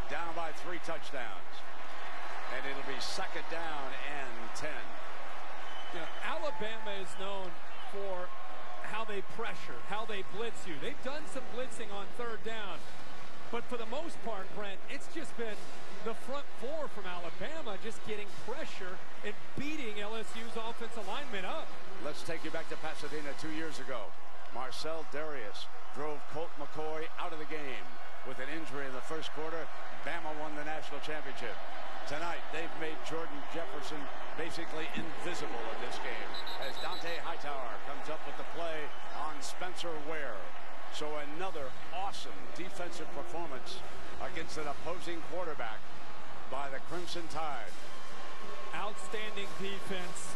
Down by 3 touchdowns. And it'll be 2nd down and 10. You know, Alabama is known for how they pressure, how they blitz you. They've done some blitzing on 3rd down. But for the most part, Brent, it's just been the front 4 from Alabama just getting pressure and beating LSU's offensive linemen up. Let's take you back to Pasadena 2 years ago. Marcel Darius drove Colt McCoy out of the game with an injury in the first quarter. Bama won the national championship. Tonight, they've made Jordan Jefferson basically invisible in this game as Dante Hightower comes up with the play on Spencer Ware. So another awesome defensive performance against an opposing quarterback by the Crimson Tide. Outstanding defense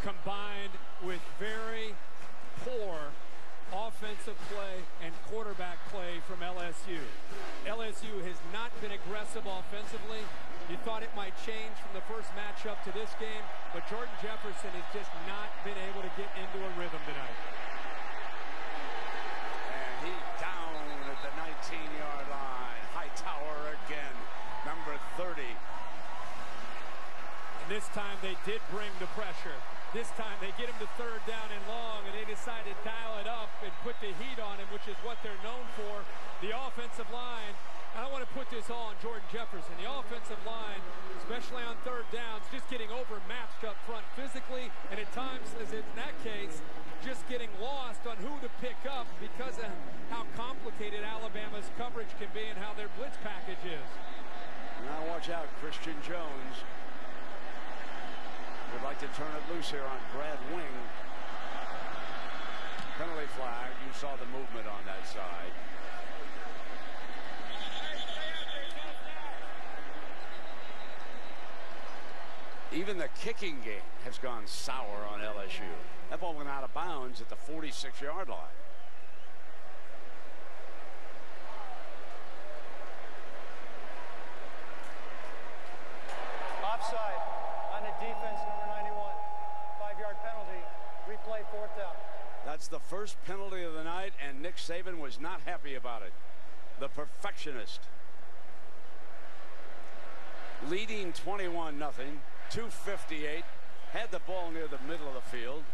combined with very poor offensive play and quarterback play from LSU. LSU has not been aggressive offensively. You thought it might change from the first matchup to this game, but Jordan Jefferson has just not been able to get into a rhythm tonight. And he's down at the 19-yard line. Hightower again, number 30. And this time they did bring the pressure. This time they get him to 3rd down and long, and they decide to dial it up and put the heat on him, which is what they're known for. The offensive line, I don't want to put this all on Jordan Jefferson. The offensive line, especially on 3rd downs, just getting overmatched up front physically, and at times, as in that case, just getting lost on who to pick up because of how complicated Alabama's coverage can be and how their blitz package is. Now watch out, Christian Jones would like to turn it loose here on Brad Wing. Penalty flag. You saw the movement on that side. Even the kicking game has gone sour on LSU. That ball went out of bounds at the 46-yard line. Offside on the defense, number 91. 5-yard penalty. Replay, 4th down. That's the first penalty of the night, and Nick Saban was not happy about it. The perfectionist. Leading 21-0, 2:58. Had the ball near the middle of the field.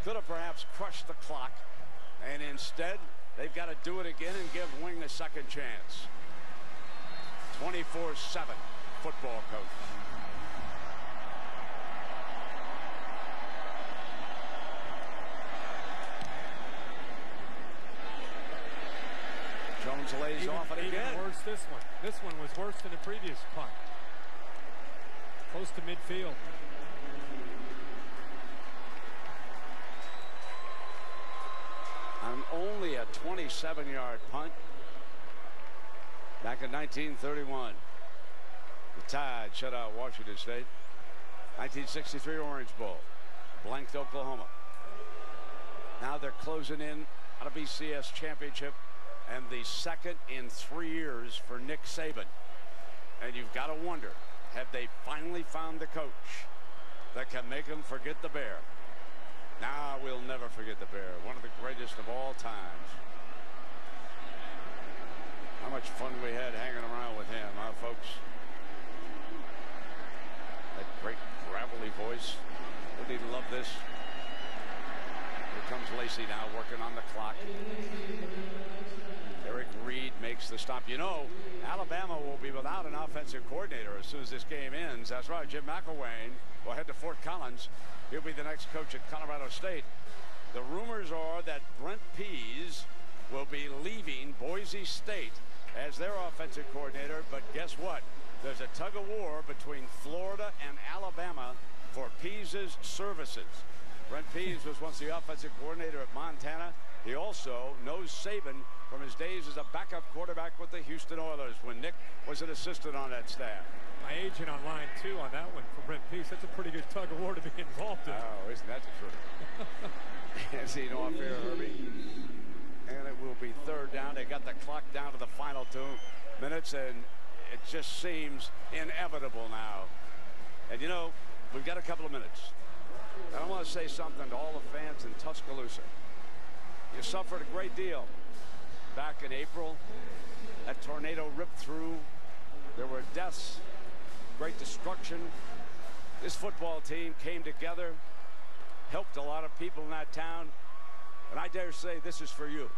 Could have perhaps crushed the clock. And instead, they've got to do it again and give Wing a second chance. 24/7 football coach. Jones lays off it again. Even worse this one. This one was worse than the previous punt. Close to midfield. On only a 27-yard punt. Back in 1931. The Tide shut out Washington State. 1963 Orange Bowl. Blanked Oklahoma. Now they're closing in on a BCS championship and the second in 3 years for Nick Saban. And you've got to wonder, have they finally found the coach that can make them forget the Bear? Nah, we'll never forget the Bear. One of the greatest of all times. How much fun we had hanging around with him, huh, folks? That great gravelly voice. Wouldn't he love this? Here comes Lacey now working on the clock. Eric Reed makes the stop. You know, Alabama will be without an offensive coordinator as soon as this game ends. That's right, Jim McElwain will head to Fort Collins. He'll be the next coach at Colorado State. The rumors are that Brent Pease will be leaving Boise State as their offensive coordinator, but guess what? There's a tug of war between Florida and Alabama for Pease's services. Brent Pease was once the offensive coordinator at Montana. He also knows Saban from his days as a backup quarterback with the Houston Oilers when Nick was an assistant on that staff. My agent on line 2 on that one for Brent Pease. That's a pretty good tug of war to be involved in. Oh, isn't that the truth? As he off here, Herbie. And it will be third down. They got the clock down to the final 2 minutes, and it just seems inevitable now. And you know, we've got a couple of minutes. And I want to say something to all the fans in Tuscaloosa. You suffered a great deal back in April. That tornado ripped through. There were deaths, great destruction. This football team came together, helped a lot of people in that town. And I dare say this is for you.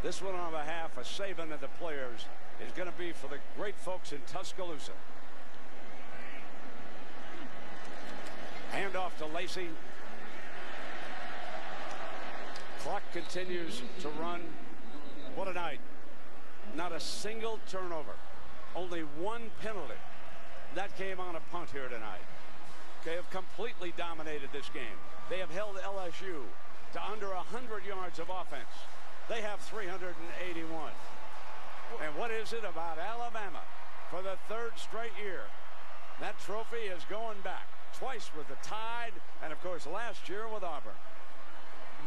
This one on behalf of Saban and the players is going to be for the great folks in Tuscaloosa. Hand off to Lacey. Clock continues to run. What a night. Not a single turnover. Only one penalty. That came on a punt here tonight. They have completely dominated this game. They have held LSU to under 100 yards of offense. They have 381. And what is it about Alabama for the 3rd straight year? That trophy is going back. Twice with the Tide, and of course last year with Auburn.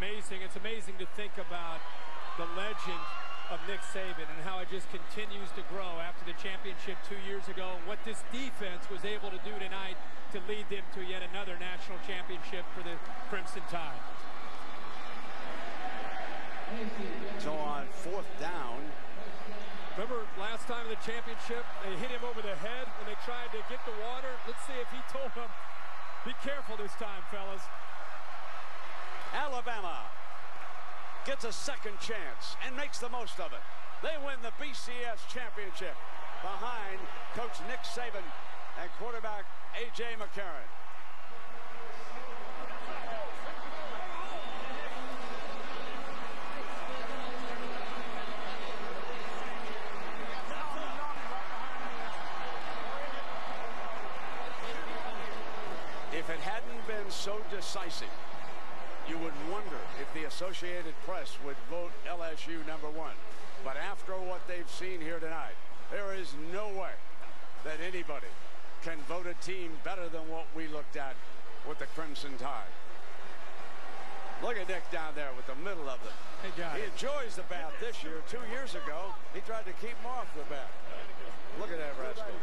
Amazing. It's amazing to think about the legend of Nick Saban and how it just continues to grow after the championship 2 years ago. What this defense was able to do tonight to lead them to yet another national championship for the Crimson Tide. So on 4th down. Remember last time in the championship, they hit him over the head when they tried to get the water. Let's see if he told them, be careful this time, fellas. Alabama gets a second chance and makes the most of it. They win the BCS championship behind Coach Nick Saban and quarterback A.J. McCarron. If it hadn't been so decisive, you would wonder if the Associated Press would vote LSU #1. But after what they've seen here tonight, there is no way that anybody can vote a team better than what we looked at with the Crimson Tide. Look at Nick down there with the middle of them. He enjoys the bat this year. 2 years ago, he tried to keep him off the bat. Look at that rascal.